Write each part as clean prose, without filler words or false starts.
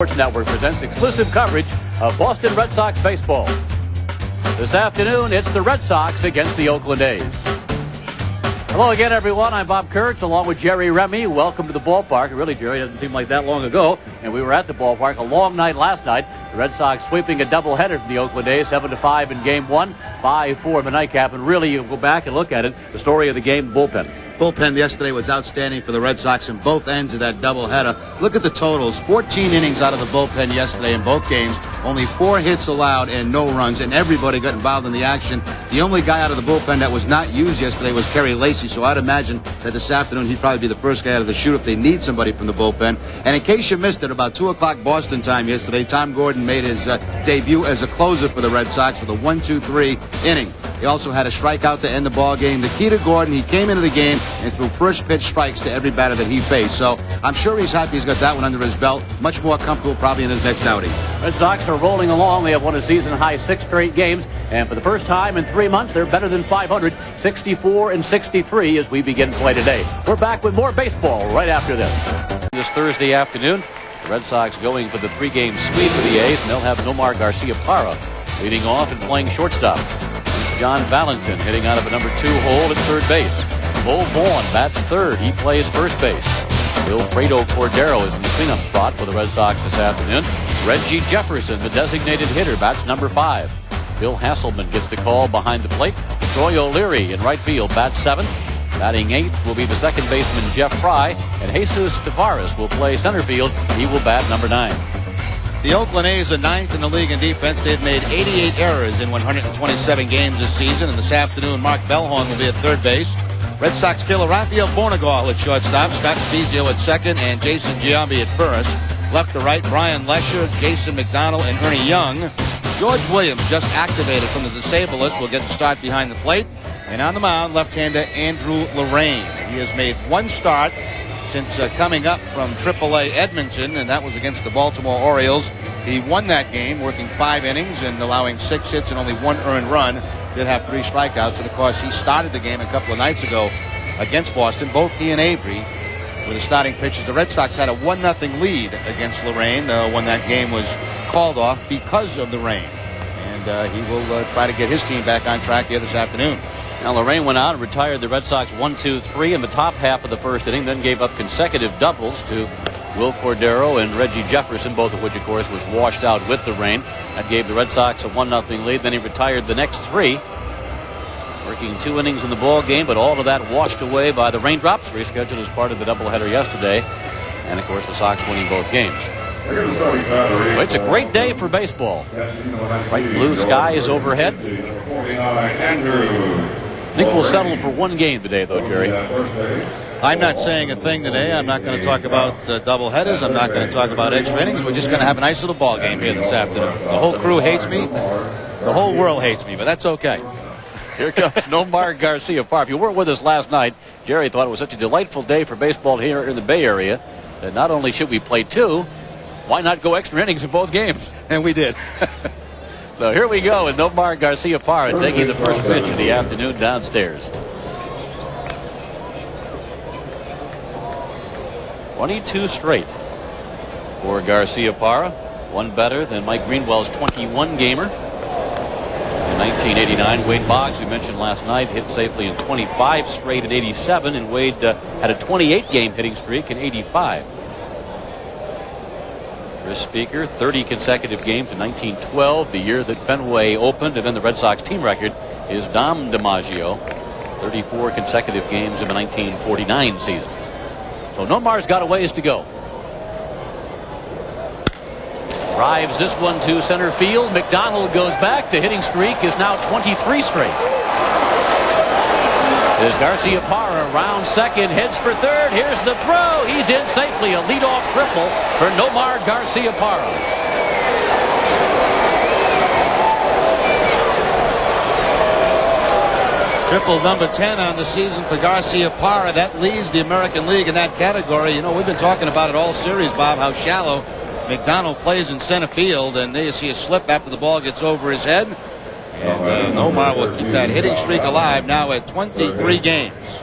Sports Network presents exclusive coverage of Boston Red Sox baseball. This afternoon, it's the Red Sox against the Oakland A's. Hello again, everyone. I'm Bob Kurtz, along with Jerry Remy. Welcome to the ballpark. Really, Jerry, doesn't seem like that long ago, and we were at the ballpark. A long night last night. The Red Sox sweeping a doubleheader from the Oakland A's, 7-5 in Game 1, 5-4 in the nightcap. And really, you go back and look at it, the story of the game, bullpen. Bullpen yesterday was outstanding for the Red Sox in both ends of that doubleheader. Look at the totals. 14 innings out of the bullpen yesterday in both games. Only 4 hits allowed and no runs, and everybody got involved in the action. The only guy out of the bullpen that was not used yesterday was Kerry Lacy, so I'd imagine that this afternoon he'd probably be the first guy out of the chute if they need somebody from the bullpen. And in case you missed it, about 2 o'clock Boston time yesterday, Tom Gordon made his debut as a closer for the Red Sox with a 1-2-3 inning. He also had a strikeout to end the ball game. The key to Gordon, he came into the game and threw first pitch strikes to every batter that he faced. So I'm sure he's happy he's got that one under his belt. Much more comfortable probably in his next outing. Red Sox are rolling along. They have won a season-high 6 straight games. And for the first time in 3 months, they're better than 500, 64-63 as we begin play today. We're back with more baseball right after this. This Thursday afternoon, the Red Sox going for the 3-game sweep of the A's, and they'll have Nomar Garciaparra leading off and playing shortstop. John Valentin hitting out of a number 2 hole at third base. Bo Vaughn bats third. He plays first base. Wilfredo Cordero is in the cleanup spot for the Red Sox this afternoon. Reggie Jefferson, the designated hitter, bats number 5. Bill Hasselman gets the call behind the plate. Troy O'Leary in right field bats 7th. Batting 8th will be the second baseman Jeff Fry, and Jesus Tavares will play center field. He will bat number 9. The Oakland A's are 9th in the league in defense. They've made 88 errors in 127 games this season. And this afternoon, Mark Bellhorn will be at third base. Red Sox killer Rafael Bornegal at shortstop, Scott Spezio at second, and Jason Giambi at first. Left to right, Brian Lesher, Jason McDonald, and Ernie Young. George Williams, just activated from the disabled list, will get the start behind the plate. And on the mound, left-hander Andrew Lorraine. He has made 1 start since coming up from AAA Edmonton, and that was against the Baltimore Orioles. He won that game, working 5 innings and allowing 6 hits and only 1 earned run. Did have 3 strikeouts, and of course he started the game a couple of nights ago against Boston. Both he and Avery were the starting pitchers. The Red Sox had a 1-0 lead against Lorraine when that game was called off because of the rain. And he will try to get his team back on track here this afternoon. Now, Lorraine went out and retired the Red Sox 1-2-3 in the top half of the first inning, then gave up consecutive doubles to Will Cordero and Reggie Jefferson, both of which, of course, was washed out with the rain. That gave the Red Sox a 1-0 lead. Then he retired the next 3, working 2 innings in the ball game, but all of that washed away by the raindrops, rescheduled as part of the doubleheader yesterday. And, of course, the Sox winning both games. Well, it's a great day for baseball. Bright blue skies overhead. I think we'll settle for 1 game today, though, Jerry. I'm not saying a thing today. I'm not going to talk about doubleheaders. I'm not going to talk about extra innings. We're just going to have a nice little ball game here this afternoon. The whole crew hates me. The whole world hates me, but that's okay. Here comes Nomar Garciaparra. If you weren't with us last night, Jerry thought it was such a delightful day for baseball here in the Bay Area that not only should we play 2, why not go extra innings in both games? And we did. So here we go with Nomar Garciaparra taking the first pitch of the afternoon downstairs. 22 straight for Garciaparra. 1 better than Mike Greenwell's 21-gamer. In 1989, Wade Boggs, we mentioned last night, hit safely in 25 straight at 87, and Wade had a 28-game hitting streak in 85. Chris Speaker, 30 consecutive games in 1912, the year that Fenway opened, and then the Red Sox team record is Dom DiMaggio, 34 consecutive games in the 1949 season. So Nomar's got a ways to go. Drives this one to center field. McDonald goes back. The hitting streak is now 23 straight. As Garciaparra around second, heads for third. Here's the throw. He's in safely. A leadoff triple for Nomar Garciaparra. Triple number 10 on the season for Garciaparra. That leads the American League in that category. You know, we've been talking about it all series, Bob, how shallow McDonald plays in center field, and there you see a slip after the ball gets over his head. And Nomar will keep that hitting streak alive now at 23 games.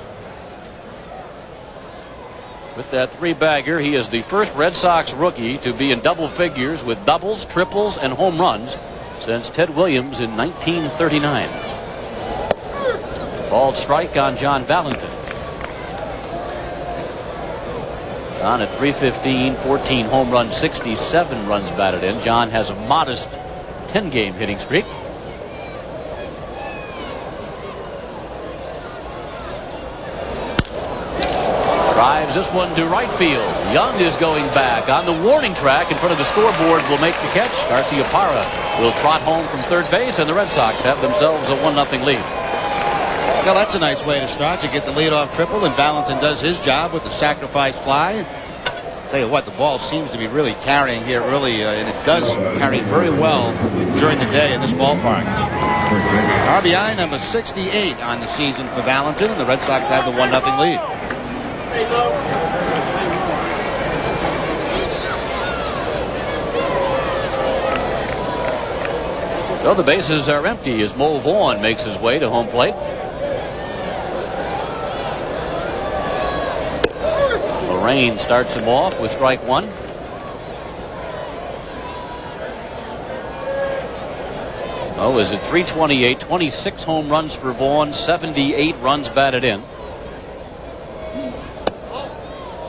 With that three-bagger, he is the first Red Sox rookie to be in double figures with doubles, triples, and home runs since Ted Williams in 1939. Bald strike on John Valentin. John at .315, 14 home runs, 67 runs batted in. John has a modest 10-game hitting streak. Drives this one to right field. Young is going back on the warning track in front of the scoreboard. Will make the catch. Garciaparra will trot home from third base, and the Red Sox have themselves a 1-0 lead. Well, that's a nice way to start. You get the leadoff triple, and Valentin does his job with the sacrifice fly. I'll tell you what, the ball seems to be really carrying here early, and it does carry very well during the day in this ballpark. RBI number 68 on the season for Valentin, and the Red Sox have the 1-0 lead. So the bases are empty as Mo Vaughn makes his way to home plate. Lorraine starts him off with strike one. Oh, is it .328, 26 home runs for Vaughn, 78 runs batted in.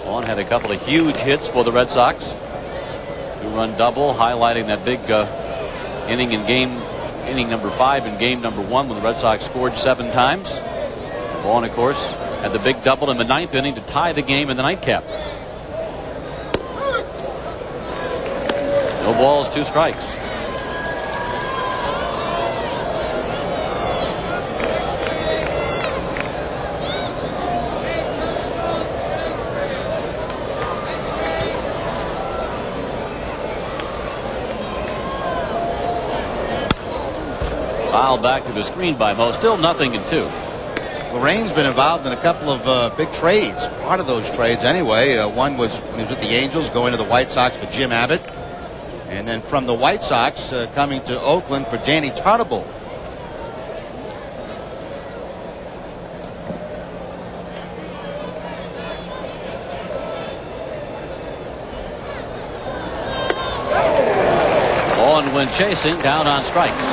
Vaughn had a couple of huge hits for the Red Sox. Two-run double, highlighting that big inning number 5 in game number 1 when the Red Sox scored 7 times. Vaughn, of course, had the big double in the 9th inning to tie the game in the nightcap. No balls, 2 strikes. Foul back to the screen by Mo. Still 0-2. Lorraine's been involved in a couple of big trades. Part of those trades, anyway. One was when he was with the Angels, going to the White Sox for Jim Abbott. And then from the White Sox, coming to Oakland for Danny Tartabull. On when chasing, down on strikes.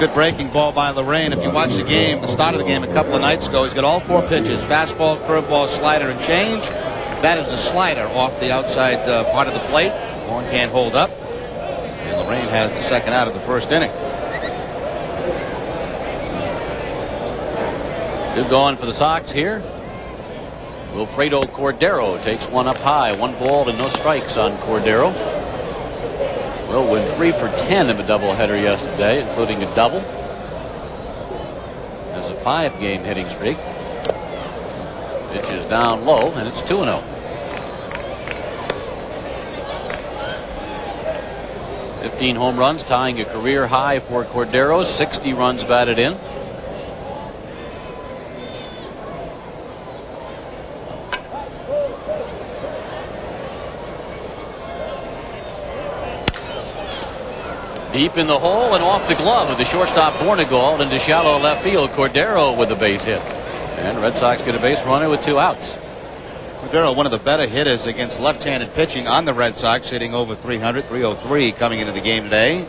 Good breaking ball by Lorraine. If you watch the game, the start of the game a couple of nights ago, he's got all 4 pitches: fastball, curveball, slider, and change. That is the slider off the outside part of the plate. Vaughn can't hold up, and Lorraine has the second out of the first inning. 2 going for the Sox here. Wilfredo Cordero takes one up high. 1 ball and no strikes on Cordero. Will went 3 for 10 in a doubleheader yesterday, including a double. Has a 5-game hitting streak. Pitch is down low, and it's 2-0. 15 home runs, tying a career high for Cordero. 60 runs batted in. Deep in the hole and off the glove of the shortstop Bornegaard into shallow left field. Cordero with a base hit. And Red Sox get a base runner with 2 outs. Cordero, one of the better hitters against left-handed pitching on the Red Sox, hitting over 300, 303 coming into the game today.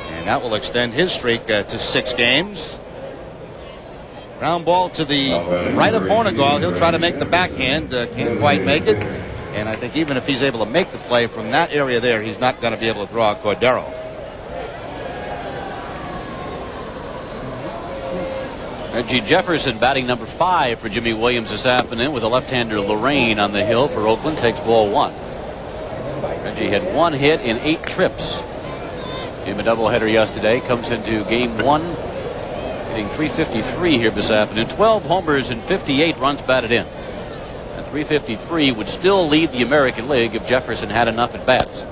And that will extend his streak to 6 games. Ground ball to the right of Bornegaard. He'll try to make the backhand. Can't quite make it. And I think even if he's able to make the play from that area there, he's not going to be able to throw out Cordero. Reggie Jefferson batting number 5 for Jimmy Williams this afternoon with a left-hander Lorraine on the hill for Oakland. Takes ball 1. Reggie had 1 hit in 8 trips in a doubleheader yesterday. Comes into game 1 hitting .353 here this afternoon. 12 homers and 58 runs batted in. 353 would still lead the American League if Jefferson had enough at bats.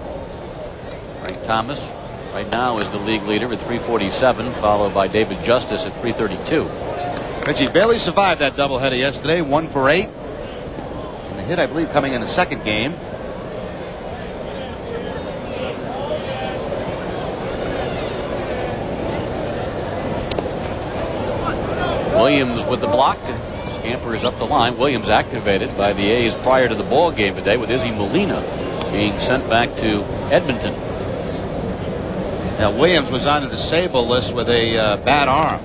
Frank Thomas right now is the league leader with 347, followed by David Justice at 332. Reggie barely survived that doubleheader yesterday, 1 for 8. And the hit, I believe, coming in the second game. Williams with the block. Scampers up the line. Williams activated by the A's prior to the ball game today, with Izzy Molina being sent back to Edmonton. Now, Williams was on the disabled list with a bad arm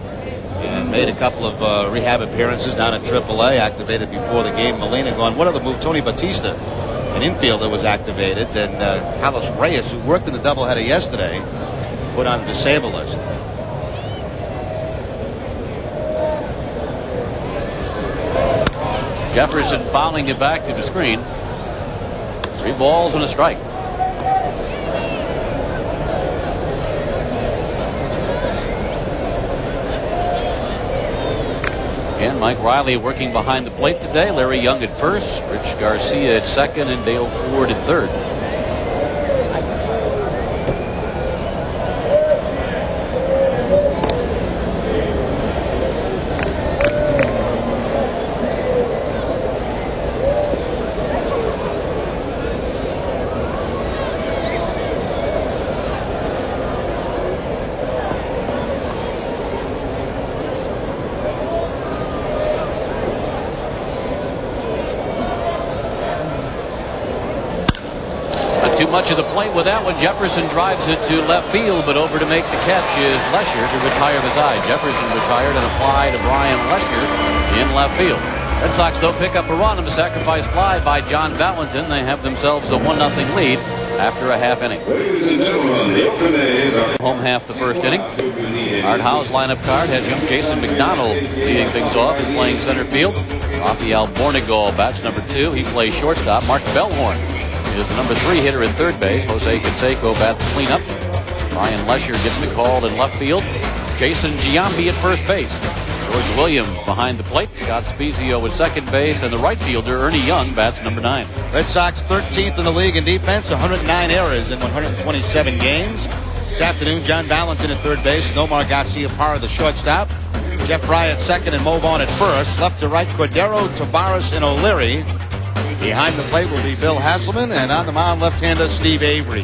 and made a couple of rehab appearances down at AAA, activated before the game. Molina going, what other move? Tony Batista, an infielder, was activated. Then Carlos Reyes, who worked in the doubleheader yesterday, put on the disabled list. Jefferson fouling it back to the screen. 3 balls and a strike. Again, Mike Riley working behind the plate today. Larry Young at first, Rich Garcia at second, and Dale Ford at third. Too much of the plate with that one. Jefferson drives it to left field, but over to make the catch is Lesher to retire the side. Jefferson retired and apply to Brian Lesher in left field. Red Sox don't pick up a run on the sacrifice fly by John Valentin. They have themselves a 1-0 lead after a half inning. Ladies and gentlemen, the Oakland A's are home half the first inning. Art Howe's lineup card has young Jason McDonald leading things off and playing center field. Rafael Bornegal bats number 2. He plays shortstop. Mark Bellhorn is the number 3 hitter at third base. Jose Canseco bats the cleanup. Brian Lesher gets the call in left field. Jason Giambi at first base. George Williams behind the plate. Scott Spezio at second base, and the right fielder Ernie Young bats number 9. Red Sox 13th in the league in defense, 109 errors in 127 games. This afternoon, John Valentin at third base, Nomar Garcia-Parra the shortstop, Jeff Fry at second, and Mo Vaughn at first. Left to right, Cordero, Tavares, and O'Leary. Behind the plate will be Bill Hasselman, and on the mound, left-hander Steve Avery.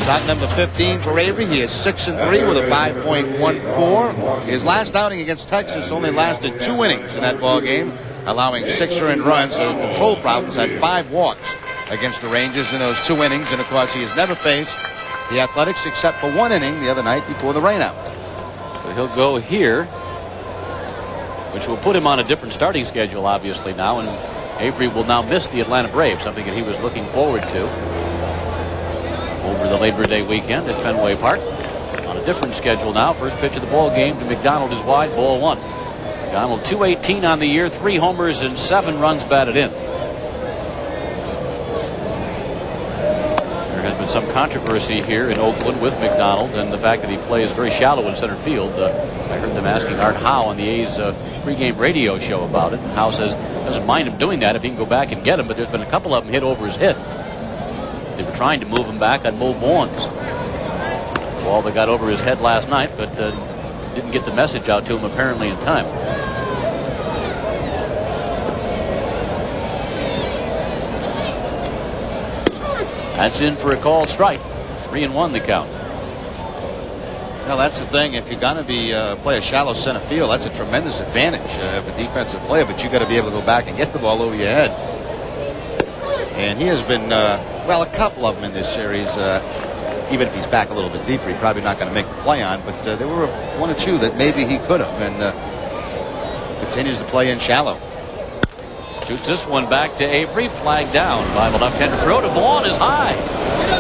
Shot number 15 for Avery. He is 6-3 with a 5.14. His last outing against Texas only lasted 2 innings in that ball game, allowing 6 earned runs. So the control problems had 5 walks against the Rangers in those 2 innings. And of course, he has never faced the Athletics except for 1 inning the other night before the rainout. So he'll go here, which will put him on a different starting schedule, obviously, now. And Avery will now miss the Atlanta Braves, something that he was looking forward to over the Labor Day weekend at Fenway Park. On a different schedule now. First pitch of the ball game to McDonald is wide, ball 1. McDonald 218 on the year, 3 homers and 7 runs batted in. There has been some controversy here in Oakland with McDonald and the fact that he plays very shallow in center field. I heard them asking Art Howe on the A's pregame radio show about it. And Howe says doesn't mind him doing that if he can go back and get him, but there's been a couple of them hit over his head. They were trying to move him back on Mo Vaughn's ball that got over his head last night, but didn't get the message out to him apparently in time. That's in for a called strike. 3-1 the count. Well, that's the thing. If you're going to be play a shallow center field, that's a tremendous advantage of a defensive player. But you got to be able to go back and get the ball over your head. And he has been well, a couple of them in this series. Even if he's back a little bit deeper, he's probably not going to make the play on. But there were 1 or 2 that maybe he could have, and continues to play in shallow. Shoots this one back to Avery, flagged down by the left-hander. Throw to Vaughn is high.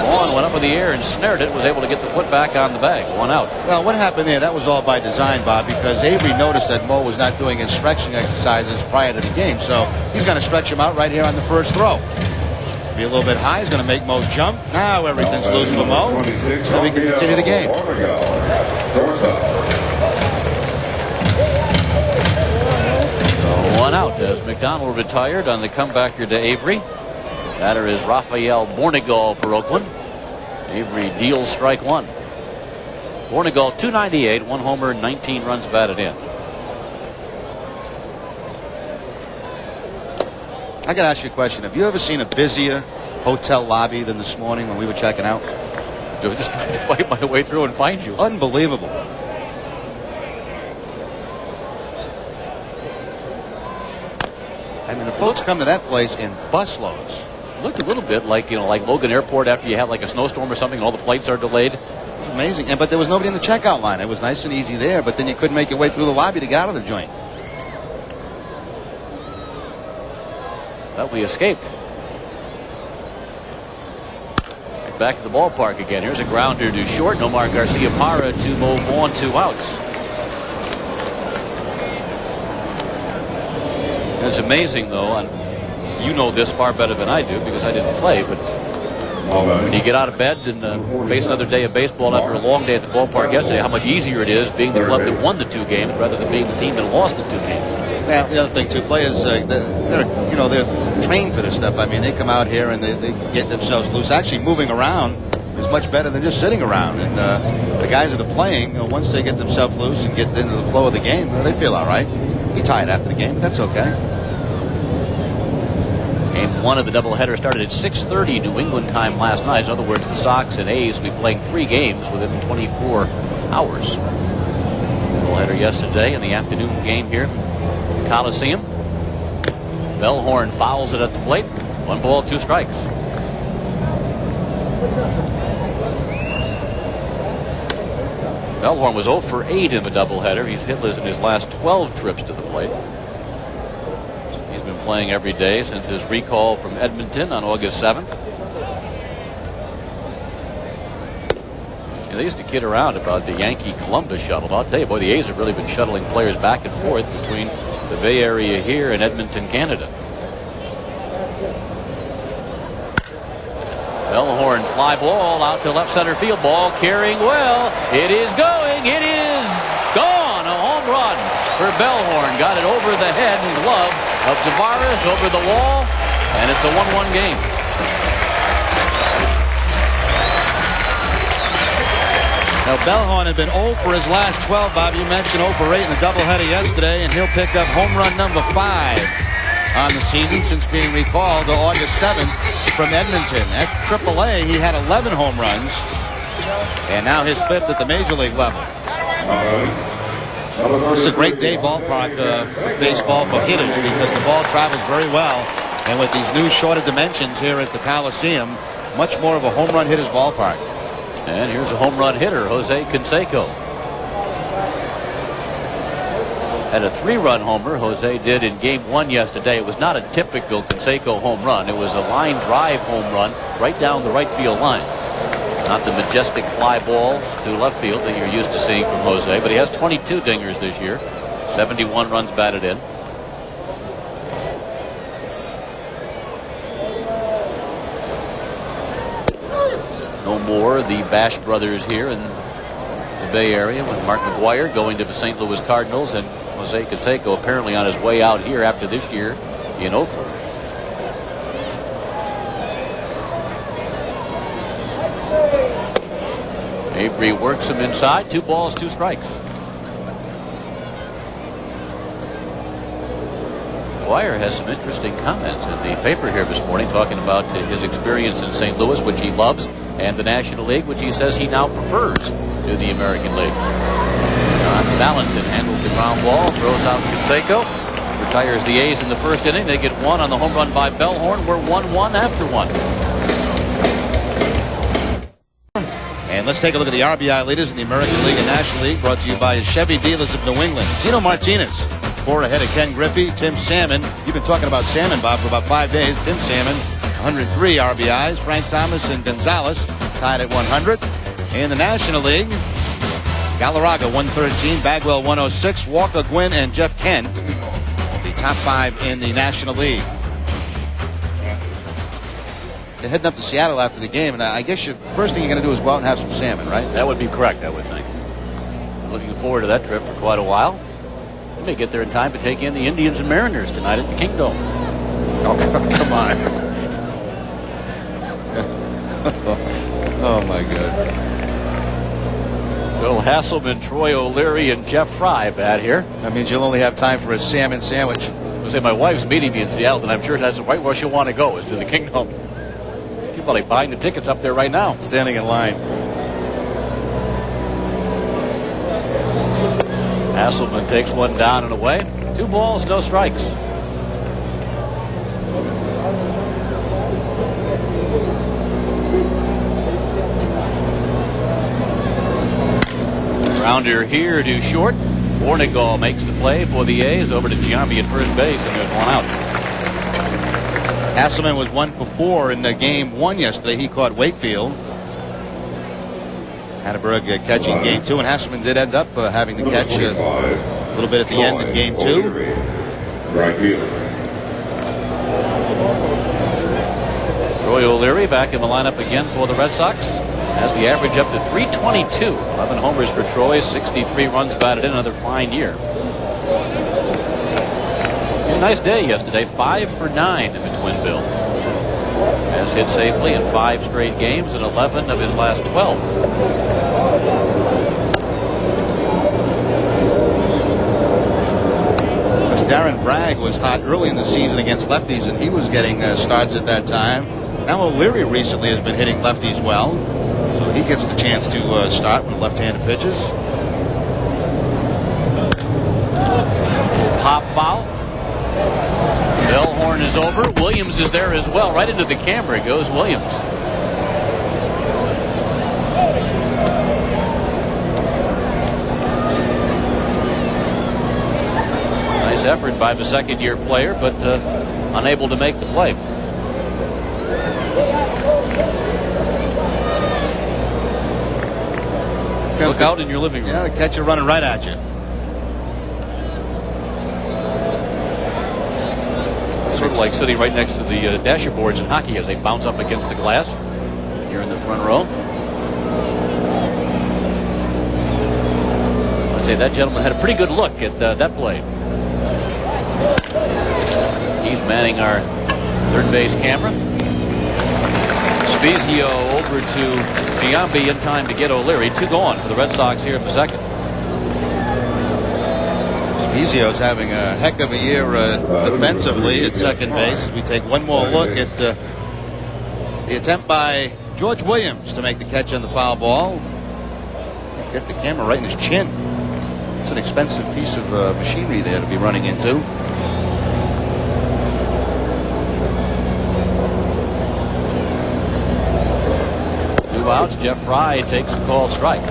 Vaughn went up in the air and snared it, was able to get the foot back on the bag. 1 out. Well, what happened there, that was all by design, Bob, because Avery noticed that Mo was not doing his stretching exercises prior to the game, so he's going to stretch him out right here on the first throw. Be a little bit high, he's going to make Mo jump. Now everything's loose for Mo, so we can continue the game. 1 out as McDonald retired on the comebacker to Avery. Batter is Rafael Bornegal for Oakland. Avery deals strike 1. Bornegal 298, 1 homer, 19 runs batted in. I got to ask you a question. Have you ever seen a busier hotel lobby than this morning when we were checking out? I'm just trying to fight my way through and find you. Unbelievable. Folks come to that place in busloads. Looked a little bit like, like Logan Airport after you have like a snowstorm or something and all the flights are delayed. It's amazing. But there was nobody in the checkout line. It was nice and easy there, but then you couldn't make your way through the lobby to get out of the joint. But we escaped. Back to the ballpark again. Here's a grounder to short. Nomar Garcia-Parra to Mo Vaughn, 2 outs. It's amazing, though, and you know this far better than I do because I didn't play, but when you get out of bed and face another day of baseball after a long day at the ballpark yesterday, how much easier it is being the club that won the 2 games rather than being the team that lost the 2 games. Yeah, the other thing too, players they're trained for this stuff. I mean, they come out here and they get themselves loose. Actually, moving around is much better than just sitting around. And the guys that are playing, once they get themselves loose and get into the flow of the game, they feel all right. Be tired after the game, but that's okay. Game 1 of the doubleheader started at 6:30 New England time last night. In other words, the Sox and A's will be playing 3 games within 24 hours. Doubleheader yesterday in the afternoon game here. Collesium. Bellhorn fouls it at the plate. 1 ball, 2 strikes. Bellhorn was 0 for 8 in the doubleheader. He's hitless in his last 12 trips to the plate. He's been playing every day since his recall from Edmonton on August 7th. They used to kid around about the Yankee-Columbus shuttle. I'll tell you, boy, the A's have really been shuttling players back and forth between the Bay Area here and Edmonton, Canada. Bellhorn fly ball out to left center field. Ball carrying well. It is going. It is gone. A home run for Bellhorn. Got it over the head and glove of Tavares over the wall, and it's a 1-1 game. Now, Bellhorn had been 0 for his last 12, Bob. You mentioned 0 for 8 in the doubleheader yesterday, and he'll pick up home run number 5 on the season since being recalled to August 7th from Edmonton. At AAA, he had 11 home runs, and now his 5th at the major league level. This is a great day ballpark baseball for hitters because the ball travels very well, and with these new shorter dimensions here at the Collesium, much more of a home run hitter's ballpark. And here's a home run hitter, Jose Canseco. Had a 3-run homer Jose did in game 1 yesterday. It was not a typical Canseco home run. It was a line drive home run right down the right field line. Not the majestic fly balls to left field that you're used to seeing from Jose, but he has 22 dingers this year. 71 runs batted in. No more the Bash brothers here in the Bay Area with Mark McGwire going to the St. Louis Cardinals and Jose Canseco apparently on his way out here after this year in Oakland. Avery works him inside. 2 balls, 2 strikes. McGwire has some interesting comments in the paper here this morning talking about his experience in St. Louis, which he loves, and the National League, which he says he now prefers to the American League. John Valentin handles the ground ball, throws out Canseco, retires the A's in the first inning. They get 1 on the home run by Bellhorn. We're 1-1 after 1. And let's take a look at the RBI leaders in the American League and National League, brought to you by Chevy Dealers of New England. Tino Martinez, 4 ahead of Ken Griffey. Tim Salmon, you've been talking about Salmon, Bob, for about 5 days. Tim Salmon, 103 RBIs. Frank Thomas and Gonzalez tied at 100. In the National League, Galarraga 113, Bagwell 106, Walker, Gwynn, and Jeff Kent, the top 5 in the National League. They're heading up to Seattle after the game, and I guess the first thing you're going to do is go out and have some salmon, right? That would be correct, I would think. Looking forward to that trip for quite a while. We may get there in time to take in the Indians and Mariners tonight at the Kingdome. Oh, come on. Oh, my God. Phil Hasselman, Troy O'Leary, and Jeff Fry bat here. That means you'll only have time for a salmon sandwich. I say my wife's meeting me in Seattle, and I'm sure that's right where she'll want to go, is to the Kingdome. She's probably buying the tickets up there right now. Standing in line. Hasselman takes one down and away. 2 balls, no strikes. 2-2 here to short. Bornegall makes the play for the A's over to Giambi at first base, and there's one out. Hasselman was 1 for 4 in game 1 yesterday. He caught Wakefield. Hatteberg catching game 2, and Hasselman did end up having the catch a little bit at the end in game 2. Right field. Roy O'Leary back in the lineup again for the Red Sox. Has the average up to 322. 11 homers for Troy, 63 runs batted in. Another fine year. A nice day yesterday. 5 for 9 in the Twin Bill. Has hit safely in 5 straight games and 11 of his last 12. Darren Bragg was hot early in the season against lefties, and he was getting starts at that time. Now O'Leary recently has been hitting lefties well, so he gets the chance to start when left-handed pitches. Pop foul. Bell horn is over. Williams is there as well. Right into the camera goes Williams. Nice effort by the second-year player, but unable to make the play. Look out in your living room. Yeah, the catcher running right at you. Sort of like sitting right next to the dasher boards in hockey as they bounce up against the glass. Here in the front row. I'd say that gentleman had a pretty good look at that play. He's manning our third base camera. Spezio over to Giambi in time to get O'Leary. 2 gone for the Red Sox here in the second. Spezio's having a heck of a year defensively at second base. As we take one more look at the attempt by George Williams to make the catch on the foul ball. Get the camera right in his chin. It's an expensive piece of machinery there to be running into. 2 outs. Jeff Fry takes a called strike.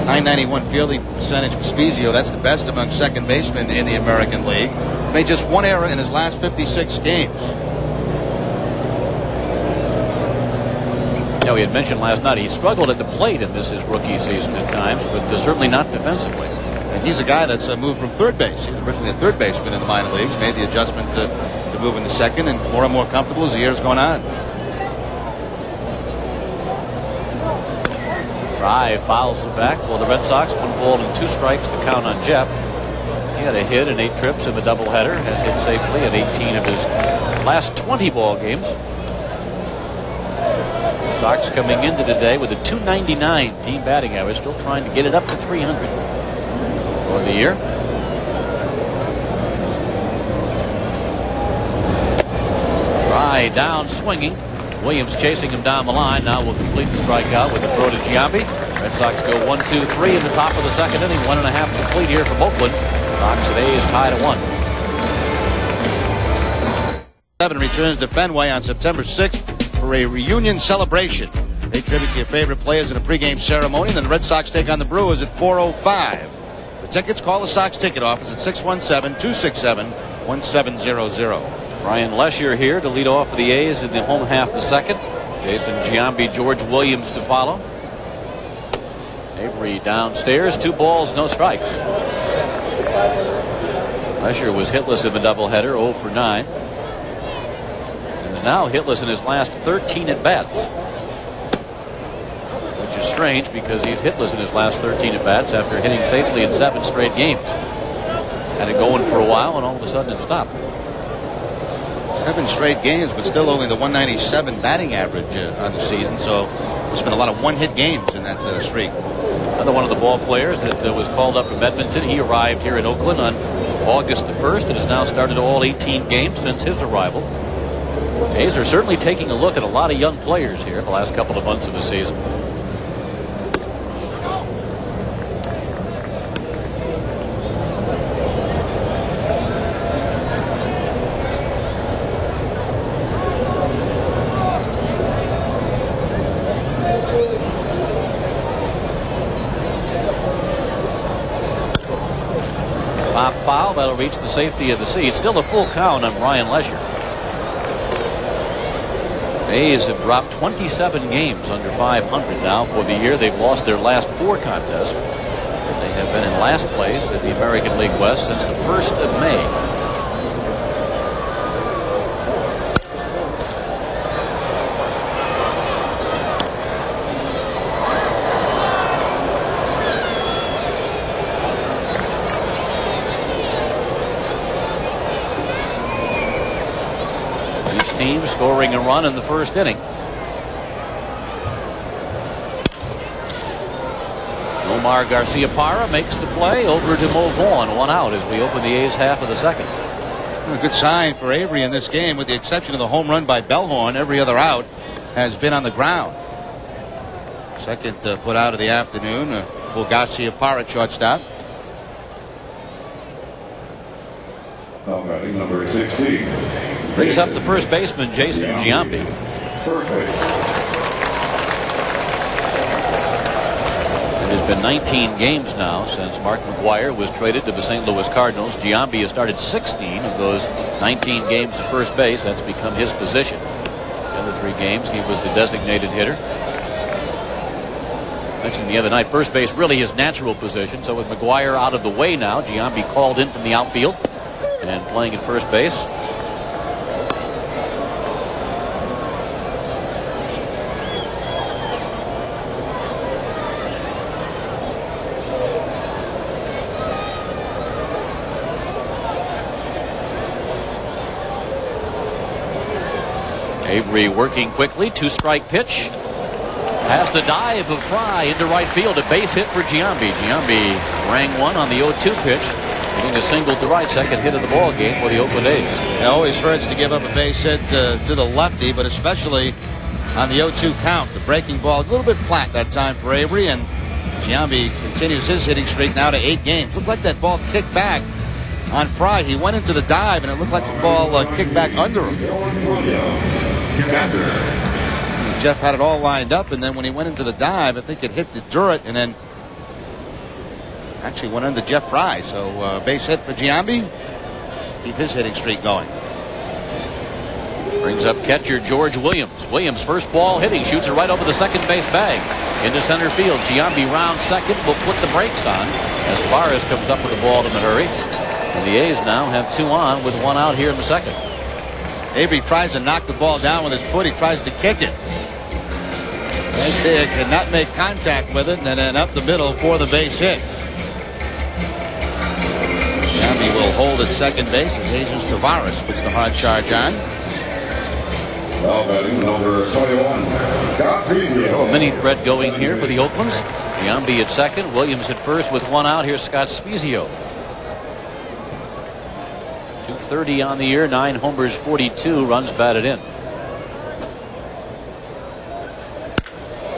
.991 fielding percentage for Spezio. That's the best among second basemen in the American League. Made just 1 error in his last 56 games. You know, he had mentioned last night he struggled at the plate in his rookie season at times, but certainly not defensively. And he's a guy that's moved from third base. He was originally a third baseman in the minor leagues. Made the adjustment to move into second, and more comfortable as the year's gone on. Fry fouls it back for the Red Sox. 1 ball and 2 strikes to count on Jeff. He had a hit in 8 trips in the doubleheader. Has hit safely in 18 of his last 20 ball games. Sox coming into today with a .299 team batting average. Still trying to get it up to 300 for the year. Fry down swinging. Williams chasing him down the line. Now will complete the strikeout with a throw to Giambi. Red Sox go 1-2-3 in the top of the second inning. 1.5 complete here from Oakland. Sox and A's tied at 1. 7 returns to Fenway on September 6th for a reunion celebration. They tribute to your favorite players in a pregame ceremony. And then the Red Sox take on the Brewers at 4:05. The tickets, call the Sox ticket office at 617-267-1700. Brian Lesher here to lead off for the A's in the home half of the second. Jason Giambi, George Williams to follow. Avery downstairs. 2 balls, no strikes. Lesher was hitless in the doubleheader, 0 for 9. And now hitless in his last 13 at-bats. Which is strange because he's hitless in his last 13 at-bats after hitting safely in 7 straight games. Had it going for a while and all of a sudden it stopped. 7 straight games, but still only the .197 batting average on the season. So there's been a lot of one-hit games in that streak. Another one of the ball players that was called up from Edmonton. He arrived here in Oakland on August the 1st and has now started all 18 games since his arrival. A's are certainly taking a look at a lot of young players here the last couple of months of the season. reach the safety of the seat. Still a full count on Brian Lesher. The A's have dropped 27 games under 500 now for the year. They've lost their last 4 contests. They have been in last place in the American League West since the 1st of May. Each team scoring a run in the first inning. Omar Garcia-Parra makes the play over to Mo Vaughn. 1 out as we open the A's half of the second. A good sign for Avery in this game, with the exception of the home run by Bellhorn. Every other out has been on the ground. Second put out of the afternoon for Garcia-Parra, shortstop. Number 16. Brings up the first baseman, Jason Giambi. Perfect. It has been 19 games now since Mark McGwire was traded to the St. Louis Cardinals. Giambi has started 16 of those 19 games at first base. That's become his position. The other 3 games, he was the designated hitter. I mentioned the other night, first base really his natural position. So with McGwire out of the way now, Giambi called in from the outfield and playing at first base. Avery working quickly. 2-strike pitch. Past the dive of Fry into right field. A base hit for Giambi. Giambi rang one on the 0-2 pitch, hitting a single to right. Second hit of the ball game for the Oakland A's. It always hurts to give up a base hit to the lefty, but especially on the 0-2 count. The breaking ball a little bit flat that time for Avery, and Giambi continues his hitting streak now to 8 games. Looked like that ball kicked back on Fry. He went into the dive, and it looked like the ball kicked back under him. Jeff had it all lined up, and then when he went into the dive, I think it hit the dirt and then actually went under Jeff Fry. So base hit for Giambi. Keep his hitting streak going. Brings up catcher George Williams. Williams, first ball hitting, shoots it right over the second base bag into center field. Giambi round second, will put the brakes on as Barres comes up with the ball in a hurry. And the A's now have 2 on with 1 out here in the second. Avery tries to knock the ball down with his foot. He tries to kick it. Right there, cannot make contact with it, and then up the middle for the base hit. Giambi will hold at second base as Jesus Tavares puts the hard charge on. Now batting number 21, Scott Spezio. A mini thread going here for the Oaklands. Giambi at second, Williams at first with 1 out. Here's Scott Spezio. 230 on the year, 9 homers, 42 runs batted in.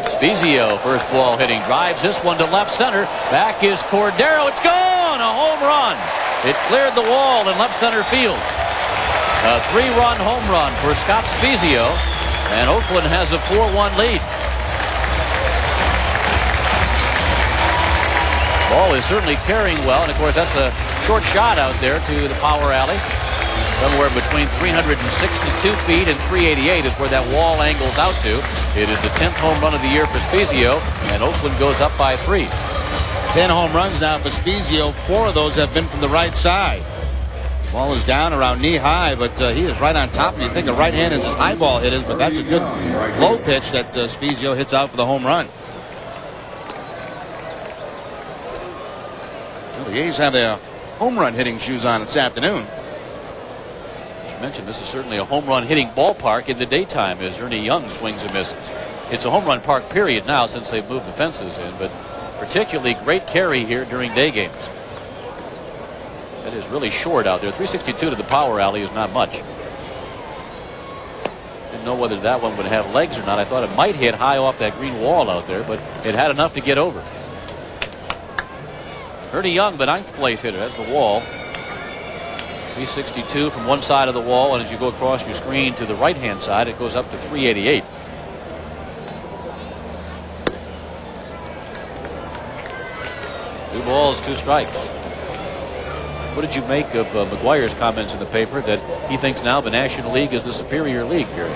Spezio, first ball hitting, drives this one to left center. Back is Cordero. It's gone! A home run. It cleared the wall in left center field. A 3-run home run for Scott Spezio, and Oakland has a 4-1 lead. Ball is certainly carrying well, and of course that's a short shot out there to the power alley. Somewhere between 362 feet and 388 is where that wall angles out to. It is the 10th home run of the year for Spezio, and Oakland goes up by 3. 10 home runs now for Spezio. 4 of those have been from the right side. Ball is down around knee high, but he is right on top. You think a right hand is his high ball hit is, but that's a good low pitch that Spezio hits out for the home run. Well, the A's have their home run hitting shoes on this afternoon. Mentioned this is certainly a home run hitting ballpark in the daytime as Ernie Young swings and misses. It's a home run park period now since they've moved the fences in, but particularly great carry here during day games. That is really short out there. 362 to the power alley is not much. Didn't know whether that one would have legs or not. I thought it might hit high off that green wall out there, but it had enough to get over. Ernie Young, the 9th place hitter. That's the wall. 362 from one side of the wall, and as you go across your screen to the right-hand side, it goes up to 388. Two balls, 2 strikes. What did you make of McGuire's comments in the paper that he thinks now the National League is the superior league here?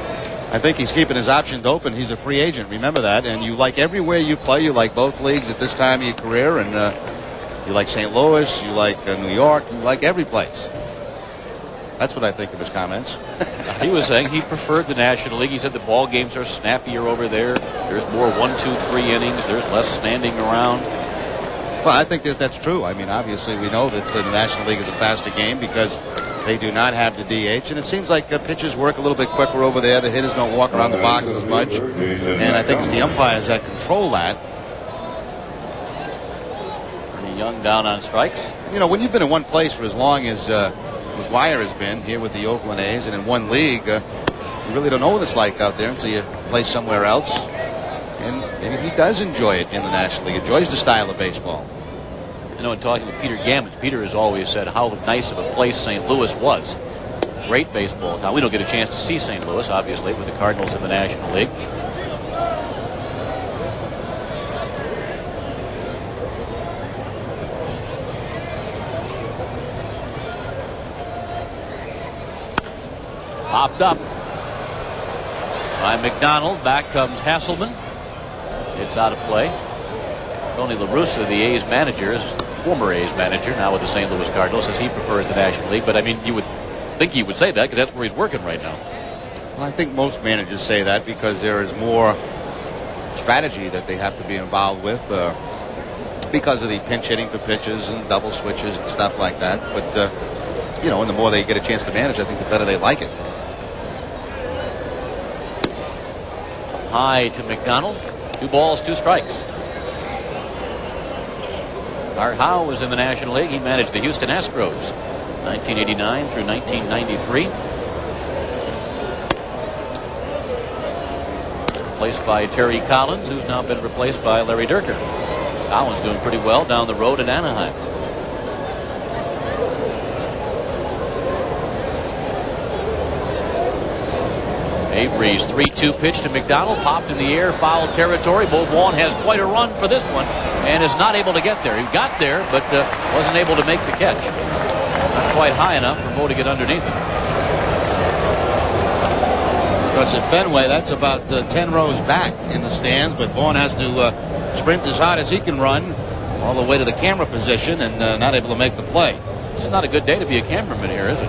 I think he's keeping his options open. He's a free agent. Remember that. And you like everywhere you play. You like both leagues at this time of your career. And you like St. Louis. You like New York. You like every place. That's what I think of his comments. He was saying he preferred the National League. He said the ball games are snappier over there. There's more 1, 2, 3 innings. There's less standing around. Well, I think that's true. I mean, obviously, we know that the National League is a faster game because they do not have the DH. And it seems like pitchers work a little bit quicker over there. The hitters don't walk around the box as much. And I think it's the umpires that control that. Pretty young down on strikes. You know, when you've been in one place for as long as McGuire has been here with the Oakland A's and in one league, you really don't know what it's like out there until you play somewhere else. And maybe he does enjoy it in the National League, enjoys the style of baseball. You know, in talking with Peter Gammons, Peter has always said how nice of a place St. Louis was. Great baseball town. We don't get a chance to see St. Louis, obviously, with the Cardinals in the National League. Popped up by McDonald. Back comes Hasselman. It's out of play. Tony La Russa, the A's manager, former A's manager, now with the St. Louis Cardinals, says he prefers the National League. But I mean, you would think he would say that because that's where he's working right now. Well, I think most managers say that because there is more strategy that they have to be involved with because of the pinch hitting for pitches and double switches and stuff like that. But you know, and the more they get a chance to manage, I think the better they like it. High to McDonald. 2 balls, 2 strikes. Art Howe was in the National League. He managed the Houston Astros 1989 through 1993. Replaced by Terry Collins, who's now been replaced by Larry Dierker. Collins doing pretty well down the road in Anaheim. Avery's 3-2 pitch to McDonald, popped in the air, foul territory. Bo Vaughn has quite a run for this one and is not able to get there. He got there, but wasn't able to make the catch. Not quite high enough for Bo to get underneath it. Because at Fenway, that's about 10 rows back in the stands, but Vaughn has to sprint as hard as he can run all the way to the camera position and not able to make the play. This is not a good day to be a cameraman here, is it?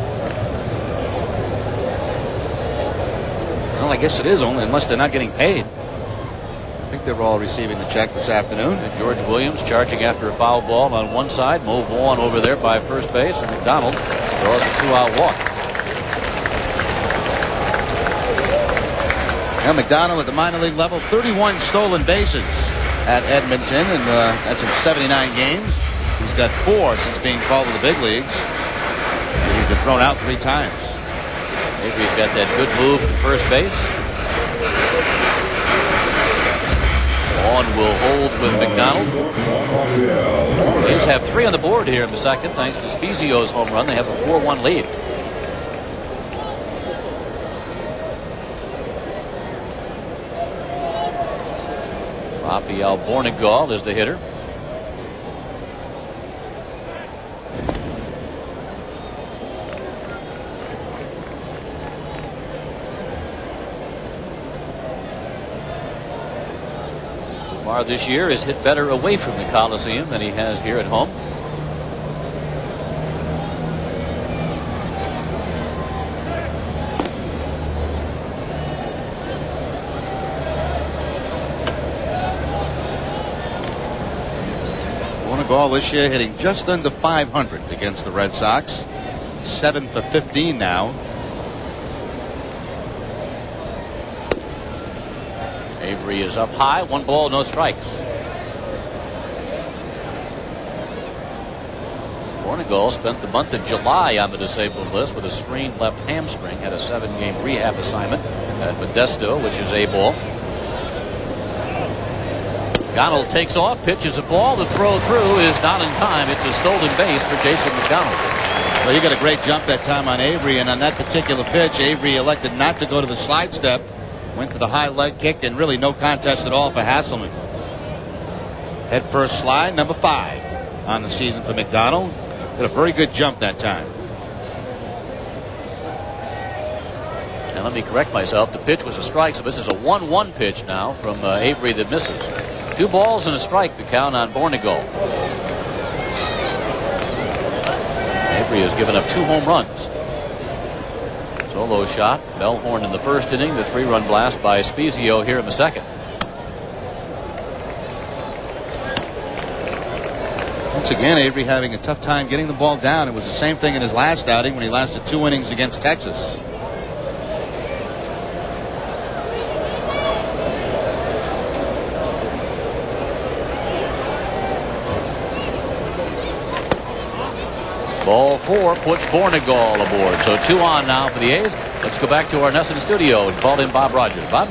Well, I guess it is, only unless they're not getting paid. I think they're all receiving the check this afternoon. And George Williams charging after a foul ball on one side. Mo Vaughn over there by first base, and McDonald draws a 2-out walk. Now McDonald at the minor league level, 31 stolen bases at Edmonton, and that's in 79 games. He's got 4 since being called to the big leagues. And he's been thrown out 3 times. Avery's got that good move to first base. Vaughn will hold with McDonald. They just have 3 on the board here in the second, thanks to Spezio's home run. They have a 4-1 lead. Rafael Bornegal is the hitter. Lamar this year has hit better away from the Collesium than he has here at home. Bornegal this year hitting just under 500 against the Red Sox. 7 for 15 now. Avery is up high. 1 ball, no strikes. Bornegal spent the month of July on the disabled list with a sprained left hamstring. Had a 7-game rehab assignment at Modesto, which is A ball. McDonald takes off, pitches a ball. The throw through is not in time. It's a stolen base for Jason McDonald. Well, you got a great jump that time on Avery, and on that particular pitch, Avery elected not to go to the slide step. Went to the high leg kick, and really no contest at all for Hasselman. Head first slide, number 5 on the season for McDonald. Did a very good jump that time. And let me correct myself. The pitch was a strike, so this is a 1-1 pitch now from Avery that misses. 2 balls and a strike to count on Bornegal. Avery has given up 2 home runs. Solo shot, Bellhorn in the first inning, the 3-run blast by Spezio here in the second. Once again, Avery having a tough time getting the ball down. It was the same thing in his last outing when he lasted 2 innings against Texas. Ball 4 puts Bornegal aboard. So 2 on now for the A's. Let's go back to our Nesson studio and call in Bob Rogers. Bob?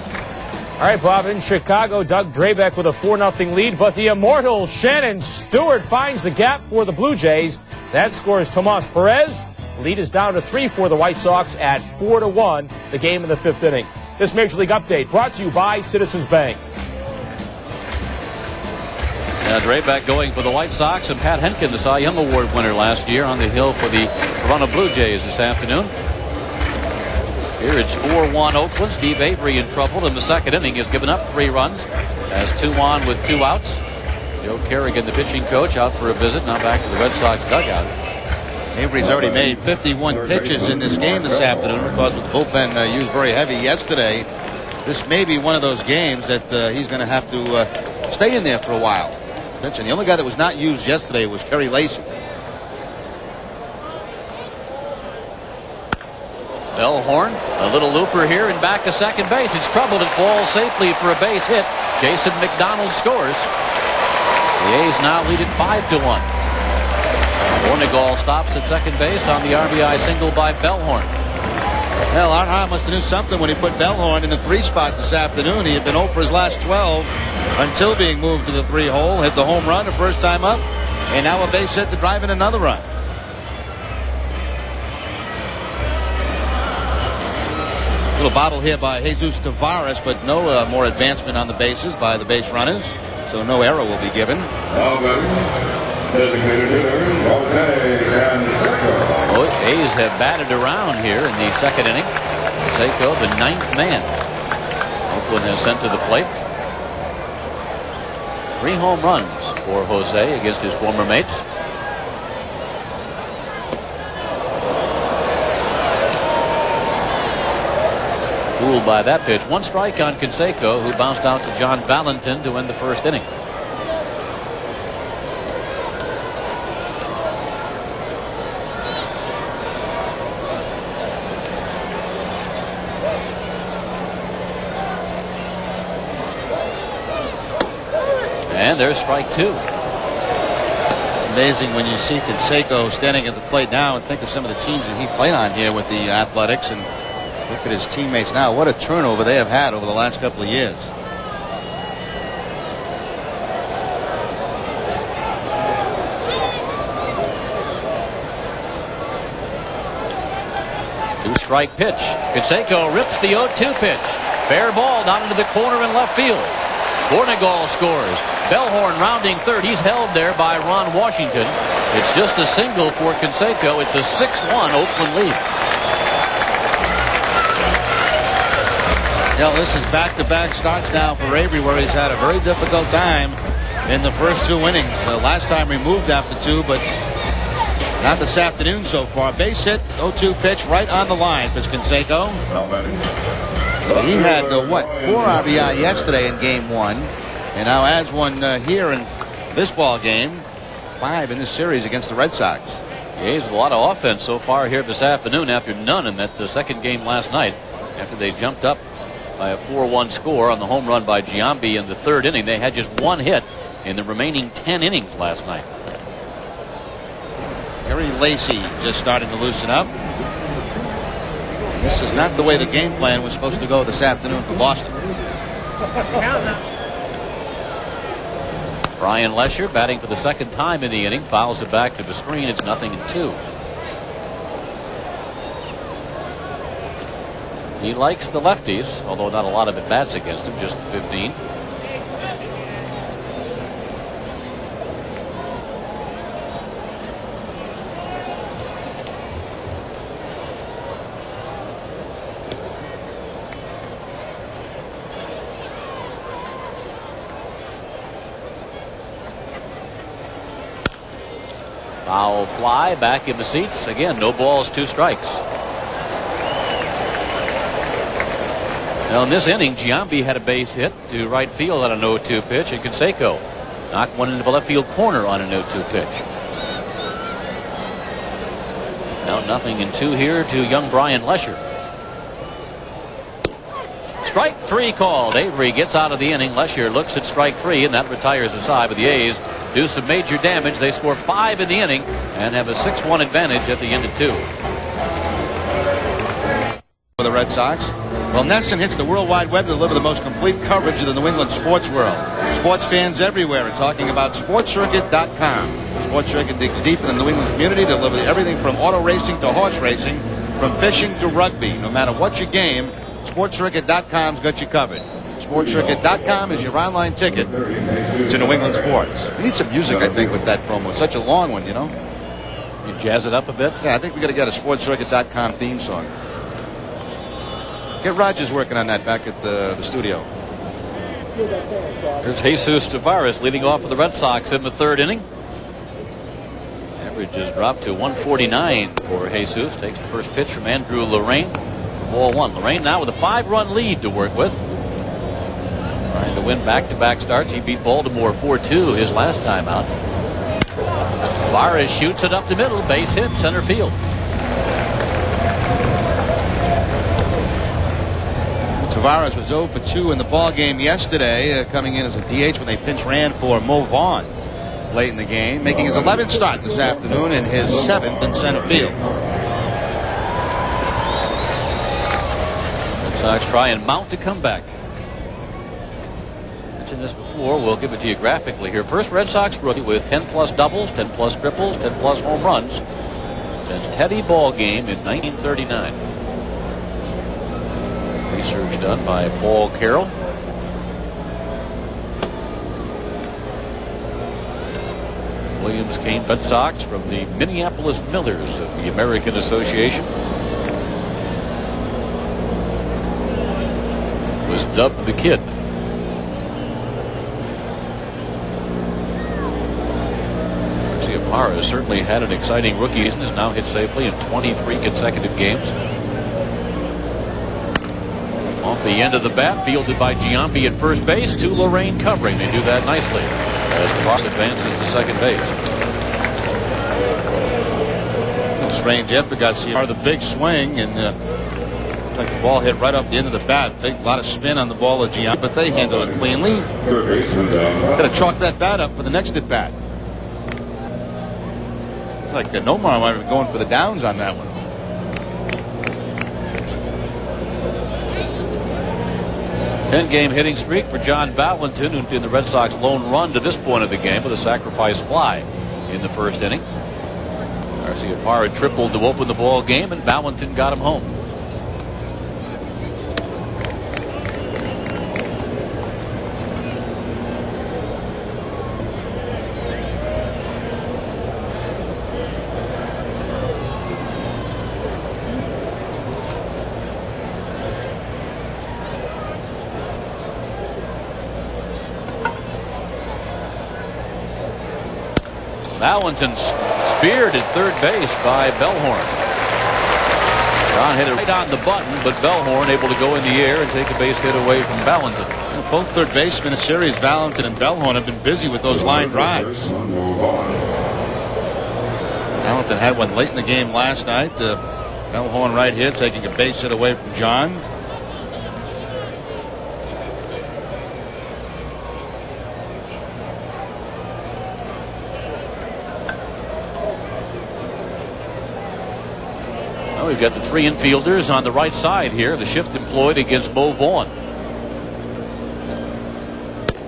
All right, Bob, in Chicago, Doug Drabeck with a 4-0 lead, but the immortal Shannon Stewart finds the gap for the Blue Jays. That scores Tomas Perez. Lead is down to 3 for the White Sox at 4-1, the game in the 5th inning. This Major League update brought to you by Citizens Bank. Yeah, Drabeck going for the White Sox, and Pat Henkin, the Cy Young Award winner last year, on the hill for the Toronto Blue Jays this afternoon. Here it's 4-1 Oakland. Steve Avery in trouble in the second inning. Has given up 3 runs. Has 2 on with 2 outs. Joe Kerrigan, the pitching coach, out for a visit. Now back to the Red Sox dugout. Avery's already made 51 pitches in this game this afternoon because with the bullpen used very heavy yesterday. This may be one of those games that he's going to have to stay in there for a while. The only guy that was not used yesterday was Kerry Lacy. Bellhorn, a little looper here and back to second base. It's troubled. It falls safely for a base hit. Jason McDonald scores. The A's now lead it 5-1. Bornegal stops at second base on the RBI single by Bellhorn. Well, Art Hart must have knew something when he put Bellhorn in the 3 spot this afternoon. He had been 0 for his last 12 until being moved to the 3 hole. Hit the home run the first time up, and now a base hit to drive in another run. Little bobble here by Jesus Tavares, but no more advancement on the bases by the base runners, so no error will be given. Designated hitter, A's have batted around here in the second inning. Seiko, the 9th man. Oakland has sent to the plate. 3 home runs for Jose against his former mates. Fooled by that pitch. 1 strike on Canseco, who bounced out to John Valentin to end the first inning. And there's strike 2. It's amazing when you see Canseco standing at the plate now and think of some of the teams that he played on here with the Athletics, and look at his teammates now. What a turnover they have had over the last couple of years. Two-strike pitch. Canseco rips the 0-2 pitch. Fair ball down into the corner in left field. Bornegal scores. Bellhorn rounding third. He's held there by Ron Washington. It's just a single for Canseco. It's a 6-1 Oakland lead. Yeah, this is back-to-back starts now for Avery, where he's had a very difficult time in the first 2 innings. Last time removed after 2, but not this afternoon so far. Base hit, 0-2 pitch right on the line for Canseco. So he had, 4 RBI yesterday in game 1, and now adds 1 here in this ball game. 5 in this series against the Red Sox. The A's a lot of offense so far here this afternoon after none in that second game last night, after they jumped up by a 4-1 score on the home run by Giambi in the 3rd inning. They had just 1 hit in the remaining 10 innings last night. Kerry Lacy just starting to loosen up. And this is not the way the game plan was supposed to go this afternoon for Boston. Brian Lesher batting for the 2nd time in the inning. Fouls it back to the screen. It's 0-2. He likes the lefties, although not a lot of at-bats against him, just 15. Foul fly, back in the seats. Again, no balls, 2 strikes. Now in this inning, Giambi had a base hit to right field on an 0-2 pitch, and Canseco knocked one into the left field corner on an 0-2 pitch. Now 0-2 here to young Brian Lesher. Strike 3 called. Avery gets out of the inning. Lesher looks at strike 3, and that retires the side. But the A's do some major damage. They score 5 in the inning and have a 6-1 advantage at the end of 2. For the Red Sox. Well, Nesson hits the World Wide Web to deliver the most complete coverage of the New England sports world. Sports fans everywhere are talking about SportsCircuit.com. Sports Circuit digs deep in the New England community to deliver everything from auto racing to horse racing, from fishing to rugby. No matter what your game, SportsCircuit.com's got you covered. SportsCircuit.com is your online ticket to New England sports. We need some music, I think, with that promo. It's such a long one, you know. You jazz it up a bit? Yeah, I think we got to get a SportsCircuit.com theme song. Get Rogers working on that back at the studio. Here's Jesus Tavares leading off for the Red Sox in the 3rd inning. Average has dropped to 149 for Jesus. Takes the first pitch from Andrew Lorraine. Ball 1. Lorraine now with a 5-run lead to work with. Trying to win back-to-back starts. He beat Baltimore 4-2 his last time out. Tavares shoots it up the middle. Base hit, center field. Tavares was 0 for 2 in the ball game yesterday, coming in as a DH when they pinch ran for Mo Vaughn late in the game, making his 11th start this afternoon and his 7th in center field. Red Sox try and mount a comeback. Mentioned this before. We'll give it to you graphically here. First Red Sox rookie with 10-plus doubles, 10-plus triples, 10-plus home runs since Teddy Ballgame in 1939. Research done by Paul Carroll. Williams Kane Red Sox from the Minneapolis Millers of the American Association. Was dubbed the Kid. Garcia has certainly had an exciting rookie season. Has now hit safely in 23 consecutive games. Off the end of the bat, fielded by Giambi at first base, to Lorraine covering. They do that nicely as Ross advances to second base. Strange after Garcia, the big swing, and like the ball hit right off the end of the bat. Big lot of spin on the ball of Giambi, but they handle it cleanly. Got to chalk that bat up for the next at bat. It's like Nomar might have been going for the downs on that one. Ten-game hitting streak for John Valentin, who did the Red Sox lone run to this point of the game with a sacrifice fly in the first inning. Garcia tripled to open the ball game, and Valentin got him home. Valentin's speared at third base by Bellhorn. John hit it right on the button, but Bellhorn able to go in the air and take a base hit away from Valentin. Both third basemen in a series, Valentin and Bellhorn, have been busy with those line drives. Valentin had one late in the game last night. Bellhorn right here taking a base hit away from John. We've got the three infielders on the right side here. The shift employed against Mo Vaughn.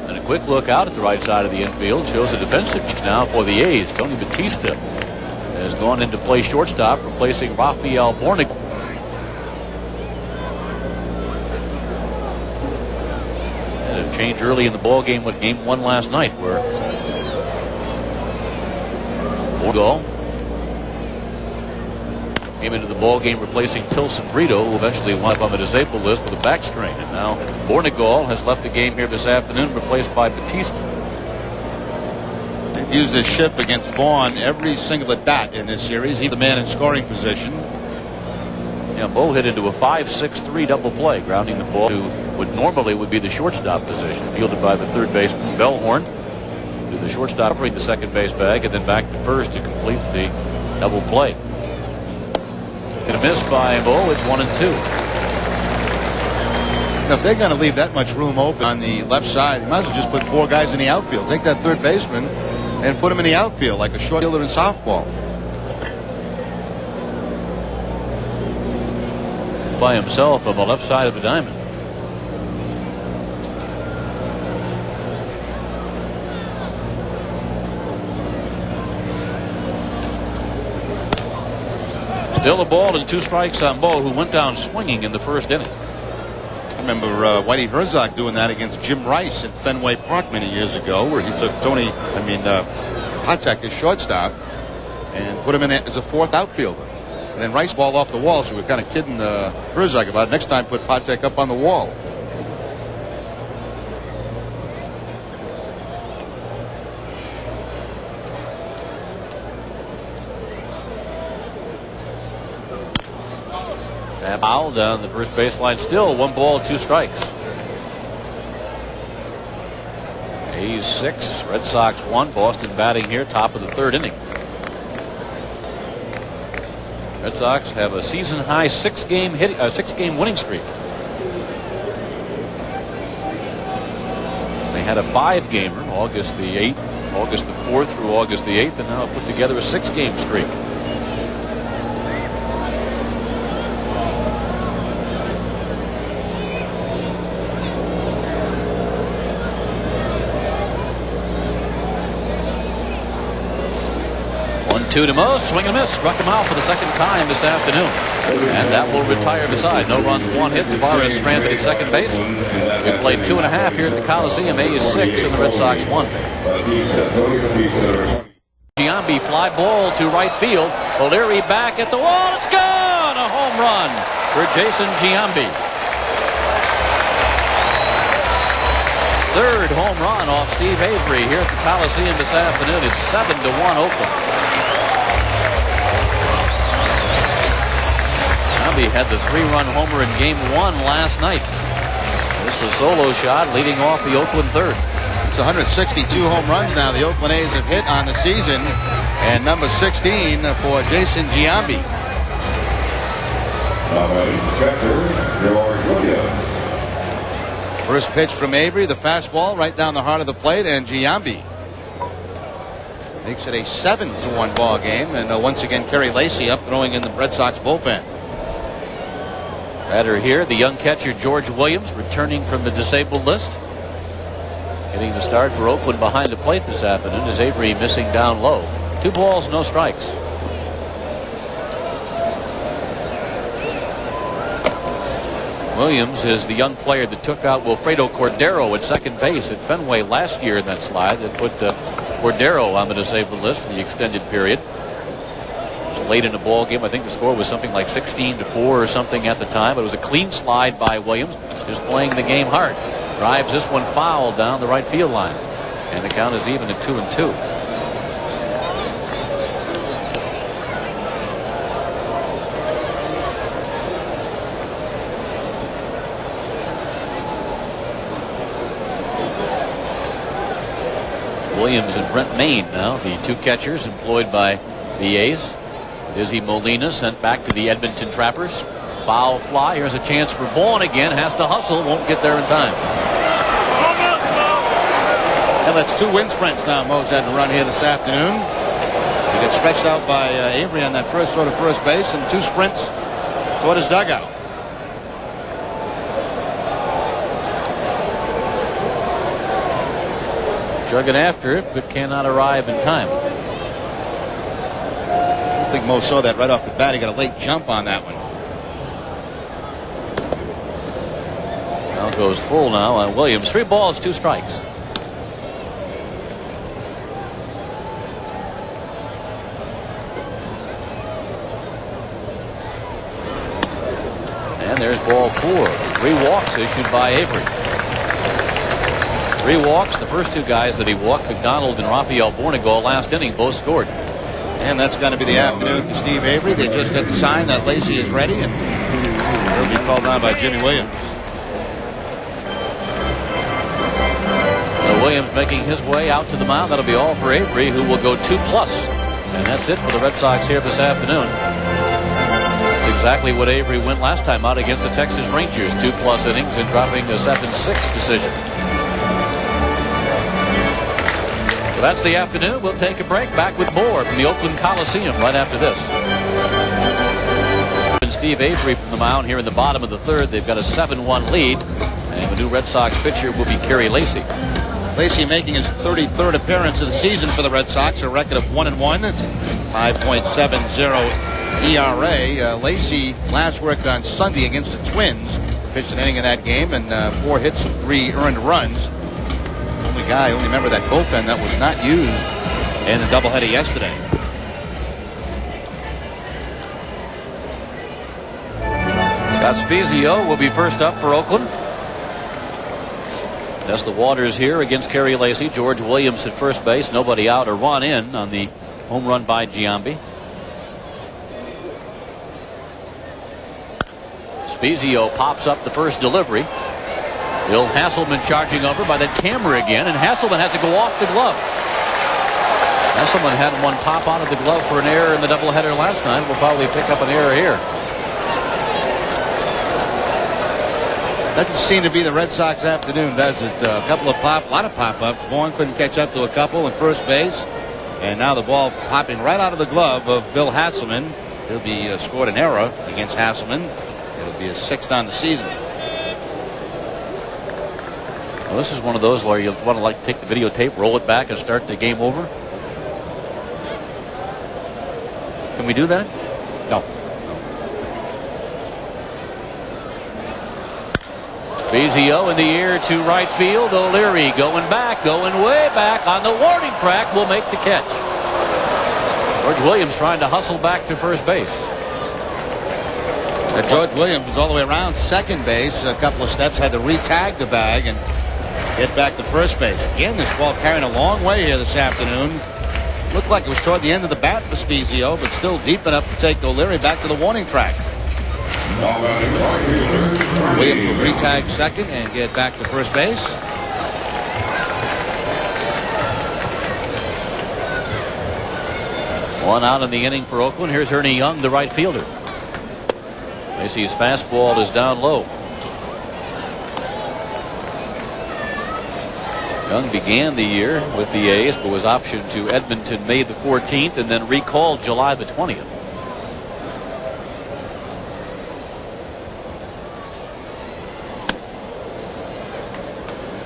And a quick look out at the right side of the infield shows a defensive now for the A's. Tony Batista has gone into play shortstop, replacing Rafael Bornig. And a change early in the ball game with game one last night, where Borgal came into the ball game replacing Tilson Brito, who eventually wound up on the disabled list with a back strain. And now Bornigal has left the game here this afternoon, replaced by Batista. used this shift against Vaughn every single at bat in this series. He's the man in scoring position. Yeah, Bo hit into a 5-6-3 double play, grounding the ball to what normally would be the shortstop position, fielded by the third baseman Bellhorn. To the shortstop, read the second base bag, and then back to first to complete the double play. And a miss by Bo. It's 1-2. Now, if they're going to leave that much room open on the left side, you might as well just put 4 guys in the outfield. Take that third baseman and put him in the outfield like a short fielder in softball. By himself on the left side of the diamond. Still a ball and 2 strikes on Bo, who went down swinging in the first inning. I remember Whitey Herzog doing that against Jim Rice at Fenway Park many years ago, where he took Patek as shortstop and put him in as a 4th outfielder. And then Rice ball off the wall, so we were kind of kidding Herzog about it. Next time, put Patek up on the wall. Foul down the first baseline. Still 1 ball, 2 strikes. A's 6, Red Sox 1. Boston batting here, top of the 3rd inning. Red Sox have a season high 6-game winning streak. They had a 5-gamer August the 8th, August the 4th through August the 8th, and now put together a 6-game streak. Two to Mo, swing and miss, struck him out for the second time this afternoon, and that will retire beside. No runs, 1 hit. Tavares stranded at second base. We played 2.5 here at the Collesium. A's 6 and the Red Sox 1. Giambi fly ball to right field. O'Leary back at the wall. It's gone. A home run for Jason Giambi. 3rd home run off Steve Avery here at the Collesium this afternoon. It's 7-1 Oakland. He had the 3-run homer in Game 1 last night. This is a solo shot leading off the Oakland 3rd. It's 162 home runs now the Oakland A's have hit on the season, and number 16 for Jason Giambi. First pitch from Avery, the fastball right down the heart of the plate, and Giambi makes it a 7-1 ball game. And once again, Kerry Lacy up throwing in the Red Sox bullpen. Batter here, the young catcher George Williams, returning from the disabled list. Getting the start for Oakland behind the plate this afternoon is Avery missing down low. 2 balls, no strikes. Williams is the young player that took out Wilfredo Cordero at second base at Fenway last year in that slide that put Cordero on the disabled list for the extended period. Late in the ball game, I think the score was something like 16-4 or something at the time, but it was a clean slide by Williams, just playing the game hard. Drives this one foul down the right field line, and the count is even at 2-2. Williams and Brent Maine now, the 2 catchers employed by the A's. Izzy Molina sent back to the Edmonton Trappers. Foul fly. Here's a chance for Vaughn again. Has to hustle. Won't get there in time. And that's 2 wind sprints now. Mo's had to run here this afternoon. He gets stretched out by Avery on that first throw to first base, and 2 sprints toward his dugout. Chugging after it, but cannot arrive in time. I think Mo saw that right off the bat. He got a late jump on that one. Now goes full now on Williams. 3 balls, 2 strikes. And there's ball 4. 3 walks issued by Avery. 3 walks. The first 2 guys that he walked, McDonald and Rafael Bornegall, last inning, both scored. And that's going to be the afternoon for Steve Avery. They just got the sign that Lacy is ready, and he'll be called on by Jimmy Williams. So Williams making his way out to the mound. That'll be all for Avery, who will go 2+. And that's it for the Red Sox here this afternoon. That's exactly what Avery went last time out against the Texas Rangers. 2+ innings and dropping a 7-6 decision. So that's the afternoon. We'll take a break. Back with more from the Oakland Collesium right after this. And Steve Avery from the mound here in the bottom of the 3rd. They've got a 7-1 lead. And the new Red Sox pitcher will be Kerry Lacy. Lacy making his 33rd appearance of the season for the Red Sox, a record of 1-1, 5.70 ERA. Lacy last worked on Sunday against the Twins, pitched an inning in that game, and 4 hits and 3 earned runs. Only member of that bullpen that was not used in the doubleheader yesterday. Scott Spezio will be first up for Oakland. That's the waters here against Kerry Lacy. George Williams at first base. Nobody out or run in on the home run by Giambi. Spezio pops up the first delivery. Bill Hasselman charging over by that camera again, and Hasselman has to go off the glove. Hasselman had one pop out of the glove for an error in the doubleheader last time. We'll probably pick up an error here. Doesn't seem to be the Red Sox afternoon, does it? A lot of pop-ups. Vaughn couldn't catch up to a couple in first base. And now the ball popping right out of the glove of Bill Hasselman. He'll be scored an error against Hasselman. It'll be his 6th on the season. Well, this is one of those where you want to take the videotape, roll it back, and start the game over. Can we do that? No. Spezio in the air to right field. O'Leary going way back on the warning track, will make the catch. George Williams trying to hustle back to first base. George Williams was all the way around second base. A couple of steps, had to re-tag the bag and get back to first base. Again, this ball carrying a long way here this afternoon. Looked like it was toward the end of the bat for Spezio, but still deep enough to take O'Leary back to the warning track. Williams will re-tag second and get back to first base. One out in the inning for Oakland. Here's Ernie Young, the right fielder. Lacy's fastball is down low. Young began the year with the A's, but was optioned to Edmonton May the 14th and then recalled July the 20th.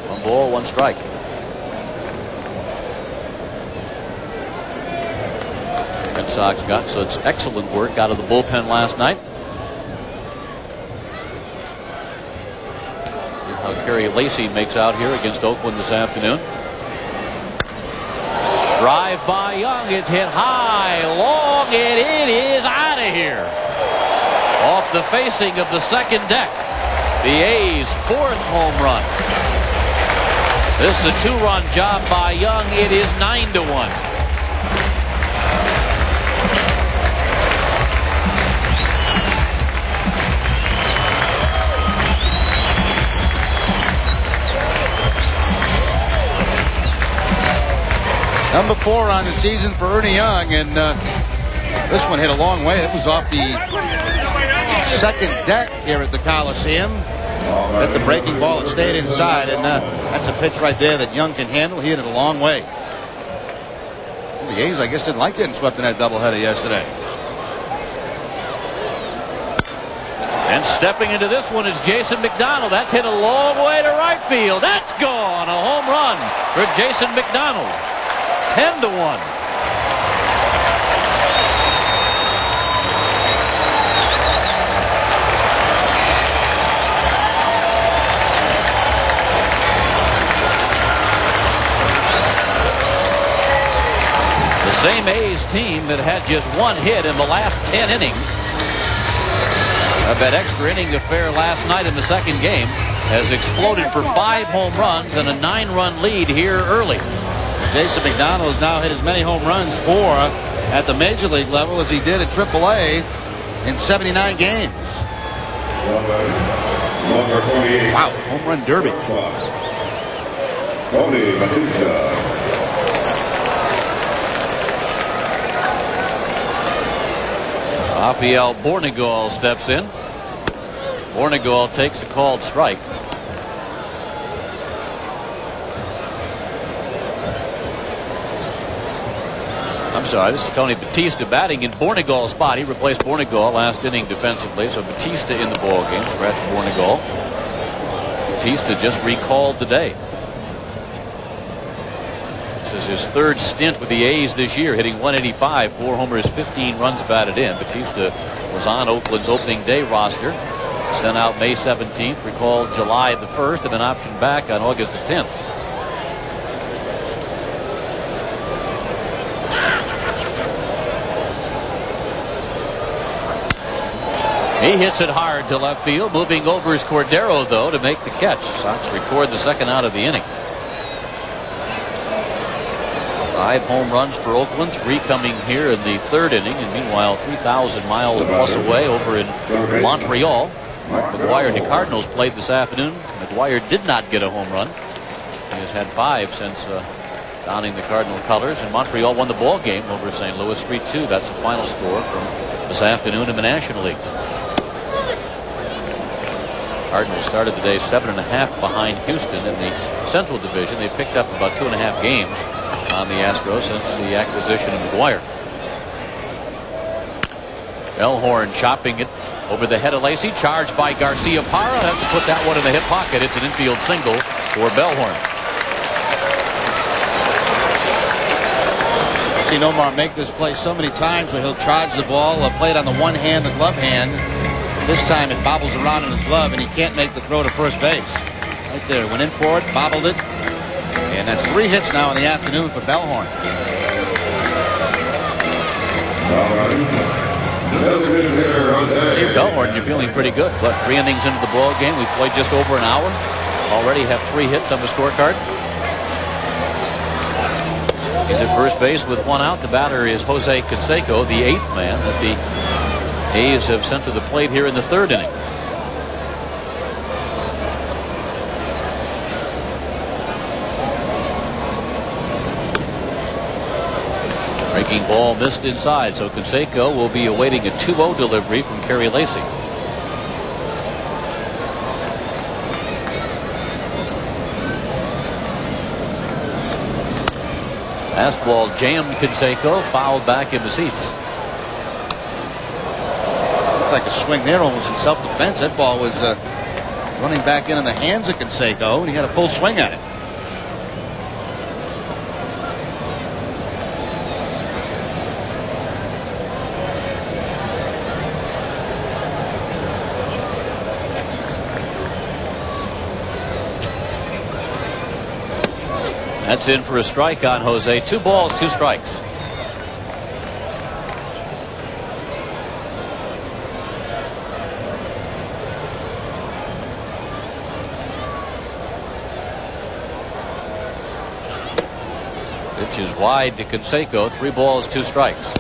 One ball, one strike. Red Sox got such excellent work out of the bullpen last night. How Kerry Lacy makes out here against Oakland this afternoon. Drive by Young. It's hit high, long, and it is out of here. Off the facing of the second deck. The A's 4th home run. This is a 2-run job by Young. It is 9-1. Number 4 on the season for Ernie Young, and this one hit a long way. It was off the second deck here at the Collesium. At the breaking ball, it stayed inside, and that's a pitch right there that Young can handle. He hit it a long way. Well, the A's, I guess, didn't like getting swept in that doubleheader yesterday. And stepping into this one is Jason McDonald. That's hit a long way to right field. That's gone. A home run for Jason McDonald. 10-1. The same A's team that had just one hit in the last 10 innings. That extra inning affair last night in the second game. has exploded for 5 home runs and a 9-run lead here early. Jason McDonald has now hit as many home runs at the major league level as he did at AAA in 79 games. Number 28. Wow, home run derby. Tony Batista. Rafael Bornegal steps in. Bornegal takes a called strike. I'm sorry, this is Tony Batista batting in Bornegal's spot. He replaced Bornegal last inning defensively, so Batista in the ball game. Scratch Bornegal. Batista just recalled today. This is his 3rd stint with the A's this year, hitting 185, 4 homers, 15 runs batted in. Batista was on Oakland's opening day roster, sent out May 17th, recalled July the 1st, and then optioned back on August the 10th. He hits it hard to left field. Moving over is Cordero, though, to make the catch. Sox record the 2nd out of the inning. 5 home runs for Oakland, 3 coming here in the 3rd inning, and meanwhile 3,000 miles plus away over in Montreal. Mark McGwire and the Cardinals played this afternoon. McGwire did not get a home run. He has had 5 since donning the Cardinal colors, and Montreal won the ball game over St. Louis 3-2. That's the final score from this afternoon in the National League. Cardinals started the day 7.5 behind Houston in the Central Division. They picked up about 2.5 games on the Astros since the acquisition of McGwire. Bellhorn chopping it over the head of Lacy. Charged by Garcia Parra. Have to put that one in the hip pocket. It's an infield single for Bellhorn. I've seen Omar make this play so many times where he'll charge the ball, play it on the one hand, the glove hand. This time it bobbles around in his glove, and he can't make the throw to first base. Right there, went in for it, bobbled it, and that's 3 hits now in the afternoon for Bellhorn. Bellhorn, you're feeling pretty good. But 3 innings into the ball game, we played just over an hour. Already have 3 hits on the scorecard. He's at first base with 1 out. The batter is Jose Canseco, the 8th man that the A's have sent to the plate here in the 3rd inning. Breaking ball missed inside, so Canseco will be awaiting a 2-0 delivery from Kerry Lacy. Fastball jammed Canseco, fouled back in the seats. Like a swing there, almost in self-defense. That ball was running back in the hands of Canseco, and he had a full swing at it. That's in for a strike on Jose. 2 balls, 2 strikes. Pitch is wide to Canseco. 3 balls, 2 strikes.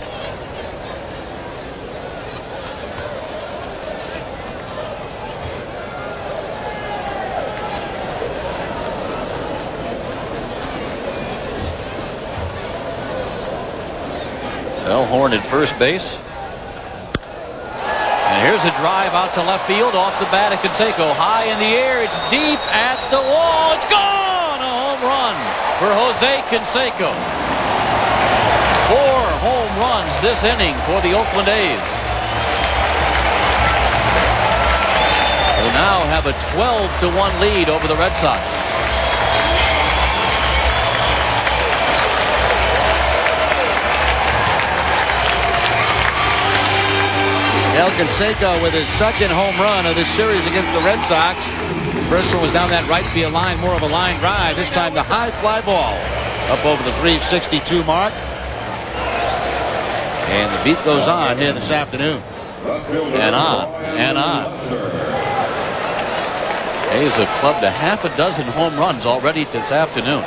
Bellhorn at first base. And here's a drive out to left field off the bat of Canseco. High in the air. It's deep at the wall. It's gone! A home run for Jose Canseco. 4 home runs this inning for the Oakland A's. They now have a 12-1 lead over the Red Sox. El Canseco with his 2nd home run of this series against the Red Sox. First one was down that right field line, more of a line drive. This time the high fly ball up over the 362 mark. And the beat goes on here this afternoon. And on and on. A's have clubbed a half a dozen home runs already this afternoon.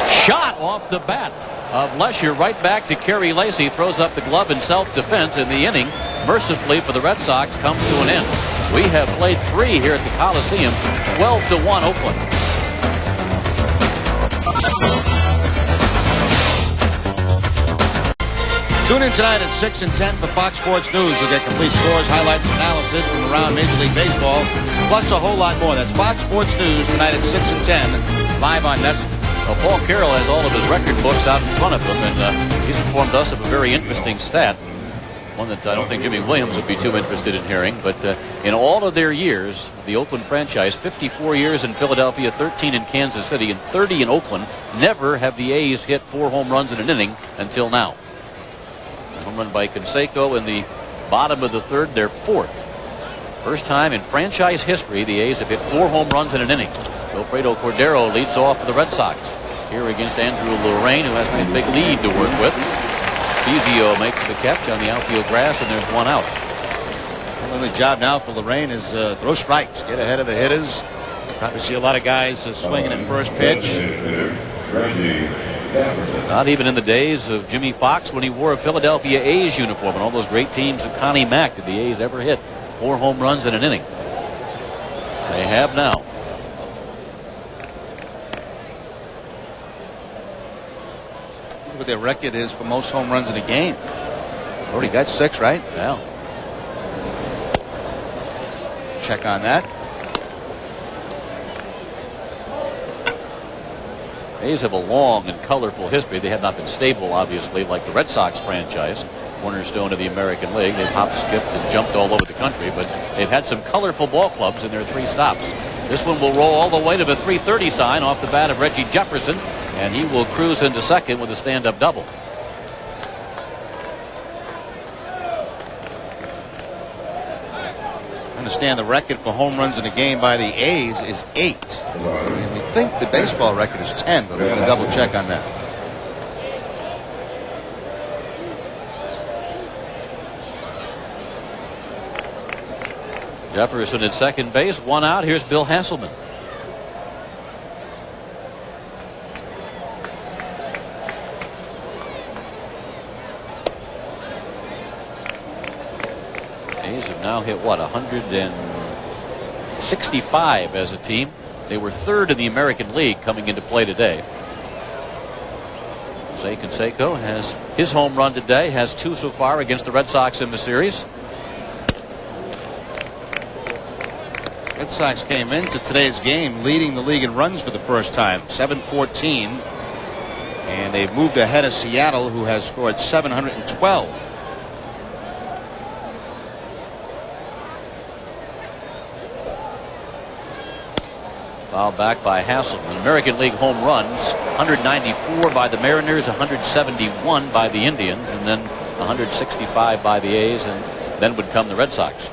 Shot off the bat of Lesher right back to Kerry Lacy. Throws up the glove in self-defense, and the inning, mercifully for the Red Sox, comes to an end. We have played 3 here at the Collesium, 12-1 Oakland. Tune in tonight at 6 and 10 for Fox Sports News. You'll get complete scores, highlights, and analysis from around Major League Baseball, plus a whole lot more. That's Fox Sports News tonight at 6 and 10, live on NESN. Well, Paul Carroll has all of his record books out in front of him, and he's informed us of a very interesting stat, one that I don't think Jimmy Williams would be too interested in hearing. But in all of their years, the Oakland franchise, 54 years in Philadelphia, 13 in Kansas City, and 30 in Oakland, never have the A's hit 4 home runs in an inning until now. A home run by Canseco in the bottom of the 3rd, their 4th. First time in franchise history the A's have hit 4 home runs in an inning. Wilfredo Cordero leads off for the Red Sox. Here against Andrew Lorraine, who has a nice big lead to work with. Spezio makes the catch on the outfield grass, and there's 1 out. Well, the job now for Lorraine is throw strikes, get ahead of the hitters. Probably see a lot of guys swinging at first pitch. Not even in the days of Jimmy Fox when he wore a Philadelphia A's uniform and all those great teams of Connie Mack did the A's ever hit 4 home runs in an inning. They have now. Look what their record is for most home runs in a game. Already got 6, right? Yeah. Check on that. A's have a long and colorful history. They have not been stable, obviously, like the Red Sox franchise, cornerstone of the American League. They've hopped, skipped, and jumped all over the country, but they've had some colorful ball clubs in their 3 stops. This one will roll all the way to the 330 sign off the bat of Reggie Jefferson, and he will cruise into second with a stand-up double. I understand the record for home runs in a game by the A's is 8. And we think the baseball record is 10, but we're going to double check on that. Jefferson at second base, 1 out. Here's Bill Hasselman. A's have now hit, what, 165 as a team. They were 3rd in the American League coming into play today. Jose Canseco has his home run today, has 2 so far against the Red Sox in the series. Red Sox came into today's game leading the league in runs for the first time, 714. And they've moved ahead of Seattle, who has scored 712. Foul back by Hasselman. American League home runs, 194 by the Mariners, 171 by the Indians, and then 165 by the A's, and then would come the Red Sox.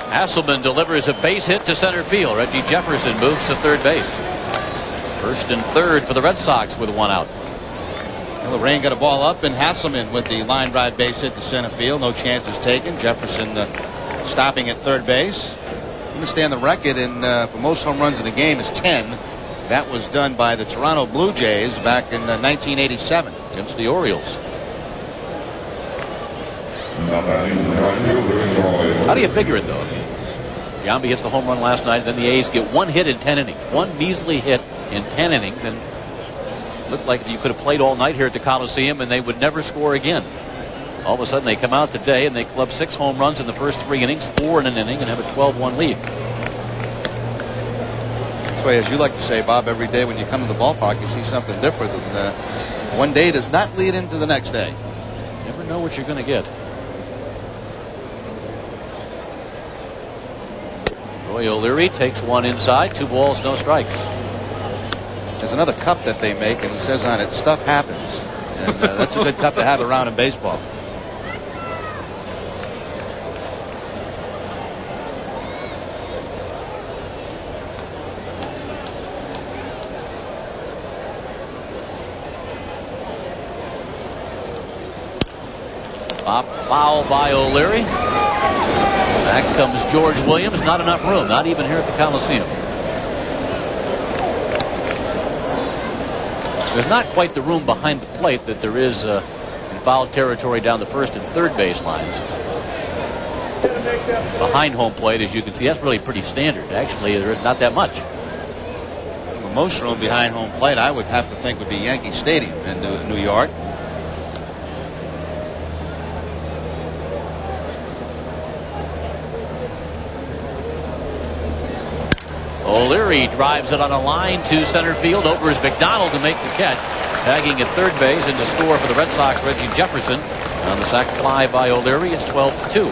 Hasselman delivers a base hit to center field. Reggie Jefferson moves to third base. First and third for the Red Sox with 1 out. Well, Lorraine got a ball up, and Hasselman with the line drive base hit to center field. No chances taken. Jefferson stopping at third base. Understand the record for most home runs in a game is 10. That was done by the Toronto Blue Jays back in 1987 against the Orioles. How do you figure it, though? Giambi hits the home run last night, then the A's get 1 hit in 10 innings. 1 measly hit in 10 innings, and it looked like you could have played all night here at the Collesium and they would never score again. All of a sudden they come out today and they club 6 home runs in the first 3 innings, 4 in an inning, and have a 12-1 lead. That's why, as you like to say, Bob, every day when you come to the ballpark you see something different, and one day does not lead into the next day. You never know what you're going to get. Roy O'Leary takes 1 inside, 2 balls, no strikes. There's another cup that they make, and it says on it, "Stuff happens." And that's a good cup to have around in baseball. Pop foul by O'Leary. Back comes George Williams. Not enough room, not even here at the Collesium. There's not quite the room behind the plate that there is in foul territory down the first and third base lines. Behind home plate, as you can see, that's really pretty standard. Actually, there's not that much. The most room behind home plate, I would have to think, would be Yankee Stadium in New York. O'Leary drives it on a line to center field. Over is McDonald to make the catch. Tagging at third base and to score for the Red Sox, Reggie Jefferson. On the sac fly by O'Leary, it's 12-2.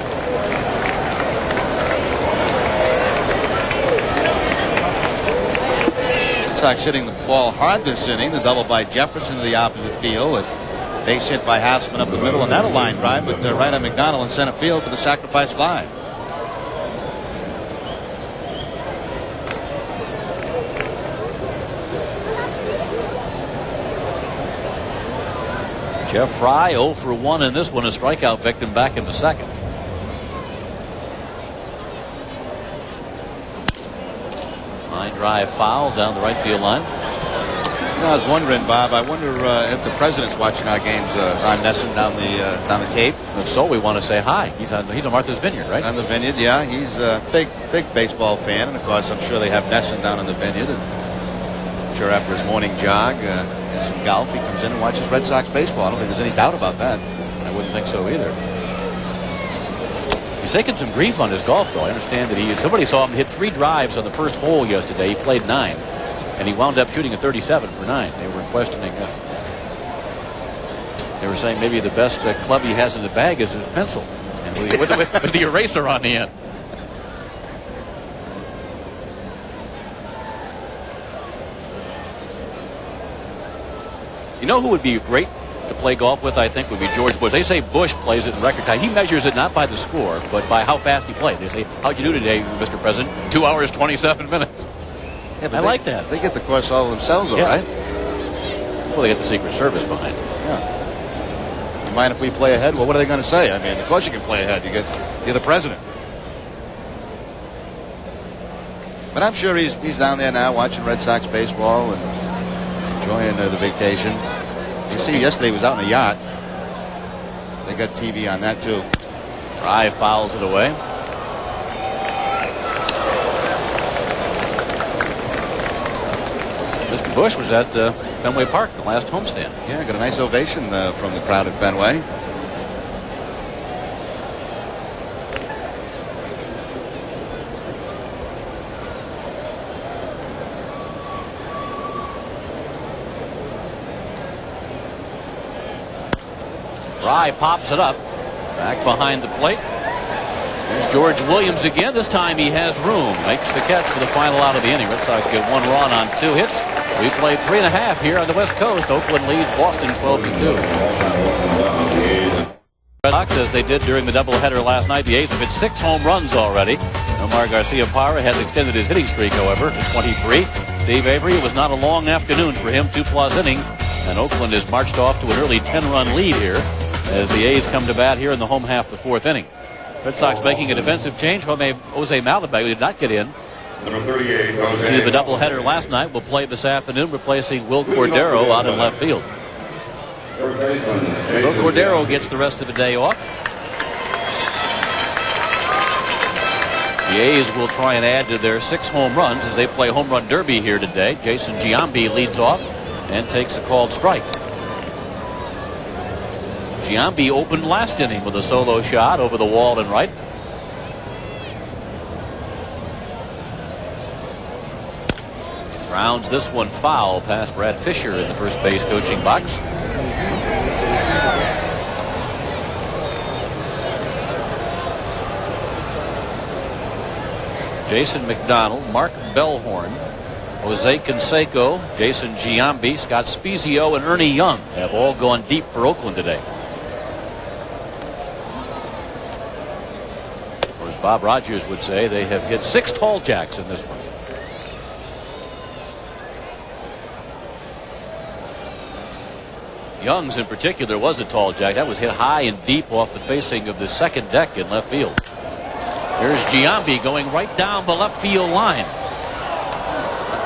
Red Sox hitting the ball hard this inning. The double by Jefferson to the opposite field. A base hit by Hassman up the middle, and that a line drive, but right on McDonald in center field for the sacrifice fly. Jeff Fry 0 for 1 in this one, a strikeout victim back in the second. Line drive foul down the right field line. You know, I was wondering, Bob, I wonder if the president's watching our games, Ron Nesson down the Cape. If so, we want to say hi. He's on Martha's Vineyard, right? On the Vineyard, yeah. He's a big baseball fan, and of course, I'm sure they have Nesson down on the Vineyard. And I'm sure after his morning jog and some golf, he comes in and watches Red Sox baseball. I don't think there's any doubt about that. I wouldn't think so either. He's taken some grief on his golf, though. I understand that somebody saw him hit 3 drives on the first hole yesterday. He played 9, and he wound up shooting a 37 for 9. They were questioning. They were saying maybe the best club he has in the bag is his pencil, and with the eraser on the end. You know who would be great to play golf with, I think, would be George Bush. They say Bush plays it in record time. He measures it not by the score, but by how fast he played. They say, how'd you do today, Mr. President? 2 hours, 27 minutes. Yeah, I like that. They get the course all themselves, all right? Well, they get the Secret Service behind it. Yeah. You mind if we play ahead? Well, what are they going to say? I mean, of course you can play ahead. You're the president. But I'm sure he's down there now watching Red Sox baseball and enjoying the vacation. You see, yesterday he was out in a yacht. They got TV on that too. Drive fouls it away. Mr. Bush was at Fenway Park, the last homestand. Yeah, got a nice ovation from the crowd at Fenway. Fry pops it up. Back behind the plate. There's George Williams again. This time he has room. Makes the catch for the final out of the inning. Red Sox get 1 run on 2 hits. We play 3.5 here on the West Coast. Oakland leads Boston 12-2. Red Sox, as they did during the doubleheader last night, the A's have hit 6 home runs already. Omar Garcia-Parra has extended his hitting streak, however, to 23. Steve Avery, it was not a long afternoon for him, 2+ innings. And Oakland has marched off to an early 10-run lead here as the A's come to bat here in the home half of the 4th inning. Red Sox making a defensive change. Jose Malabag did not get in Number 38, to the doubleheader last night. Will play this afternoon, replacing Will Cordero out in left field. Will Cordero gets the rest of the day off. The A's will try and add to their 6 home runs as they play home run derby here today. Jason Giambi leads off and takes a called strike. Giambi opened last inning with a solo shot over the wall and right. Rounds this one foul past Brad Fisher in the first base coaching box. Jason McDonald, Mark Bellhorn, Jose Canseco, Jason Giambi, Scott Spezio, and Ernie Young have all gone deep for Oakland today. Or as Bob Rogers would say, they have hit 6 tall jacks in this one. Young's in particular was a tall jack. That was hit high and deep off the facing of the second deck in left field. Here's Giambi going right down the left field line.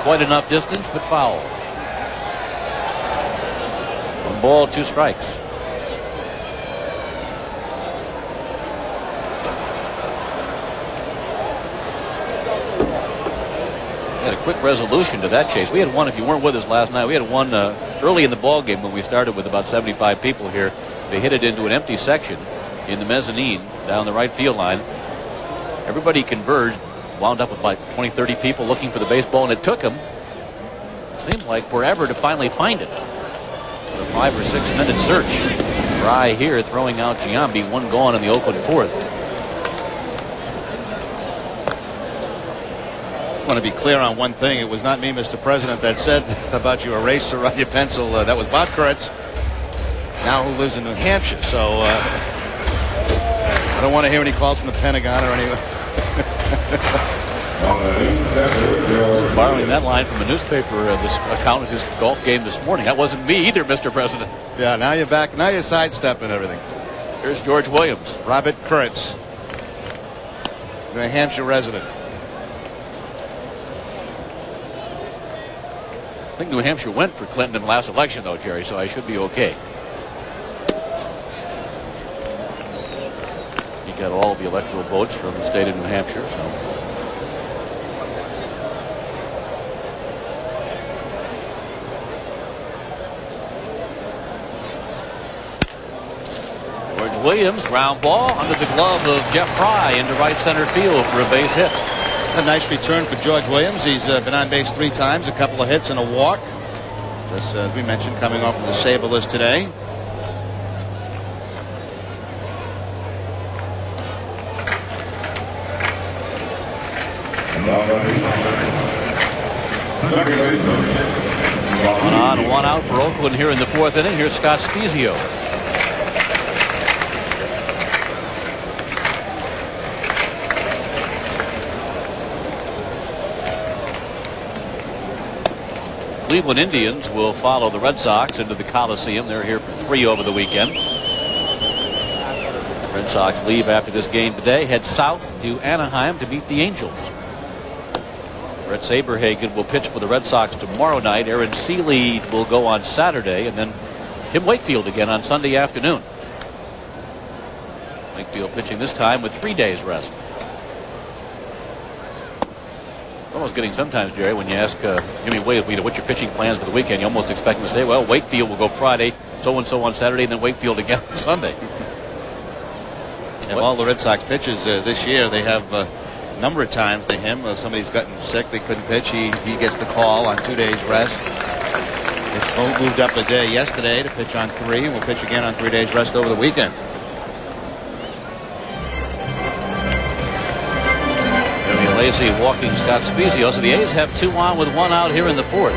Quite enough distance, but foul. 1 ball, 2 strikes. Had a quick resolution to that chase. We had one, if you weren't with us last night, we had one early in the ball game when we started with about 75 people here. They hit it into an empty section in the mezzanine down the right field line. Everybody converged, wound up with like 20, 30 people looking for the baseball, and it took them, it seemed like, forever to finally find it. A 5 or 6 minute search. Fry here throwing out Giambi, 1 gone in the Oakland 4th. I want to be clear on one thing. It was not me, Mr. President, that said about your eraser on your pencil. That was Bob Kurtz, now who lives in New Hampshire. So I don't want to hear any calls from the Pentagon or anything. Borrowing that line from a newspaper this account of his golf game this morning. That wasn't me either, Mr. President. Yeah, now you're back. Now you're sidestepping everything. Here's George Williams. Robert Kurtz, New Hampshire resident. I think New Hampshire went for Clinton in the last election, though, Jerry, so I should be okay. He got all the electoral votes from the state of New Hampshire, so. George Williams, ground ball under the glove of Jeff Fry into right center field for a base hit. A nice return for George Williams. He's been on base 3 times, a couple of hits and a walk. Just as we mentioned, coming off of the Sabre list today. One on, 1 out for Oakland here in the 4th inning. Here's Scott Spezio. Cleveland Indians will follow the Red Sox into the Collesium. They're here for 3 over the weekend. Red Sox leave after this game today, head south to Anaheim to meet the Angels. Brett Saberhagen will pitch for the Red Sox tomorrow night. Aaron Seeley will go on Saturday, and then Tim Wakefield again on Sunday afternoon. Wakefield pitching this time with 3 days rest. Almost getting sometimes, Jerry, when you ask Jimmy Wakefield what's your pitching plans for the weekend, you almost expect him to say, well, Wakefield will go Friday, so-and-so on Saturday, and then Wakefield again on Sunday. Of all the Red Sox pitchers this year, they have a number of times to him. Somebody's gotten sick, they couldn't pitch. He gets the call on 2 days rest. It's moved up a day yesterday to pitch on 3. We'll pitch again on 3 days rest over the weekend. Lacy walking Scott Spezio. So the A's have 2 on with 1 out here in the 4th.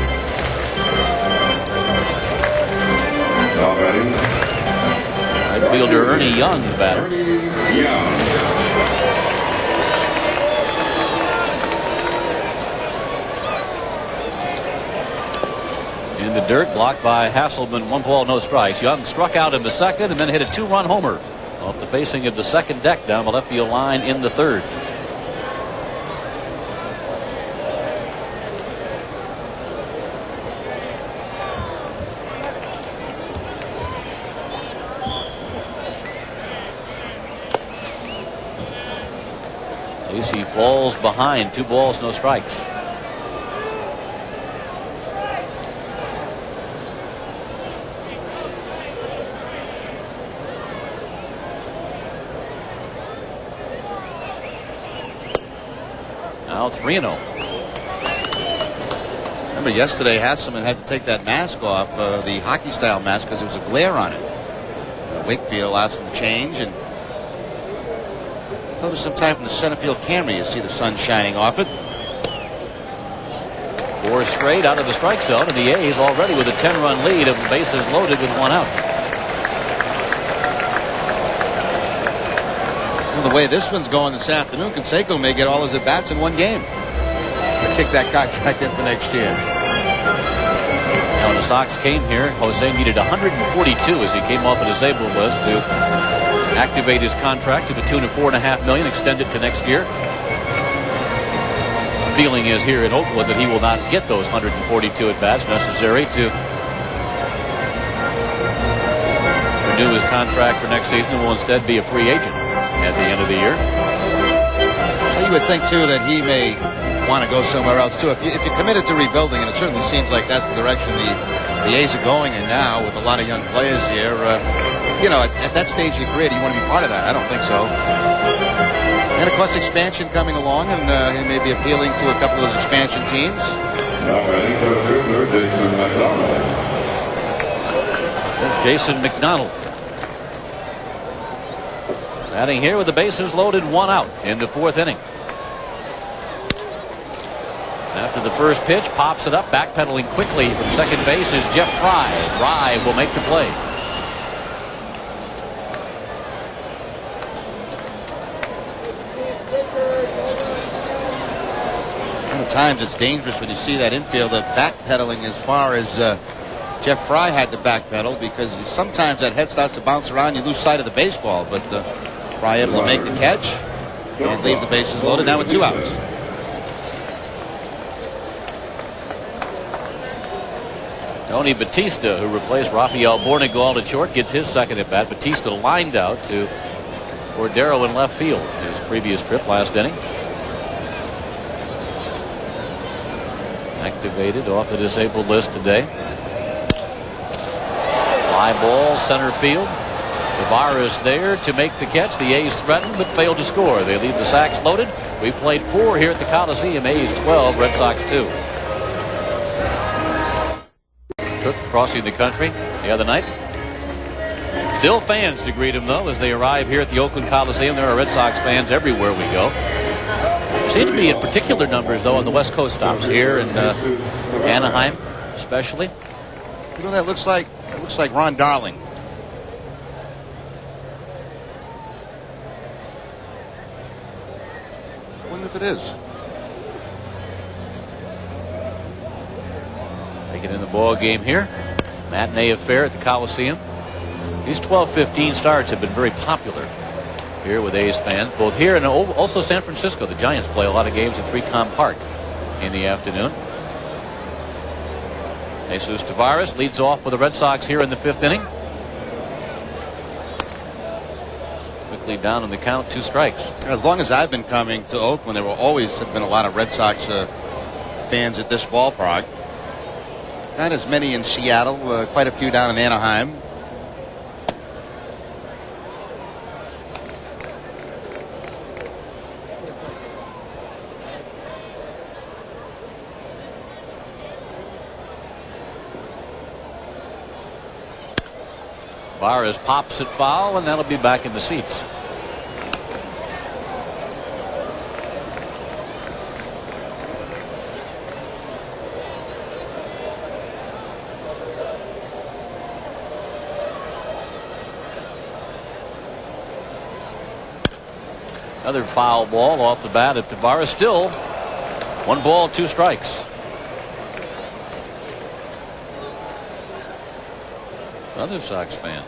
Right fielder Ernie Young, the batter. In the dirt, blocked by Hasselman. 1 ball, no strikes. Young struck out in the 2nd and then hit a 2-run homer off the facing of the 2nd deck down the left field line in the 3rd. Lacy falls behind. 2 balls, no strikes. Now 3-0. Remember yesterday, Hasselman had to take that mask off, the hockey style mask, because there was a glare on it. Wakefield asked him to change, and notice sometime from the center field camera you see the sun shining off it. 4 straight out of the strike zone, and the A's already with a 10-run lead of bases loaded with 1 out. Well, the way this one's going this afternoon, Canseco may get all his at-bats in 1 game to kick that contract in for next year. Now, when the Sox came here, Jose needed 142 as he came off a disabled list to activate his contract to the tune of $4.5 million, extend it to next year. The feeling is here in Oakland that he will not get those 142 at-bats necessary to renew his contract for next season and will instead be a free agent at the end of the year. You would think, too, that he may want to go somewhere else, too. If you're committed to rebuilding, and it certainly seems like that's the direction the A's are going in now with a lot of young players here, at that stage of your career, do you want to be part of that? I don't think so. And, of course, expansion coming along, and he may be appealing to a couple of those expansion teams. There's Jason McDonald. Batting here with the bases loaded, 1 out in the 4th inning. After the first pitch, pops it up, backpedaling quickly from second base is Jeff Fry. Fry will make the play. At times it's dangerous when you see that infielder backpedaling as far as Jeff Fry had to backpedal, because sometimes that head starts to bounce around, you lose sight of the baseball, but Fry able to make the catch and leave the bases loaded. Now with 2 outs. Tony Batista, who replaced Rafael Bornegal at short, gets his second at bat. Batista lined out to Cordero in left field his previous trip last inning. Activated off the disabled list today. Fly ball, center field. Tavares there to make the catch. The A's threatened but failed to score. They leave the sacks loaded. We played 4 here at the Collesium. A's 12, Red Sox 2. Cook crossing the country the other night. Still fans to greet him, though, as they arrive here at the Oakland Collesium. There are Red Sox fans everywhere we go. There seem to be in particular numbers, though, on the West Coast stops here in Anaheim, especially. You know, that looks like Ron Darling. I wonder if it is. Taking in the ball game here. Matinee affair at the Collesium. These 12-15 starts have been very popular here with A's fans, both here and also San Francisco. The Giants play a lot of games at 3Com Park in the afternoon. Jesus Tavares leads off for the Red Sox here in the 5th inning. Quickly down in the count, 2 strikes. As long as I've been coming to Oakland, there will always have been a lot of Red Sox fans at this ballpark. Not as many in Seattle, quite a few down in Anaheim. Tavares pops it foul, and that'll be back in the seats. Another foul ball off the bat at Tavares. Still 1 ball, 2 strikes. Another Sox fan.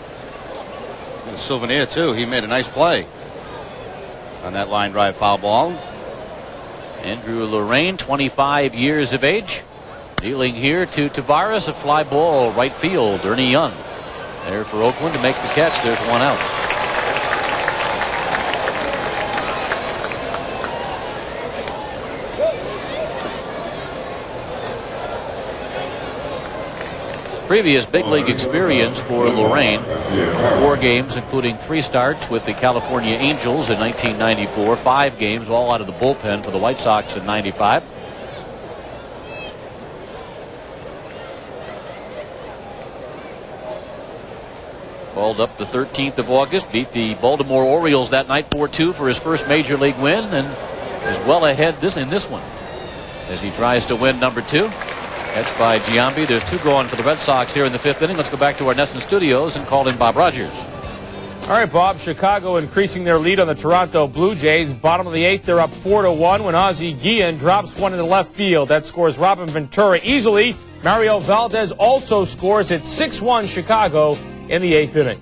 And a souvenir, too. He made a nice play on that line drive foul ball. Andrew Lorraine, 25 years of age. Dealing here to Tavares. A fly ball, right field. Ernie Young there for Oakland to make the catch. There's 1 out. Previous big league experience for Lorraine. 4 games, including 3 starts with the California Angels in 1994. 5 games, all out of the bullpen for the White Sox in 95. Called up the 13th of August. Beat the Baltimore Orioles that night 4-2 for his first major league win. And is well ahead in this one as he tries to win number 2. Catch by Giambi. There's 2 going for the Red Sox here in the 5th inning. Let's go back to our Nesson studios and call in Bob Rogers. All right, Bob. Chicago increasing their lead on the Toronto Blue Jays. Bottom of the 8th, they're up 4-1 when Ozzie Guillen drops one into left field. That scores Robin Ventura easily. Mario Valdez also scores at 6-1 Chicago in the 8th inning.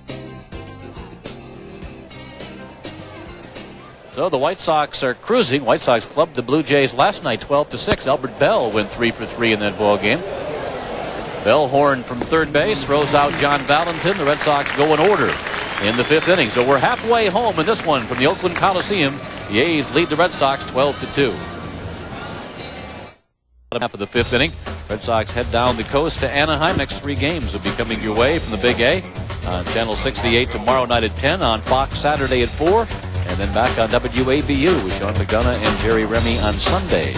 So the White Sox are cruising. White Sox clubbed the Blue Jays last night 12-6. Albert Bell went 3 for 3 in that ball game. Bellhorn from third base throws out John Valentin. The Red Sox go in order in the 5th inning. So we're halfway home in this one from the Oakland Collesium. The A's lead the Red Sox 12-2. Half of the 5th inning. Red Sox head down the coast to Anaheim. Next 3 games will be coming your way from the Big A on Channel 68 tomorrow night at 10, on Fox Saturday at 4, and then back on WABU with Sean McDonough and Jerry Remy on Sunday.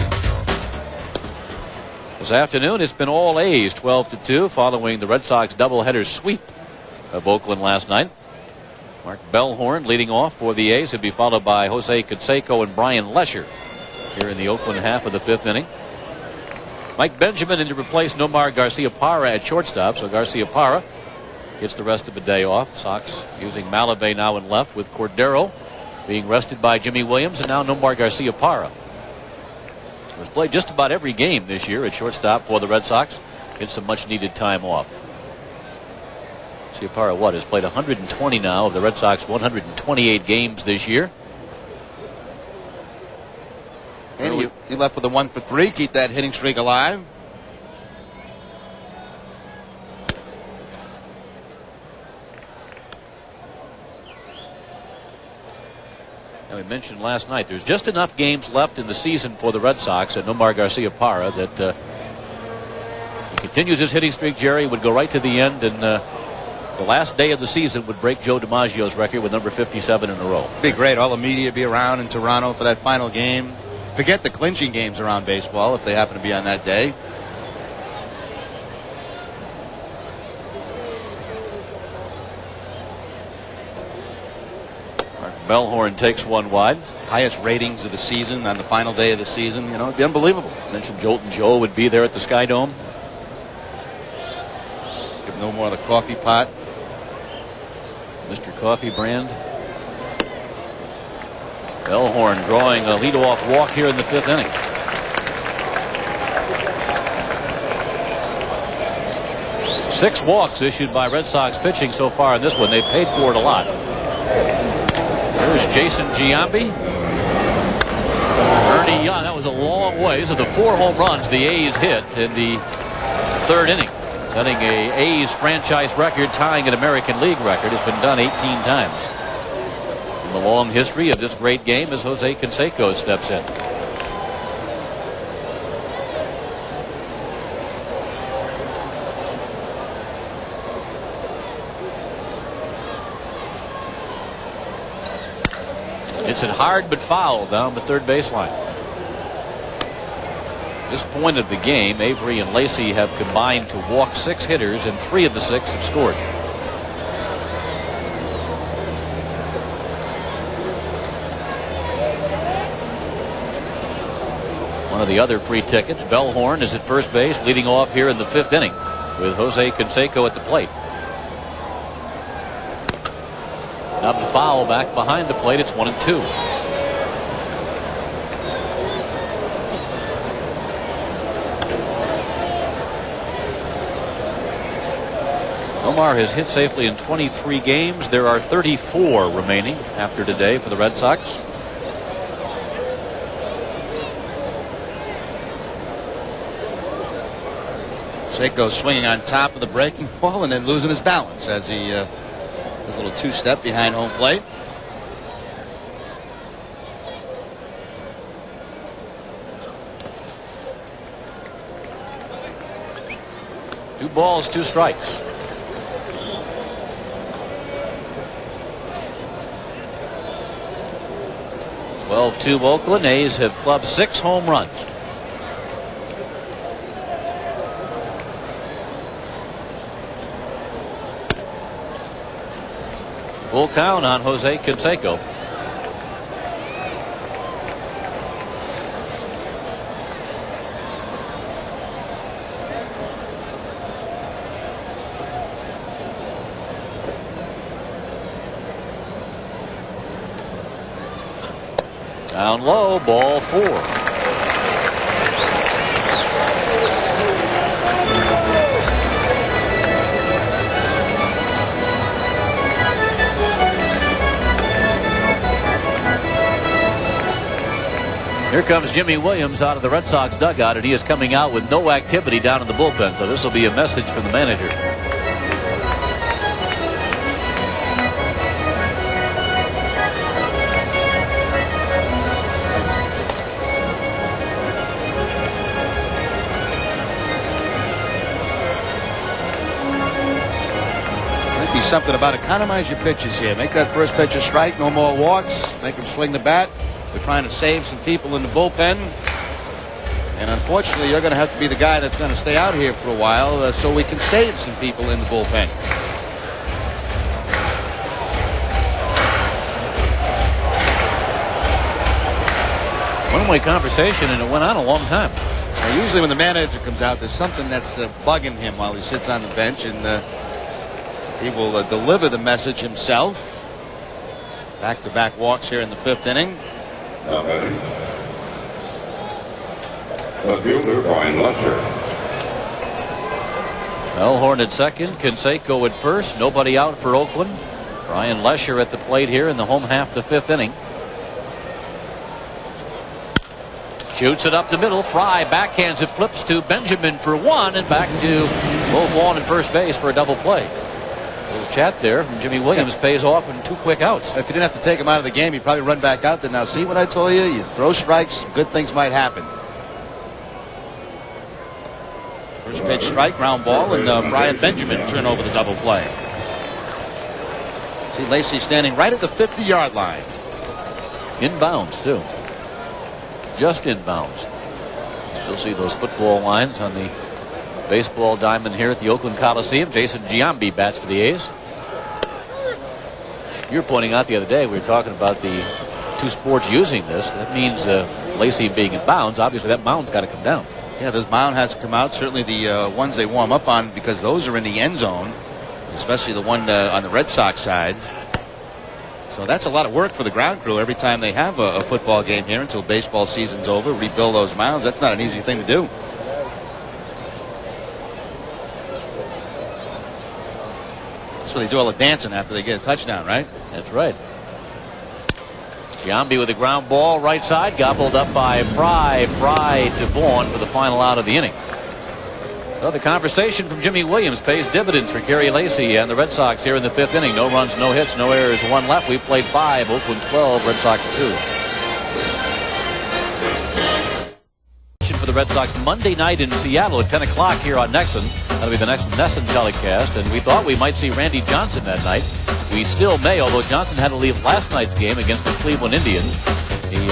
This afternoon, it's been all A's 12-2 following the Red Sox doubleheader sweep of Oakland last night. Mark Bellhorn leading off for the A's. He'll be followed by Jose Canseco and Brian Lesher here in the Oakland half of the 5th inning. Mike Benjamin in to replace Nomar Garcia-Parra at shortstop. So Garcia-Parra gets the rest of the day off. Sox using Malave now in left with Cordero being rested by Jimmy Williams, and now Nomar Garcia-Parra. Has played just about every game this year at shortstop for the Red Sox. Gets some much needed time off. Garcia-Parra has played 120 now of the Red Sox 128 games this year. And he left with a 1 for 3. Keep that hitting streak alive. Now, we mentioned last night there's just enough games left in the season for the Red Sox and Nomar Garcia-Parra that he continues his hitting streak. Jerry would go right to the end, and the last day of the season would break Joe DiMaggio's record with number 57 in a row. Be great. All the media be around in Toronto for that final game. Forget the clinching games around baseball if they happen to be on that day. Mark Bellhorn takes one wide. Highest ratings of the season on the final day of the season. You know, it'd be unbelievable. Mentioned Jolton Joe would be there at the Sky Dome. Give no more of the coffee pot. Mr. Coffee brand. Bellhorn drawing a leadoff walk here in the 5th inning. Six walks issued by Red Sox pitching so far in this one. They paid for it a lot. There's Jason Giambi. Ernie Young. That was a long way. These are the 4 home runs the A's hit in the 3rd inning. Setting a A's franchise record, tying an American League record. It's been done 18 times. The long history of this great game as Jose Canseco steps in. It's hit hard but foul down the third baseline. At this point of the game, Avery and Lacey have combined to walk 6 hitters, and 3 of the 6 have scored. One of the other free tickets, Bellhorn, is at first base, leading off here in the 5th inning with Jose Canseco at the plate. Now the foul back behind the plate. It's 1-2. Omar has hit safely in 23 games. There are 34 remaining after today for the Red Sox. Canseco swinging on top of the breaking ball and then losing his balance as he his little 2-step behind home plate. Two balls, 2 strikes. (12-2) Oakland. A's have clubbed 6 home runs. Full count on Jose Canseco. Down low, ball 4. Here comes Jimmy Williams out of the Red Sox dugout, and he is coming out with no activity down in the bullpen. So this will be a message from the manager. Might be something about economize your pitches here. Make that first pitch a strike, no more walks. Make him swing the bat. We're trying to save some people in the bullpen. And unfortunately, you're going to have to be the guy that's going to stay out here for a while so we can save some people in the bullpen. One-way conversation, and it went on a long time. Now, usually when the manager comes out, there's something that's bugging him while he sits on the bench, and he will deliver the message himself. Back-to-back walks here in the 5th inning. The fielder, Brian Lesher. Elhorn at second, Canseco at first. Nobody out for Oakland. Brian Lesher at the plate here in the home half of the 5th inning. Shoots it up the middle. Fry backhands it, flips to Benjamin for one, and back to Will Vaughn at first base for a double play. A little chat there from Jimmy Williams pays off in 2 quick outs. If you didn't have to take him out of the game, he'd probably run back out there. Now, see what I told you? You throw strikes, good things might happen. First pitch strike, ground ball, and Fry and Benjamin turn over the double play. See Lacy standing right at the 50-yard line. Inbounds, too. Just inbounds. Still see those football lines on the baseball diamond here at the Oakland Collesium. Jason Giambi bats for the A's. You were pointing out the other day, we were talking about the 2 sports using this. That means Lacy being in bounds. Obviously, that mound's got to come down. Yeah, this mound has to come out. Certainly the ones they warm up on, because those are in the end zone, especially the one on the Red Sox side. So that's a lot of work for the ground crew every time they have a football game here until baseball season's over. Rebuild those mounds. That's not an easy thing to do. So they do all the dancing after they get a touchdown, right? That's right. Giambi with a ground ball, right side, gobbled up by Fry. Fry to Vaughn for the final out of the inning. So the conversation from Jimmy Williams pays dividends for Kerry Lacy and the Red Sox here in the 5th inning. No runs, no hits, no errors, 1 left. We played 5, Oakland 12, Red Sox 2. For the Red Sox Monday night in Seattle at 10 o'clock here on Nexon. That'll be the next NESN telecast, and we thought we might see Randy Johnson that night. We still may, although Johnson had to leave last night's game against the Cleveland Indians. He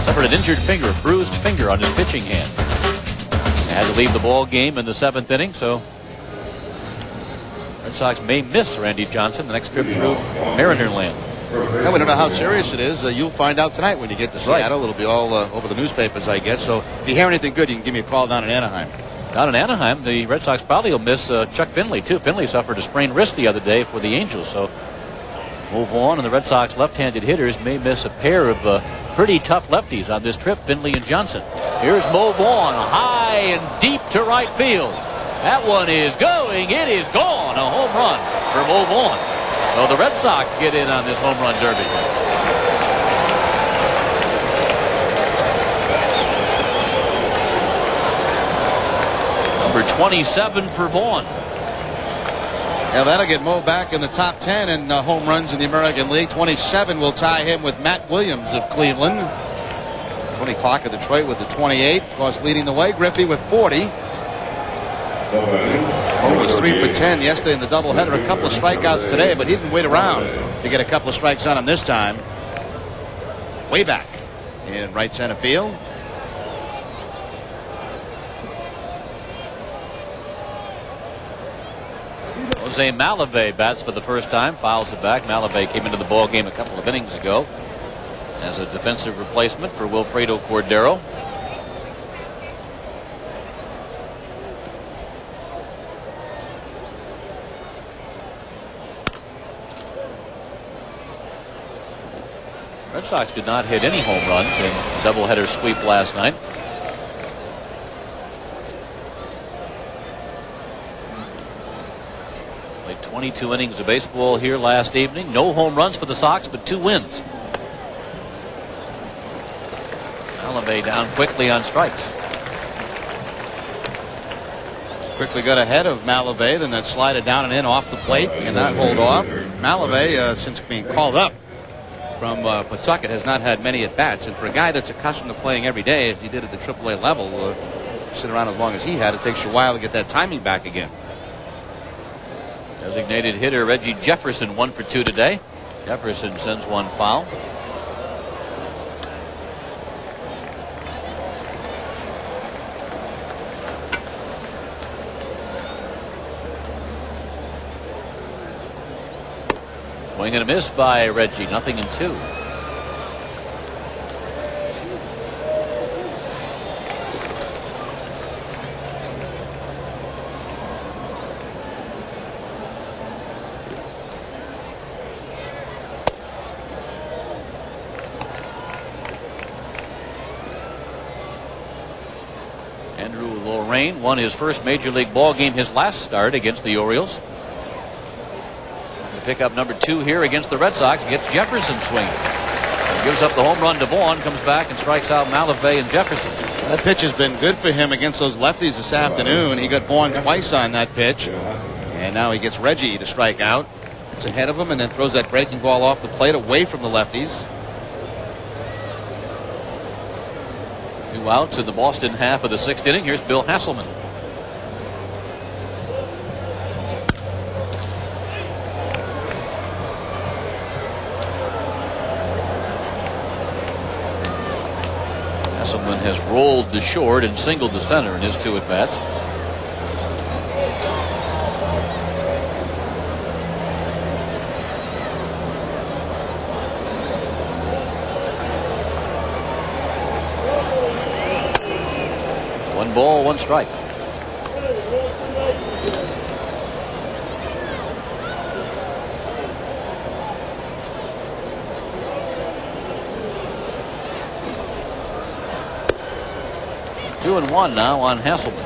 suffered an injured finger, bruised finger on his pitching hand. He had to leave the ball game in the 7th inning, so Red Sox may miss Randy Johnson the next trip through Mariner Land. Yeah, we don't know how serious it is. You'll find out tonight when you get to Seattle. It'll be all over the newspapers, I guess. So if you hear anything good, you can give me a call down in Anaheim. Down in Anaheim, the Red Sox probably will miss Chuck Finley, too. Finley suffered a sprained wrist the other day for the Angels. So move on, and the Red Sox left-handed hitters may miss a pair of pretty tough lefties on this trip, Finley and Johnson. Here's Mo Vaughn, high and deep to right field. That one is going. It is gone. A home run for Mo Vaughn. So the Red Sox get in on this home run derby. Number 27 for Vaughn. Yeah, that'll get Mo back in the top 10 in home runs in the American League. 27 will tie him with Matt Williams of Cleveland. Tony Clark of Detroit with the 28. Of course, leading the way, Griffey with 40. Mo was 3 for 10 yesterday in the doubleheader. A couple of strikeouts today, but he didn't wait around to get a couple of strikes on him this time. Way back in right center field. Jose Malave bats for the first time, fouls it back. Malave came into the ball game a couple of innings ago as a defensive replacement for Wilfredo Cordero. Red Sox did not hit any home runs in the doubleheader sweep last night. Played 22 innings of baseball here last evening. No home runs for the Sox, but 2 wins. Malave down quickly on strikes. Quickly got ahead of Malave, then that slided down and in off the plate. Cannot hold off. Malave, since being called up from Pawtucket, has not had many at-bats. And for a guy that's accustomed to playing every day, as he did at the AAA level, sit around as long as he had, it takes you a while to get that timing back again. Designated hitter Reggie Jefferson 1 for 2 today. Jefferson sends one foul. Swing and a miss by Reggie. 0-2. Lorraine won his first major league ball game his last start against the Orioles. To pick up number 2 here against the Red Sox, gets Jefferson swinging. Gives up the home run to Vaughn, comes back and strikes out Malave and Jefferson. That pitch has been good for him against those lefties this afternoon. He got Vaughn twice on that pitch, and now he gets Reggie to strike out. It's ahead of him and then throws that breaking ball off the plate away from the lefties. 2 outs in the Boston half of the 6th inning. Here's Bill Hasselman. Hasselman has rolled to short and singled to center in his 2 at-bats. One ball, 1 strike. Two and 1 now on Hasselman.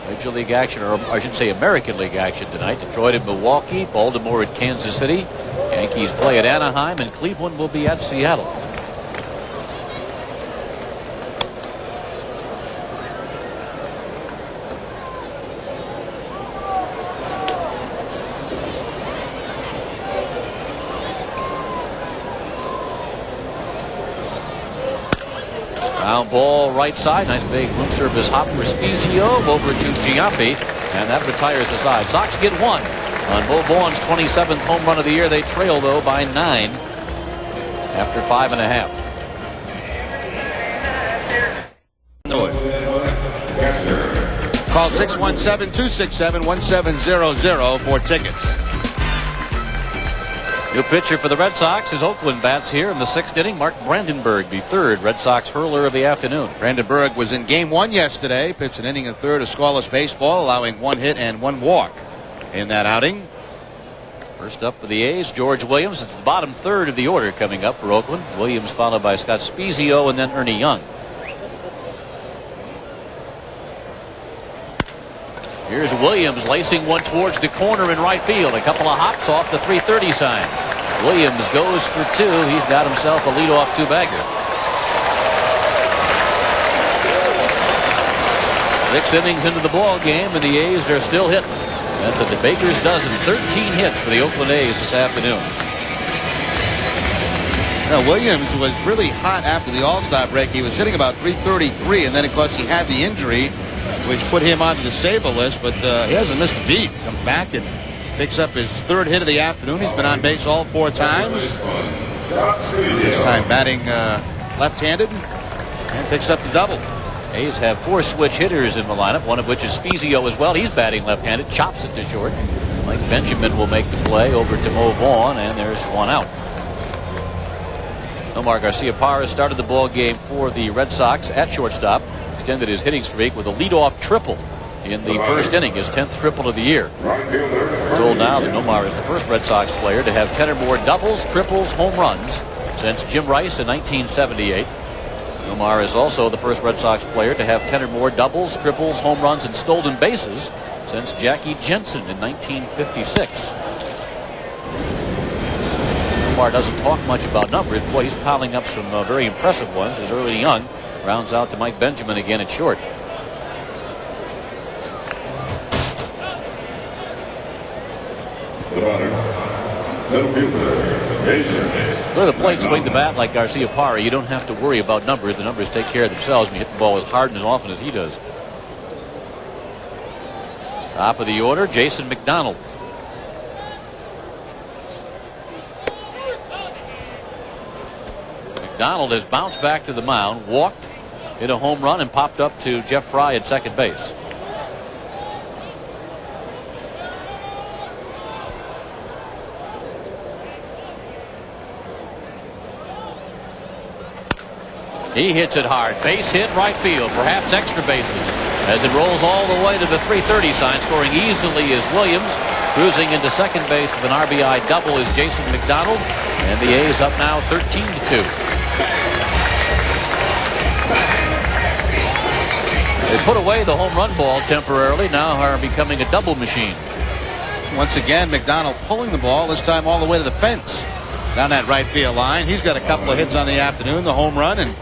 Major League action, or I should say American League action tonight. Detroit at Milwaukee, Baltimore at Kansas City. Yankees play at Anaheim, and Cleveland will be at Seattle. Ground ball right side. Nice big room service hop for Spezio over to Giampi, and that retires the side. Sox get 1 on Bo Vaughn's 27th home run of the year. They trail though by 9 after 5.5. Call 617-267-1700 for tickets. New pitcher for the Red Sox is Oakland bats here in the 6th inning. Mark Brandenburg, the 3rd Red Sox hurler of the afternoon. Brandenburg was in game 1 yesterday. Pitched an inning and 1/3 of scoreless baseball, allowing 1 hit and 1 walk in that outing. First up for the A's, George Williams. It's the bottom 1/3 of the order coming up for Oakland. Williams followed by Scott Spezio and then Ernie Young. Here's Williams lacing one towards the corner in right field. A couple of hops off the 330 sign. Williams goes for 2. He's got himself a leadoff 2-bagger. 6 innings into the ball game, and the A's are still hitting. That's a Baker's dozen. 13 hits for the Oakland A's this afternoon. Now, Williams was really hot after the All-Star break. He was hitting about 333, and then, of course, he had the injury, which put him on the disabled list, but he hasn't missed a beat. Comes back and picks up his 3rd hit of the afternoon. He's been on base all 4 times. This time batting left-handed and picks up the double. A's have 4 switch hitters in the lineup, one of which is Spezio as well. He's batting left-handed, chops it to short. Mike Benjamin will make the play over to Mo Vaughn, and there's 1 out. Omar Garcia-Parra started the ball game for the Red Sox at shortstop. Extended his hitting streak with a leadoff triple in the 1st inning, his 10th triple of the year. We're told now that Nomar is the first Red Sox player to have 10 or more doubles, triples, home runs since Jim Rice in 1978. Nomar is also the first Red Sox player to have 10 or more doubles, triples, home runs, and stolen bases since Jackie Jensen in 1956. far doesn't talk much about numbers. Boy, he's piling up some very impressive ones as early young. Rounds out to Mike Benjamin again at short. With a plate swing the bat like Garcia Parra, you don't have to worry about numbers. The numbers take care of themselves when you hit the ball as hard and as often as he does. Top of the order, Jason McDonald. McDonald has bounced back to the mound, walked, hit a home run, and popped up to Jeff Fry at second base. He hits it hard. Base hit right field. Perhaps extra bases as it rolls all the way to the 330 sign. Scoring easily is Williams. Cruising into second base with an RBI double is Jason McDonald. And the A's up now 13-2. They put away the home run ball temporarily. Now are becoming a double machine. Once again, McDonald pulling the ball, this time all the way to the fence. Down that right field line. He's got a couple of hits on the afternoon, the home run, and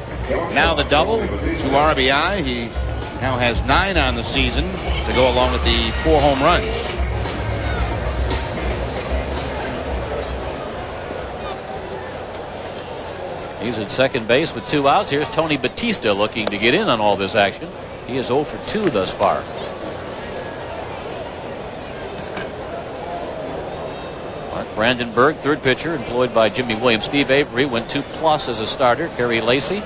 now the double, 2 RBI. He now has 9 on the season to go along with the 4 home runs. He's at second base with 2 outs. Here's Tony Batista looking to get in on all this action. He is 0 for 2 thus far. Mark Brandenburg, third pitcher, employed by Jimmy Williams. Steve Avery went 2+ as a starter. Kerry Lacy.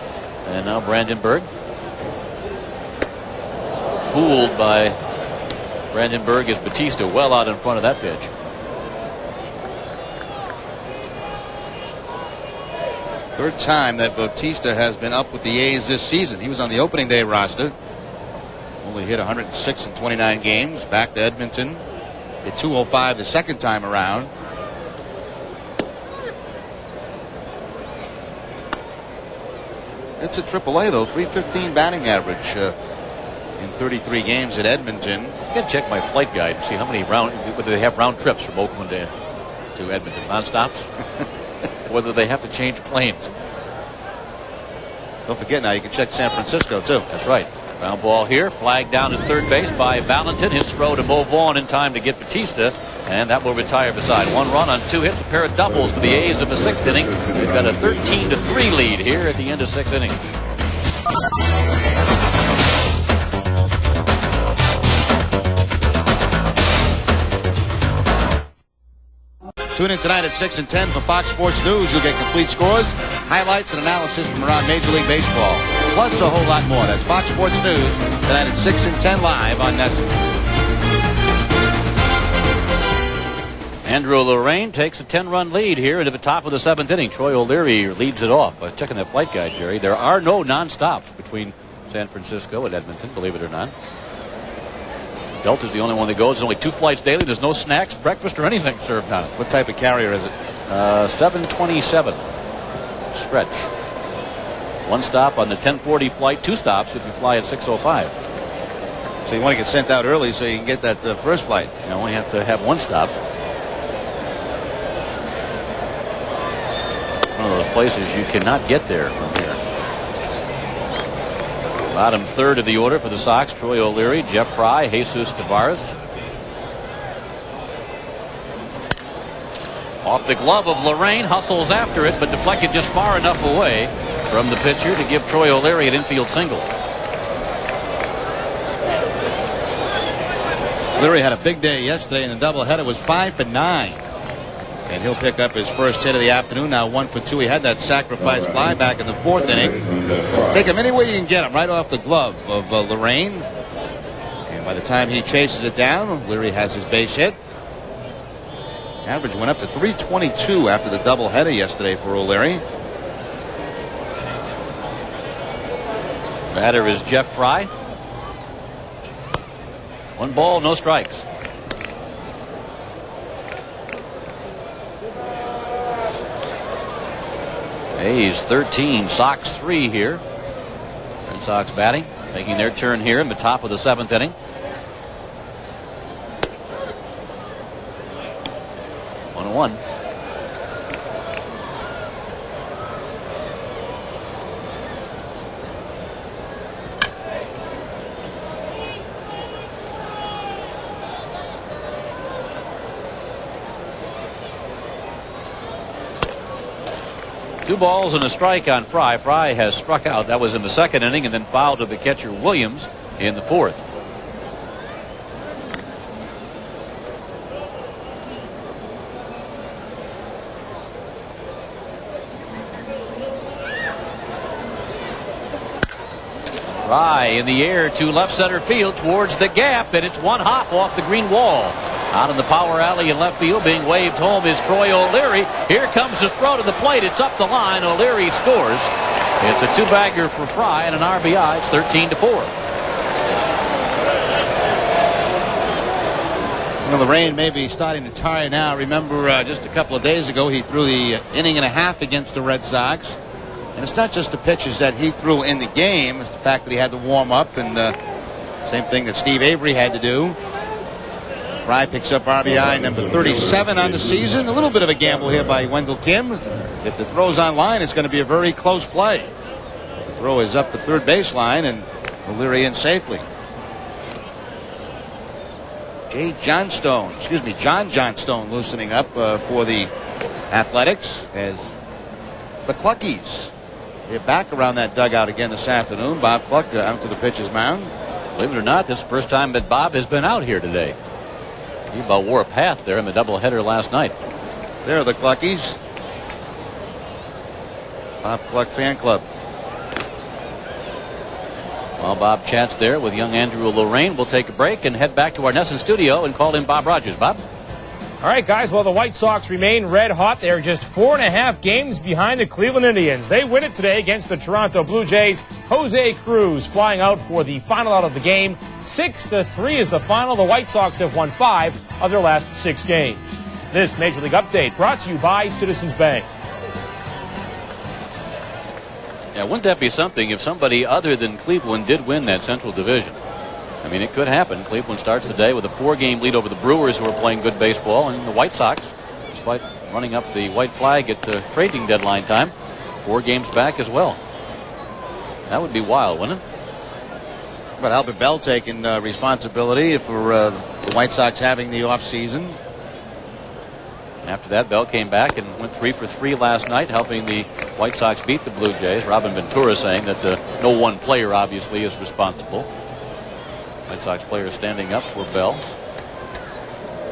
And now Brandenburg. Fooled by Brandenburg is Batista, well out in front of that pitch. Third time that Batista has been up with the A's this season. He was on the opening day roster. Only hit 106 in 29 games. Back to Edmonton. Hit 205 the second time around. It's a AAA though, 315 batting average in 33 games at Edmonton. I gotta check my flight guide and see how many whether they have round trips from Oakland to Edmonton, non-stops, whether they have to change planes. Don't forget now, you can check San Francisco too. That's right. Ground ball here, flagged down at third base by Valentin. His throw to Mo Vaughn in time to get Batista, and that will retire beside. 1 run on 2 hits, a pair of doubles for the A's in the 6th inning. They've got a 13-3 lead here at the end of 6th inning. Tune in tonight at 6 and 10 for Fox Sports News. You'll get complete scores, highlights, and analysis from around Major League Baseball. Plus a whole lot more. That's Fox Sports News tonight at 6 and 10 live on NESN. Andrew Lorraine takes a 10-run lead here into the top of the 7th inning. Troy O'Leary leads it off. Checking that flight guide, Jerry. There are no non-stops between San Francisco and Edmonton, believe it or not. Delta's the only one that goes. There's only 2 flights daily. There's no snacks, breakfast, or anything served now. What type of carrier is it? 727 stretch. 1 stop on the 1040 flight, 2 stops if you fly at 6:05. So you want to get sent out early so you can get that first flight. You only have to have 1 stop. One of those places you cannot get there from here. Bottom third of the order for the Sox, Troy O'Leary, Jeff Fry, Jesus Tavares. Off the glove of Lorraine, hustles after it, but deflected just far enough away from the pitcher to give Troy O'Leary an infield single. O'Leary had a big day yesterday in the doubleheader. Was 5 for 9. And he'll pick up his first hit of the afternoon. Now 1 for 2. He had that sacrifice fly back in the 4th inning. Take him any way you can get him, right off the glove of Lorraine. And by the time he chases it down, O'Leary has his base hit. Average went up to 322 after the doubleheader yesterday for O'Leary. Batter is Jeff Fry. 1 ball, no strikes. A's 13, Sox 3 here. Red Sox batting, taking their turn here in the top of the 7th inning. 1-1. 2 balls and a strike on Fry. Fry has struck out. That was in the second inning, and then fouled to the catcher Williams in the fourth. Fry in the air to left center field towards the gap, and it's one hop off the green wall. Out in the power alley in left field, being waved home is Troy O'Leary. Here comes the throw to the plate. It's up the line. O'Leary scores. It's a 2-bagger for Fry and an RBI. It's 13-4. Well, Lorraine may be starting to tire now. Remember, just a couple of days ago, he threw the inning and a half against the Red Sox. And it's not just the pitches that he threw in the game. It's the fact that he had to warm up, and same thing that Steve Avery had to do. Fry picks up RBI number 37 on the season. A little bit of a gamble here by Wendell Kim. If the throw's on line, it's going to be a very close play. The throw is up the third baseline, and O'Leary in safely. John Johnstone loosening up for the Athletics as the Cluckies. They're back around that dugout again this afternoon. Bob Cluck out to the pitcher's mound. Believe it or not, this is the first time that Bob has been out here today. He about wore a path there in the doubleheader last night. There are the Cluckies. Bob Cluck fan club. While Bob chats there with young Andrew Lorraine, we'll take a break and head back to our Nesson studio and call in Bob Rogers. Bob? All right, guys, well, the White Sox remain red hot. They're just 4.5 games behind the Cleveland Indians. They win it today against the Toronto Blue Jays. Jose Cruz flying out for the final out of the game. 6-3 is the final. The White Sox have won 5 of their last 6 games. This Major League Update brought to you by Citizens Bank. Yeah, wouldn't that be something if somebody other than Cleveland did win that Central Division? I mean, it could happen. Cleveland starts the day with a 4-game lead over the Brewers, who are playing good baseball, and the White Sox, despite running up the white flag at trading deadline time, 4 games back as well. That would be wild, wouldn't it? But Albert Bell taking responsibility for the White Sox having the off season. After that, Bell came back and went 3 for 3 last night, helping the White Sox beat the Blue Jays. Robin Ventura saying that no one player obviously is responsible. White Sox players standing up for Bell.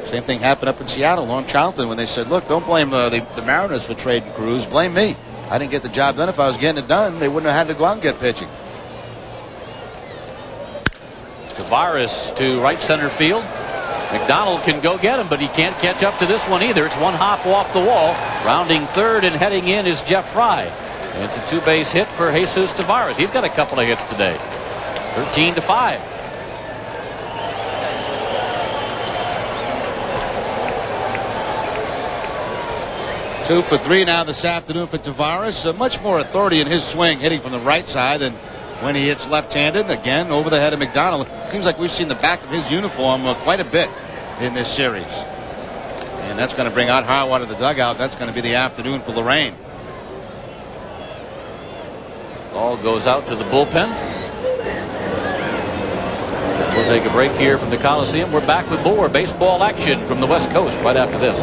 Same thing happened up in Seattle on Charlton when they said, look, don't blame the Mariners for trading Cruz. Blame me. I didn't get the job done. If I was getting it done, they wouldn't have had to go out and get pitching. Tavares to right center field. McDonald can go get him, but he can't catch up to this one either. It's one hop off the wall. Rounding third and heading in is Jeff Fry. And it's a 2-base hit for Jesus Tavares. He's got a couple of hits today. 13-5. Two for 3 now this afternoon for Tavares. Much more authority in his swing, hitting from the right side than when he hits left-handed. Again, over the head of McDonald. Seems like we've seen the back of his uniform quite a bit in this series. And that's going to bring out Harwood of the dugout. That's going to be the afternoon for Lorraine. Ball goes out to the bullpen. We'll take a break here from the Collesium. We're back with more baseball action from the West Coast right after this.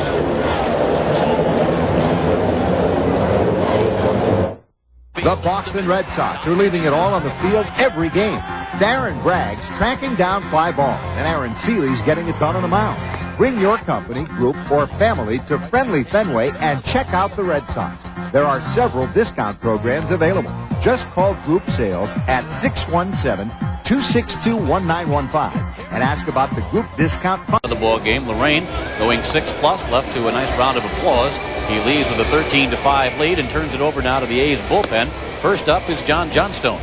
The Boston Red Sox are leaving it all on the field every game. Darren Bragg's tracking down fly balls, and Aaron Seeley's getting it done on the mound. Bring your company, group, or family to friendly Fenway and check out the Red Sox. There are several discount programs available. Just call Group Sales at 617-262-1915 and ask about the group discount fund. The ball game, Lorraine going 6+ left to a nice round of applause. He leads with a 13-5 lead and turns it over now to the A's bullpen. First up is John Johnstone.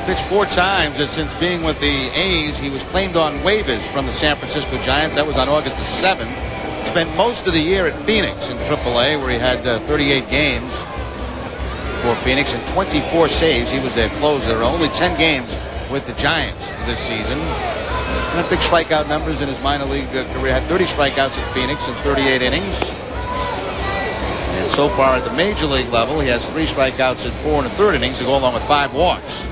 Pitched 4 times since being with the A's. He was claimed on waivers from the San Francisco Giants. That was on August the 7th. Spent most of the year at Phoenix in AAA, where he had 38 games for Phoenix and 24 saves. He was their closer. Only 10 games with the Giants this season. And big strikeout numbers in his minor league career. Had 30 strikeouts at Phoenix in 38 innings. And so far at the major league level, he has 3 strikeouts in 4 1/3 innings to go along with 5 walks.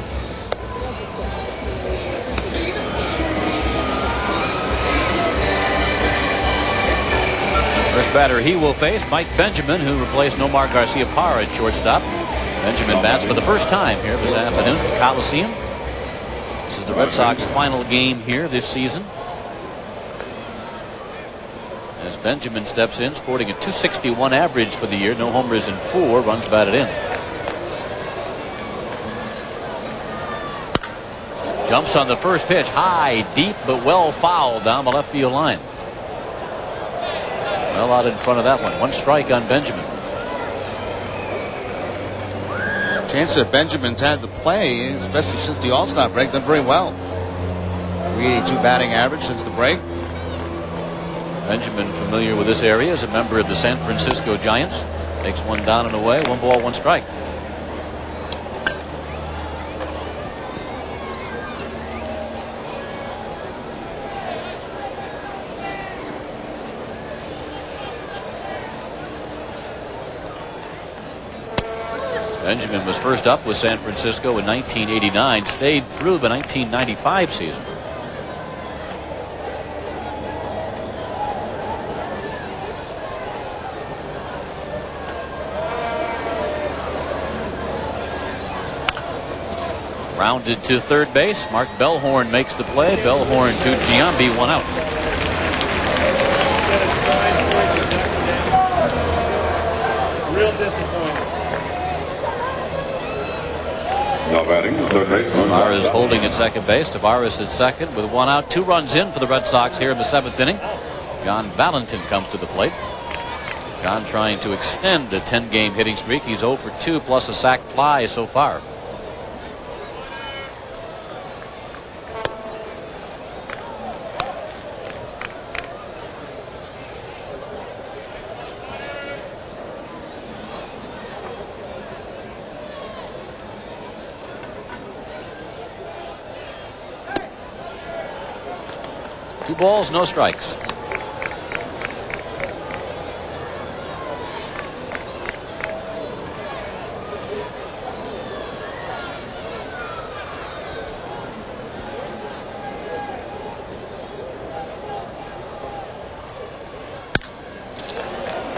First batter he will face, Mike Benjamin, who replaced Nomar Garcia-Parra at shortstop. Benjamin bats for the first time here this afternoon at the Collesium. This is the Red Sox final game here this season. As Benjamin steps in, sporting a .261 average for the year, no homers and 4 runs batted in. Jumps on the first pitch, high, deep, but well fouled down the left field line. Well out in front of that one. 1 strike on Benjamin. Chance that Benjamin's had to play, especially since the All-Star break, done very well. .382 batting average since the break. Benjamin, familiar with this area, as a member of the San Francisco Giants. Takes one down and away. 1 ball, 1 strike. Benjamin was first up with San Francisco in 1989, stayed through the 1995 season. Rounded to third base. Mark Bellhorn makes the play. Bellhorn to Giambi, 1 out. Real disappointing. Now batting, third baseman. Tavares holding at second base. Tavares at second with 1 out. 2 runs in for the Red Sox here in the 7th inning. John Valentin comes to the plate. John trying to extend a 10-game hitting streak. He's 0 for 2 plus a sac fly so far. Two balls, no strikes.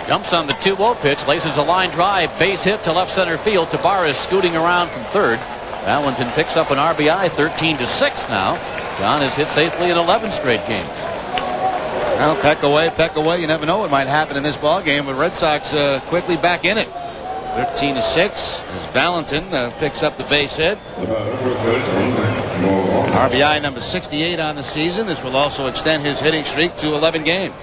Jumps on the 2-0 pitch, laces a line drive, base hit to left center field. Tavares scooting around from third. Valentin picks up an RBI, 13-6 now. John has hit safely in 11 straight games. Well, peck away. You never know what might happen in this ball game. But Red Sox quickly back in it. 13-6 as Valentin picks up the base hit. RBI number 68 on the season. This will also extend his hitting streak to 11 games.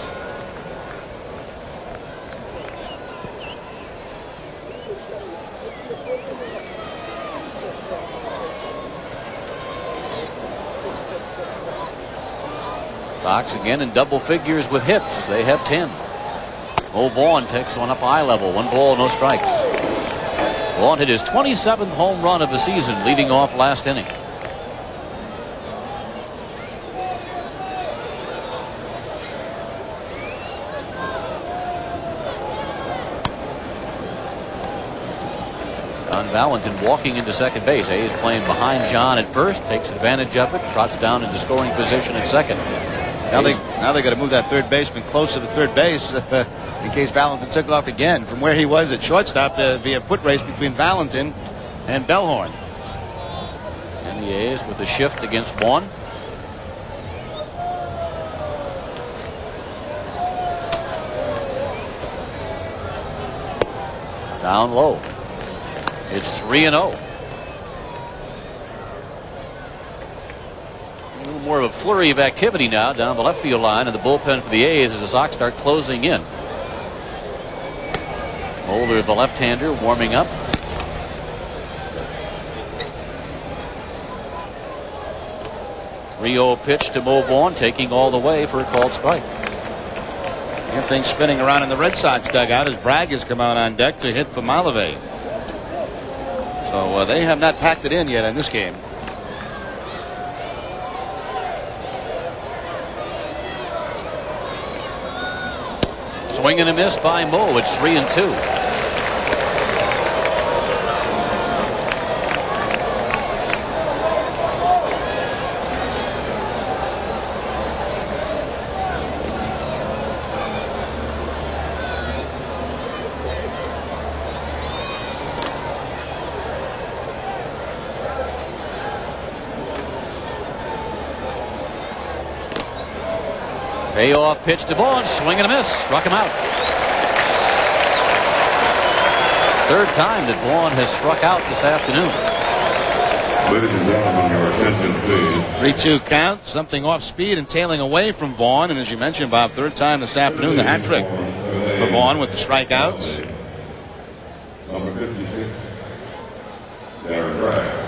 Sox again in double figures with hits. They have 10. Mo Vaughn takes one up eye level. 1 ball, no strikes. Vaughn hit his 27th home run of the season, leading off last inning. John Valentin walking into second base. A's playing behind John at first, takes advantage of it, trots down into scoring position at second. Now they got to move that third baseman closer to third base in case Valentin took off again from where he was at shortstop. Via foot race between Valentin and Bellhorn. And the A's with the shift against Vaughn. Down low. It's 3-0. More of a flurry of activity now down the left field line in the bullpen for the A's as the Sox start closing in. Mulder, the left-hander, warming up. Rio pitch to Mo Vaughn, taking all the way for a called strike. And things spinning around in the Red Sox dugout as Bragg has come out on deck to hit for Malave. So they have not packed it in yet in this game. Swing and a miss by Mo. It's 3-2. Payoff pitch to Vaughn. Swing and a miss. Struck him out. Third time that Vaughn has struck out this afternoon. Ladies and gentlemen, your attention, please. 3-2 count. Something off speed and tailing away from Vaughn. And as you mentioned, Bob, third time this afternoon, the hat trick for Vaughn with the strikeouts. Number 56, Darren Bragg.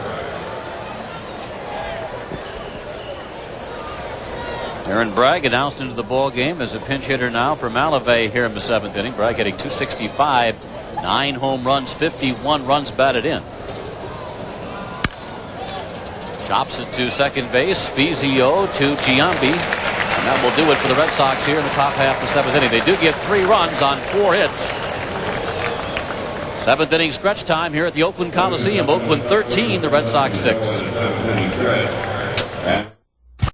Darren Bragg announced into the ball game as a pinch hitter now for Malavey here in the seventh inning. Bragg hitting .265, 9 home runs, 51 runs batted in. Chops it to second base. Spezio to Giambi. And that will do it for the Red Sox here in the top half of the seventh inning. They do get 3 runs on 4 hits. Seventh inning stretch time here at the Oakland Collesium. Oakland 13, the Red Sox 6.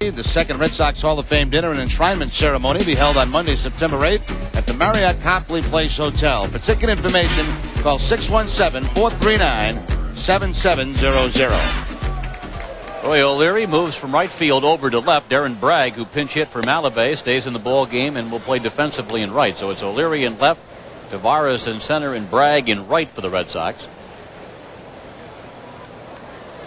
The second Red Sox Hall of Fame dinner and enshrinement ceremony will be held on Monday, September 8th at the Marriott Copley Place Hotel. For ticket information, call 617-439-7700. Roy O'Leary moves from right field over to left. Darren Bragg, who pinch hit for Malavey, stays in the ball game and will play defensively in right. So it's O'Leary in left, Tavares in center, and Bragg in right for the Red Sox.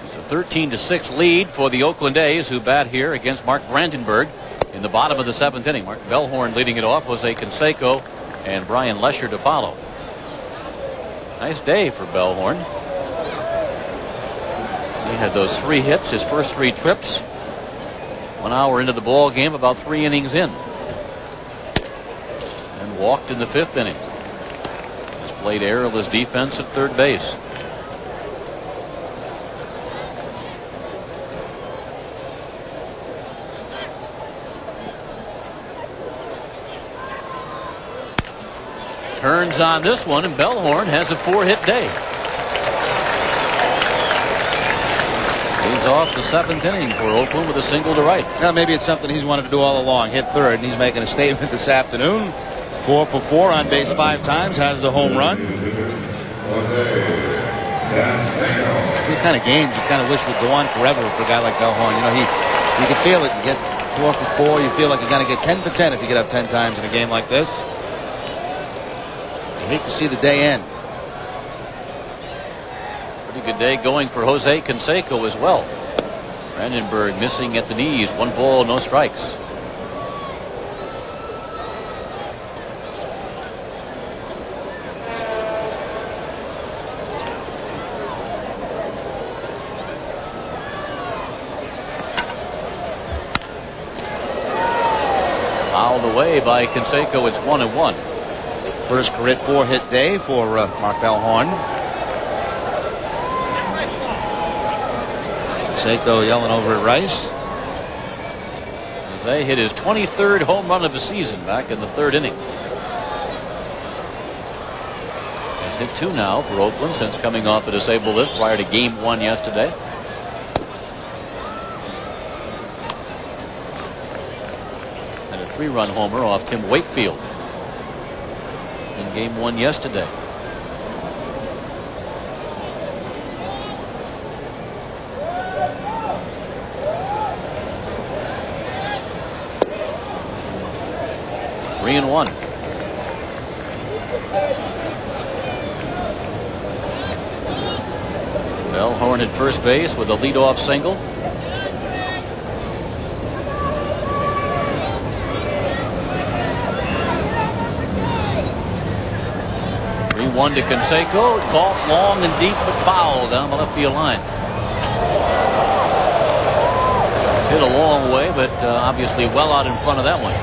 It's a 13-6 lead for the Oakland A's, who bat here against Mark Brandenburg in the bottom of the seventh inning. Mark Bellhorn leading it off. Jose Canseco and Brian Lesher to follow. Nice day for Bellhorn. He had those 3 hits, his first 3 trips. 1 hour into the ball game, about 3 innings in. And walked in the 5th inning. Displayed errorless defense at third base. Turns on this one, and Bellhorn has a 4-hit day. He's off the 7th inning for Oakland with a single to right. Now maybe it's something he's wanted to do all along. Hit third, and he's making a statement this afternoon. 4 for 4 on base 5 times. Has the home run. These kind of games you kind of wish would go on forever for a guy like Bellhorn. You know, you can feel it. You get 4 for 4. You feel like you're going to get 10 for 10 if you get up 10 times in a game like this. You hate to see the day end. Pretty good day going for Jose Canseco as well. Brandenburg missing at the knees. 1 ball, no strikes. Fouled away by Canseco. It's 1-1. First career 4-hit day for Mark Bellhorn. Canseco yelling over at Rice. Jose hit his 23rd home run of the season back in the 3rd inning. He's hit 2 now for Oakland since coming off the disabled list prior to Game 1 yesterday. And a 3-run homer off Tim Wakefield in Game 1 yesterday. Three and 1. Bellhorn at first base with a leadoff single. One to Canseco. Golf long and deep, but foul down the left field line. Hit a long way, but obviously well out in front of that one.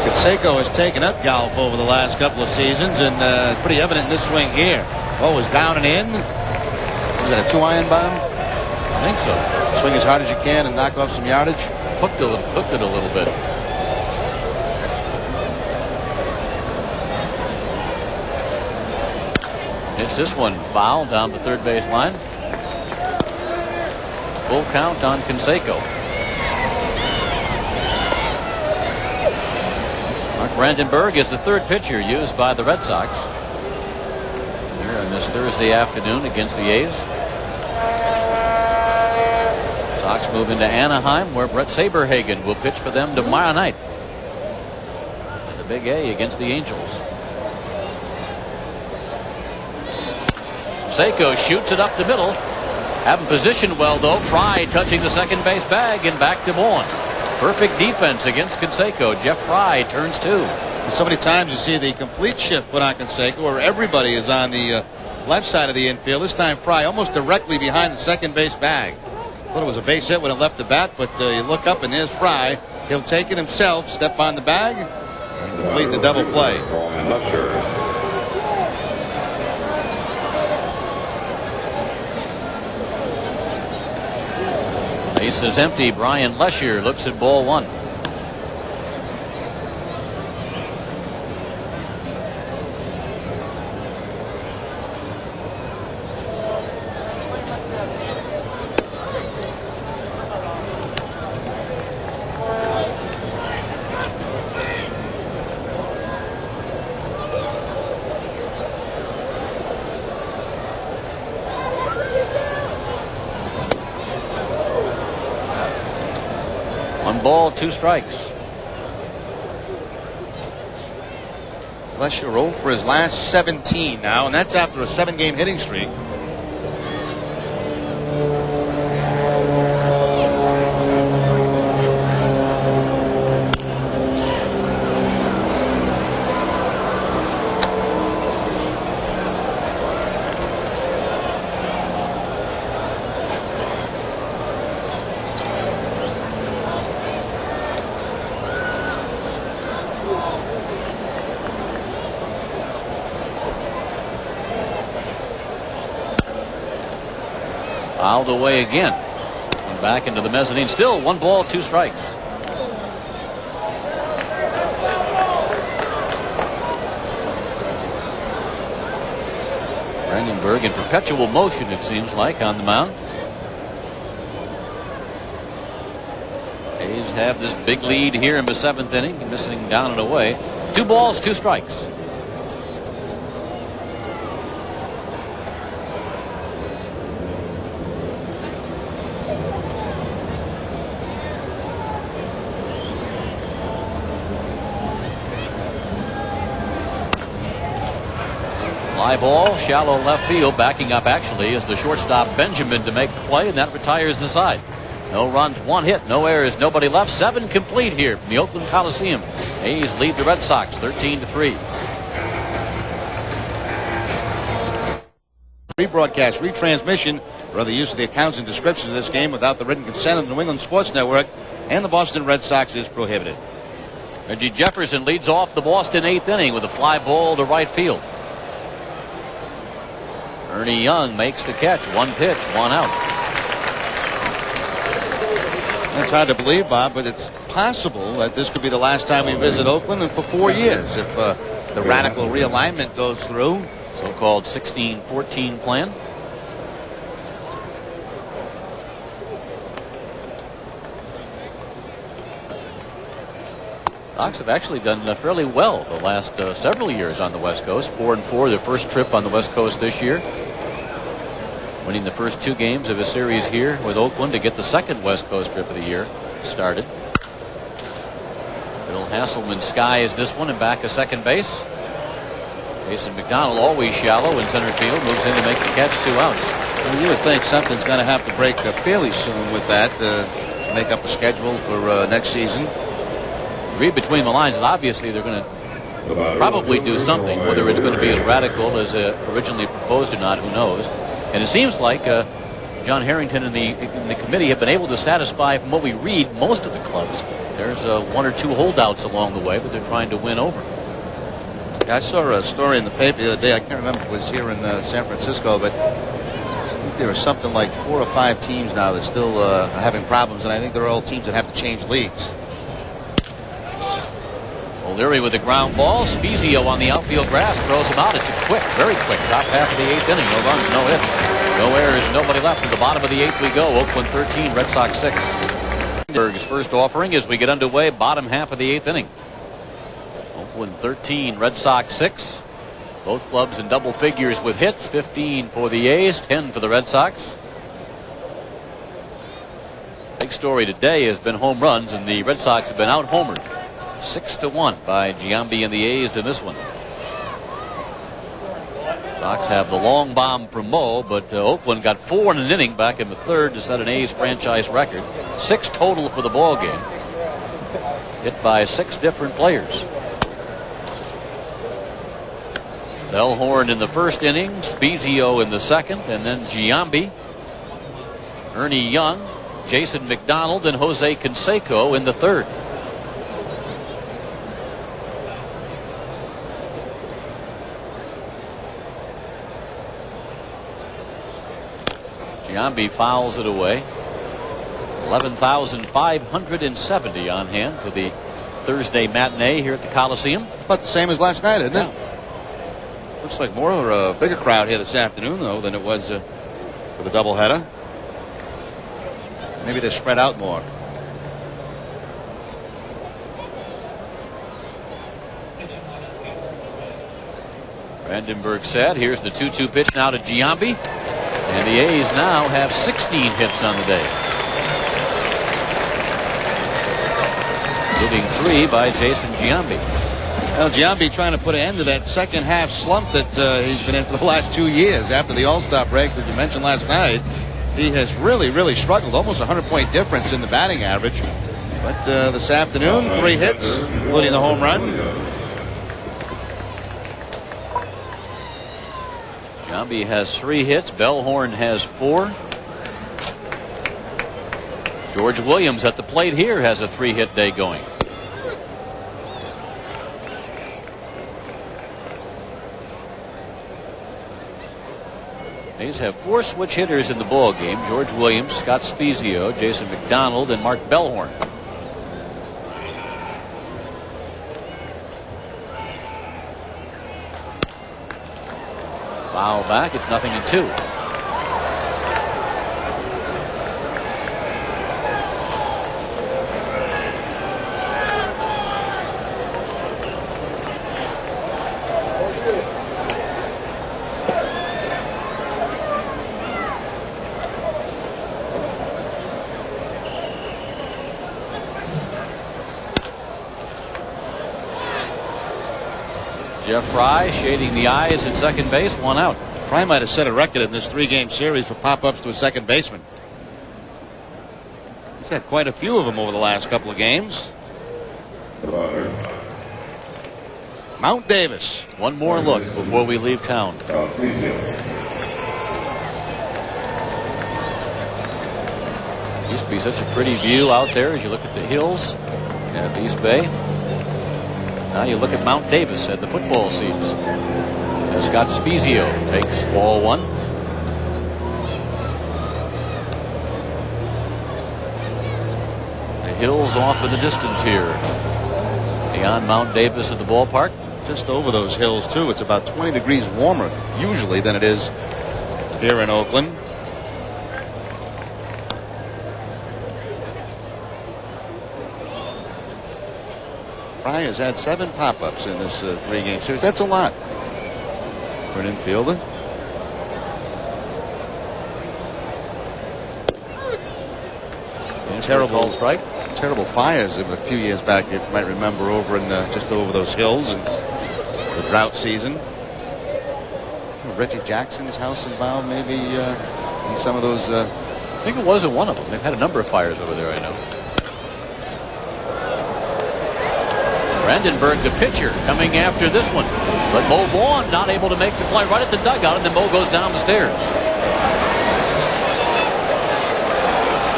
Canseco has taken up golf over the last couple of seasons, and it's pretty evident in this swing here. Ball was down and in. Was that a 2-iron bomb? I think so. Swing as hard as you can and knock off some yardage. Hooked it a little bit. Hits this one foul down the third base line. Full count on Canseco. Mark Brandenburg is the 3rd pitcher used by the Red Sox here on this Thursday afternoon against the A's. Sox move into Anaheim, where Brett Saberhagen will pitch for them tomorrow night. And the Big A against the Angels. Canseco shoots it up the middle. Haven't positioned well, though. Fry touching the second base bag and back to Bourne. Perfect defense against Canseco. Jeff Fry turns two. So many times you see the complete shift put on Canseco, where everybody is on the left side of the infield. This time Fry almost directly behind the second base bag. Thought it was a base hit when it left the bat, but you look up and there's Fry. He'll take it himself, step on the bag, and complete the double play. Base is empty. Brian Lesher looks at ball one. Ball, 2 strikes. Lesher 0 for his last 17 now, and that's after a 7-game hitting streak. Fouled away again. And back into the mezzanine. Still 1 ball, 2 strikes. Brandenburg in perpetual motion, it seems like, on the mound. A's have this big lead here in the 7th inning, missing down and away. 2 balls, 2 strikes. Fly ball, shallow left field. Backing up actually is the shortstop Benjamin to make the play, and that retires the side. No runs, 1 hit, no errors, nobody left. 7 complete here from the Oakland Collesium. A's lead the Red Sox 13-3. Rebroadcast, retransmission, or other use of the accounts and descriptions of this game without the written consent of the New England Sports Network and the Boston Red Sox is prohibited. Reggie Jefferson leads off the Boston 8th inning with a fly ball to right field. Ernie Young makes the catch. 1 pitch, 1 out. It's hard to believe, Bob, but it's possible that this could be the last time we visit Oakland and for 4 years if the radical realignment goes through. So-called 16-14 plan. Sox have actually done fairly well the last several years on the West Coast. 4-4, their first trip on the West Coast this year. Winning the first 2 games of a series here with Oakland to get the second West Coast trip of the year started. Bill Hasselman skies this one and back to second base. Mason McDonald, always shallow in center field, moves in to make the catch. 2 outs. Well, you would think something's going to have to break fairly soon with that to make up the schedule for next season. Read between the lines, and obviously they're going to probably do something. Whether it's going to be as radical as originally proposed or not, who knows. And it seems like John Harrington and the committee have been able to satisfy, from what we read, most of the clubs. There's 1 or 2 holdouts along the way, but they're trying to win over. I saw a story in the paper the other day. I can't remember if it was here in San Francisco, but I think there are something like 4 or 5 teams now that still are having problems, and I think they're all teams that have to change leagues. O'Leary with the ground ball. Spezio on the outfield grass throws him out. It's a quick, very quick top half of the 8th inning. No runs, no hits, no errors, nobody left. To the bottom of the 8th we go. Oakland 13, Red Sox 6. Berg's first offering as we get underway. Bottom half of the 8th inning. Oakland 13, Red Sox 6. Both clubs in double figures with hits. 15 for the A's, 10 for the Red Sox. Big story today has been home runs, and the Red Sox have been out-homered 6-1 by Giambi and the A's in this one. Sox have the long bomb from Mo, but Oakland got 4 in an inning back in the third to set an A's franchise record. 6 total for the ball game. Hit by 6 different players. Bellhorn in the first inning, Spezio in the second, and then Giambi, Ernie Young, Jason McDonald, and Jose Canseco in the third. Giambi fouls it away. 11,570 on hand for the Thursday matinee here at the Collesium. About the same as last night, isn't it? Looks like more a bigger crowd here this afternoon, though, than it was for the doubleheader. Maybe they're spread out more. Brandenburg said, here's the 2-2 pitch now to Giambi. And the A's now have 16 hits on the day, including 3 by Jason Giambi. Well, Giambi trying to put an end to that second half slump that he's been in for the last 2 years after the All-Star break that you mentioned last night. He has really struggled. Almost a 100-point difference in the batting average. But this afternoon, 3 hits, including the home run. Giambi has 3 hits. Bellhorn has 4. George Williams at the plate here has a 3-hit day going. A's have 4 switch hitters in the ball game. George Williams, Scott Spezio, Jason McDonald, and Mark Bellhorn. Foul back. It's 0-2. Jeff Fry shading the eyes at second base, 1 out. Fry might have set a record in this 3-game series for pop-ups to a second baseman. He's had quite a few of them over the last couple of games. Mount Davis. One more look before we leave town. Used to be such a pretty view out there as you look at the hills at East Bay. Now you look at Mount Davis at the football seats. As Scott Spezio takes ball 1. The hills off in the distance here beyond Mount Davis at the ballpark. Just over those hills, too. It's about 20 degrees warmer usually than it is here in Oakland. Fry has had 7 pop-ups in this 3-game series. That's a lot for an infielder. Terrible fires of a few years back, if you might remember, over in just over those hills and the drought season. Reggie Jackson's house involved, maybe in some of those. I think it was in one of them. They've had a number of fires over there, I know. Brandenburg, the pitcher, coming after this one. But Mo Vaughn not able to make the play right at the dugout, and then Mo goes down the stairs.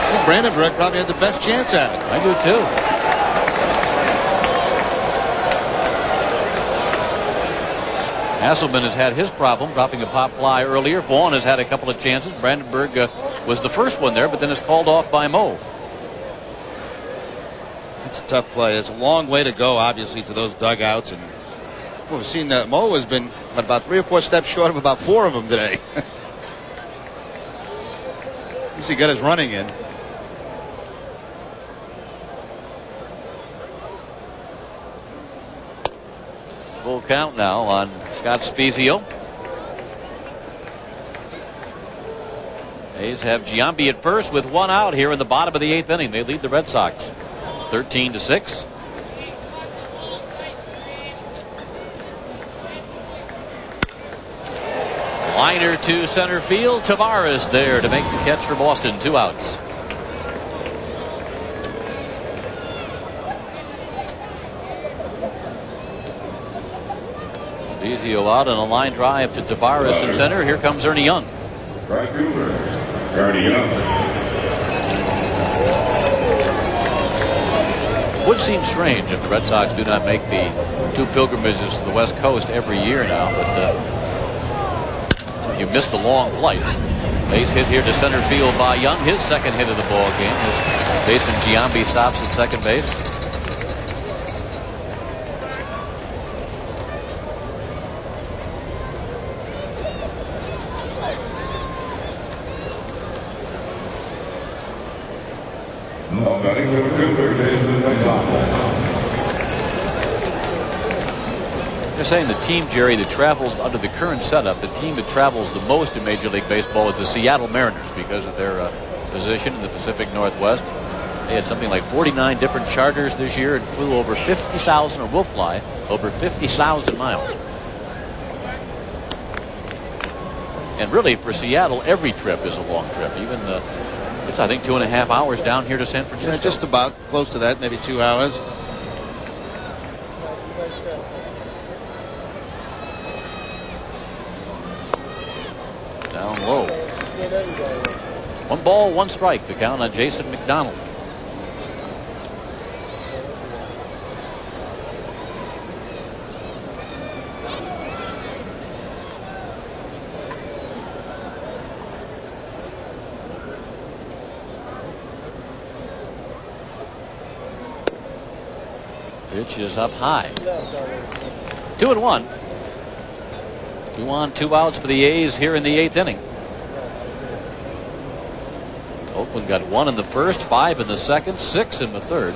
I think Brandenburg probably had the best chance at it. I do too. Hasselman has had his problem, dropping a pop fly earlier. Vaughn has had a couple of chances. Brandenburg was the first one there, but then is called off by Mo. It's a tough play. It's a long way to go, obviously, to those dugouts. And we've seen Mo has been about 3 or 4 steps short of about 4 of them today. At least he got his running in. Full count now on Scott Spezio. A's have Giambi at first with one out here in the bottom of the 8th inning. They lead the Red Sox 13-6. Liner to center field. Tavares there to make the catch for Boston. 2 outs. Spezio out on a line drive to Tavares in center. Here comes Ernie Young. Right fielder, Ernie Young. Would seem strange if the Red Sox do not make the 2 pilgrimages to the West Coast every year now, but you missed the long flights. Base hit here to center field by Young. His second hit of the ball game. As Jason Giambi stops at second base. No, batting center fielder, Jason McDonald. They're saying the team, Jerry, that travels under the current setup, the team that travels the most in Major League Baseball is the Seattle Mariners because of their position in the Pacific Northwest. They had something like 49 different charters this year and flew over 50,000, or will fly over 50,000 miles. And really, for Seattle, every trip is a long trip. Even it's, I think, 2.5 hours down here to San Francisco. Yeah, just about close to that, maybe 2 hours. Down low. 1 ball, 1 strike. The count on Jason McDonald. Pitch is up high. 2-1. 2 on, 2 outs for the A's here in the 8th inning. Oakland got 1 in the first, 5 in the second, 6 in the third.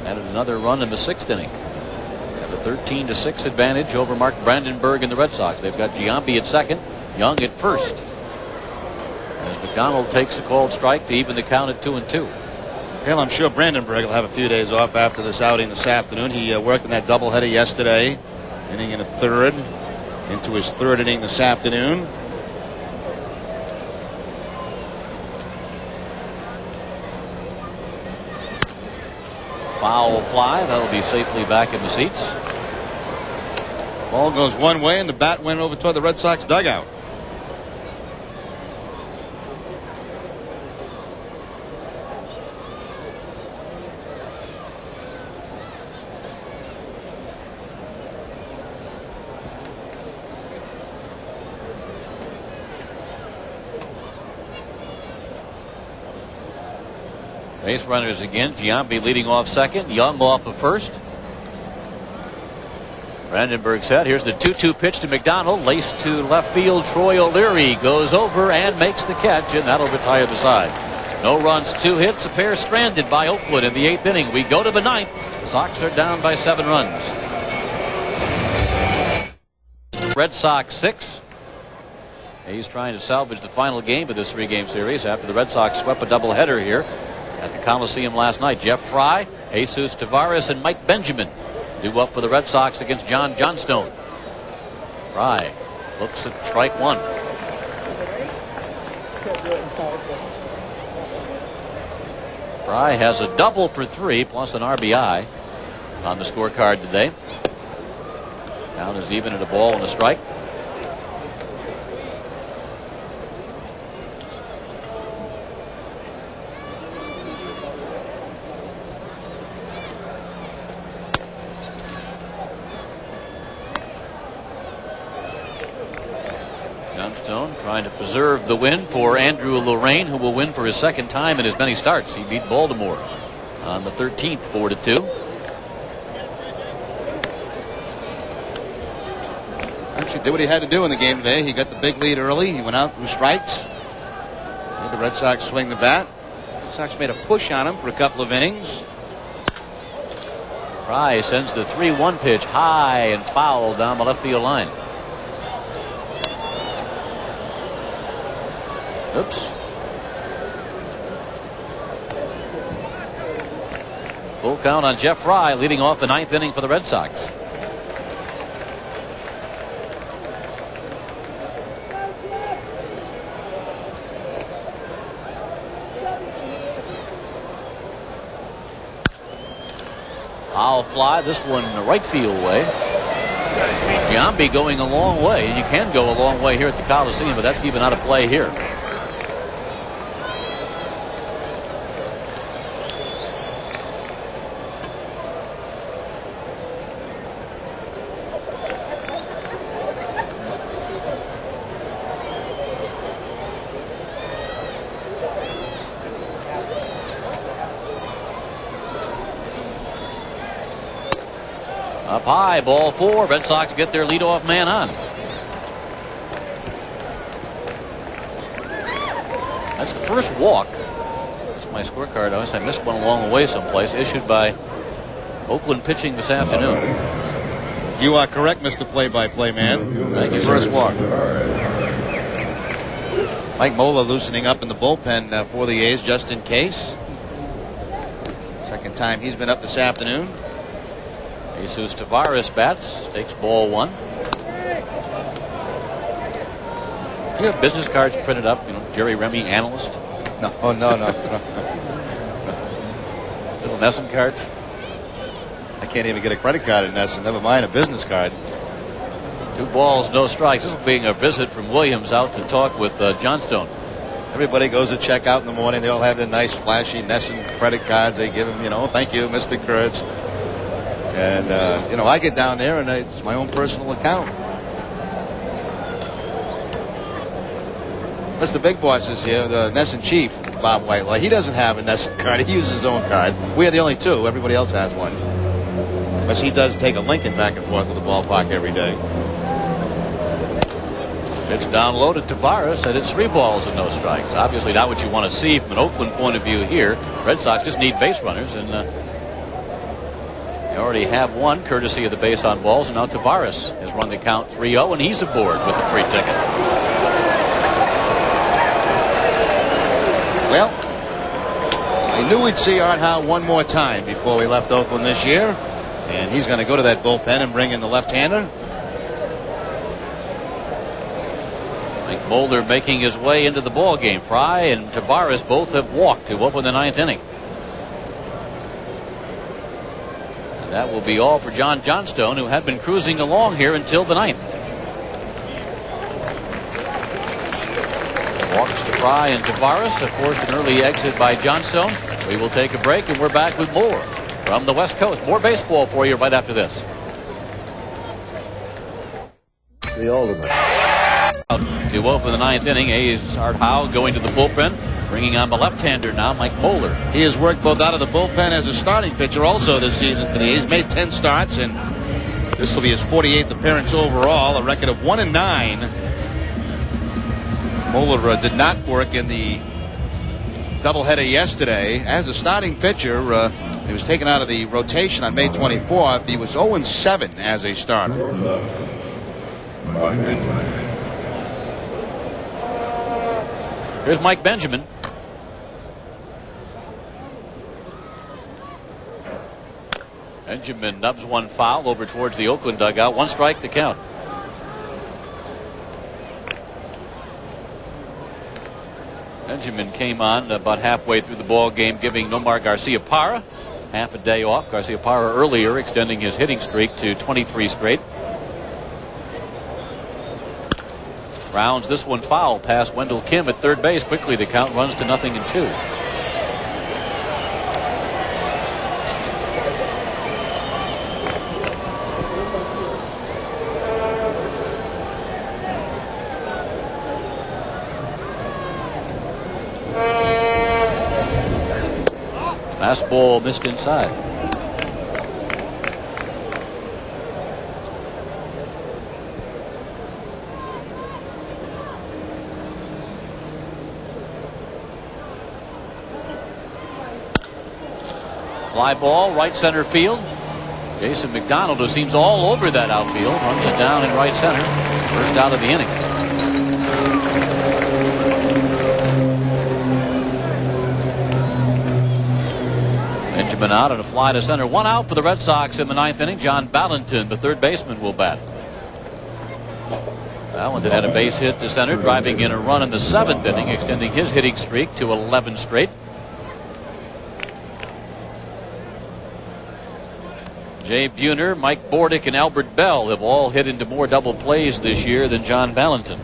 Added another run in the 6th inning. Have a 13-6 advantage over Mark Brandenburg and the Red Sox. They've got Giambi at second, Young at first. As McDonald takes a called strike to even the count at 2-2. Well, I'm sure Brandenburg will have a few days off after this outing this afternoon. He worked in that doubleheader yesterday, inning in a third, into his 3rd inning this afternoon. Foul fly. That'll be safely back in the seats. Ball goes one way, and the bat went over toward the Red Sox dugout. Base runners again. Giambi leading off second. Young off of first. Brandenburg set. Here's the 2-2 pitch to McDonald. Laced to left field. Troy O'Leary goes over and makes the catch, and that'll retire the side. No runs, 2 hits. A pair stranded by Oakland in the 8th inning. We go to the 9th. The Sox are down by 7 runs. Red Sox 6. He's trying to salvage the final game of this 3-game series after the Red Sox swept a doubleheader here at the Collesium last night. Jeff Fry, Jesus Tavares, and Mike Benjamin due up for the Red Sox against John Johnstone. Fry looks at strike 1. Fry has a double for 3 plus an RBI on the scorecard today. Count is even at a ball and a strike. Johnstone trying to preserve the win for Andrew Lorraine, who will win for his 2nd time in as many starts. He beat Baltimore on the 13th, 4-2. Actually did what he had to do in the game today. He got the big lead early. He went out through strikes. Made the Red Sox swing the bat. The Red Sox made a push on him for a couple of innings. Fry sends the 3-1 pitch high and foul down the left field line. Oops. Full count on Jeff Fry, leading off the 9th inning for the Red Sox. Foul fly, this one right field way. Giambi going a long way, and you can go a long way here at the Collesium, but that's even out of play here. Up high, ball 4. Red Sox get their leadoff man on. That's the first walk. That's my scorecard. I missed one along the way someplace. Issued by Oakland pitching this afternoon. You are correct, Mr. Play-by-Play man. That's the first walk. Mike Moeller loosening up in the bullpen for the A's just in case. Second time he's been up this afternoon. Jesus Tavares bats, takes ball 1. Do you have business cards printed up? You know, Jerry Remy, analyst? No, oh, no. Little Nesson cards? I can't even get a credit card in Nesson, never mind a business card. 2 balls, no strikes. This is being a visit from Williams out to talk with Johnstone. Everybody goes to check out in the morning. They all have their nice, flashy Nesson credit cards. They give them, thank you, Mr. Kurtz. And, I get down there and it's my own personal account. That's the big boss is here, the Nesson chief, Bob Whitelaw. He doesn't have a Nesson card. He uses his own card. We are the only 2. Everybody else has one. But he does take a Lincoln back and forth to the ballpark every day. It's downloaded Tavares, and it's 3 balls and no strikes. Obviously not what you want to see from an Oakland point of view here. Red Sox just need base runners, and they already have one courtesy of the base on balls, and now Tavares has run the count 3-0, and he's aboard with the free ticket. Well, I knew we'd see Art Howe one more time before we left Oakland this year, and he's going to go to that bullpen and bring in the left-hander. Mike Moeller making his way into the ball game. Fry and Tavares both have walked to open the 9th inning. That will be all for John Johnstone, who had been cruising along here until the 9th. Walks to Fry and Tavares. Of course, an early exit by Johnstone. We will take a break, and we're back with more from the West Coast. More baseball for you right after this. The ultimate. To open the 9th inning, A's Art Howe going to the bullpen. Bringing on the left-hander now, Mike Moeller. He has worked both out of the bullpen as a starting pitcher also this season for the A's. Made 10 starts, and this will be his 48th appearance overall, a record of 1-9. Moeller did not work in the doubleheader yesterday. As a starting pitcher, he was taken out of the rotation on May 24th. He was 0-7 as a starter. Here's Mike Benjamin. Benjamin nubs one foul over towards the Oakland dugout. 1 strike to count. Benjamin came on about halfway through the ball game, giving Nomar Garcia-Parra half a day off. Garcia-Parra earlier extending his hitting streak to 23 straight. Rounds this one foul past Wendell Kim at third base. Quickly the count runs to 0-2. Fastball missed inside. Fly ball, right center field. Jason McDonald, who seems all over that outfield, runs it down in right center. First out of the inning. been out and a fly to center. One out for the Red Sox in the ninth inning. John Valentin, the third baseman, will bat. Valentin had a base hit to center, driving in a run in the seventh inning, extending his hitting streak to 11 straight. Jay Buhner, Mike Bordick, and Albert Bell have all hit into more double plays this year than John Valentin.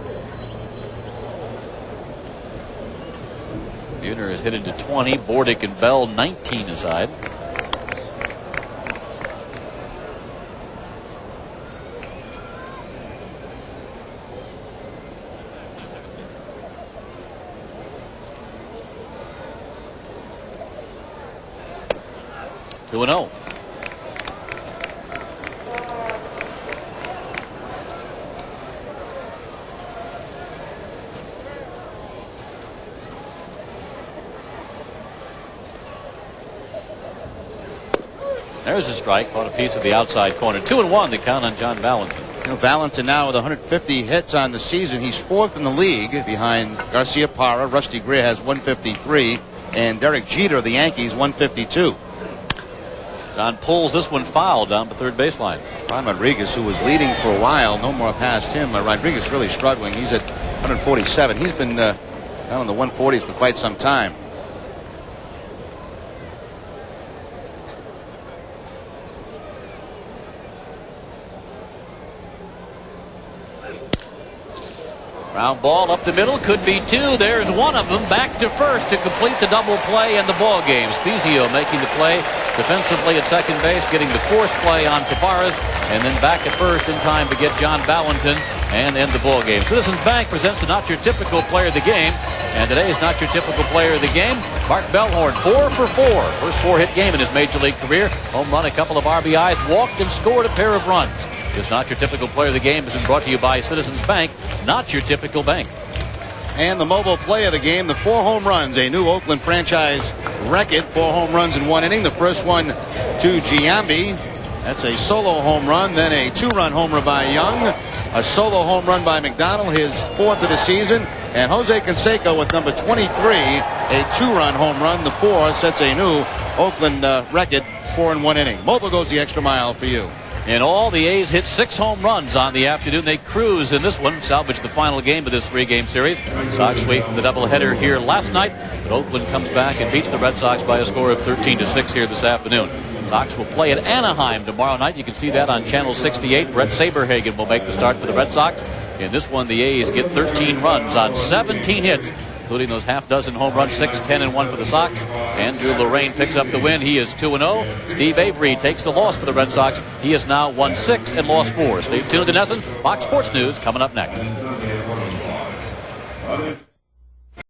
Buhner has hit into 20, Bordick and Bell 19 aside. Two and 0. There's a strike. Caught a piece of the outside corner. 2-1 the count on John Valentin. Valentin now with 150 hits on the season. He's fourth in the league behind Garcia Parra. Rusty Greer has 153. And Derek Jeter of the Yankees 152. John pulls this one foul down the third baseline. Ron Rodriguez, who was leading for a while, no more past him. Rodriguez really struggling. He's at 147. He's been down in the 140s for quite some time. Ground ball up the middle, could be two. There's one of them back to first to complete the double play and the ball game. Spezio making the play defensively at second base, getting the fourth play on Tavares, and then back at first in time to get John Valentin and end the ball game. Citizens Bank presents the Not Your Typical Player of the Game, and today's Not Your Typical Player of the Game, Mark Bellhorn, 4 for 4. First 4-hit game in his major league career. Home run, a couple of RBIs, walked and scored a pair of runs. This Not Your Typical Player of the Game has been brought to you by Citizens Bank, not your typical bank. And the mobile play of the game, the 4 home runs, a new Oakland franchise record. 4 home runs in one inning. The first one to Giambi. That's a solo home run. Then a 2-run homer by Young. A solo home run by McDonald, his 4th of the season. And Jose Canseco with number 23, a 2-run home run. The 4 sets a new Oakland record, 4 in one inning. Mobile goes the extra mile for you. In all, the A's hit 6 home runs on the afternoon. They cruise in this one, salvaged the final game of this 3-game series. Sox sweep the doubleheader here last night, but Oakland comes back and beats the Red Sox by a score of 13-6 here this afternoon. Sox will play at Anaheim tomorrow night. You can see that on Channel 68. Brett Saberhagen will make the start for the Red Sox. In this one, the A's get 13 runs on 17 hits, including those half-dozen home runs, 6, 10, and 1 for the Sox. Andrew Lorraine picks up the win. He is 2-0. Steve Avery takes the loss for the Red Sox. He is now 1-6 and lost 4. Stay tuned to NESN. Fox Sports News coming up next.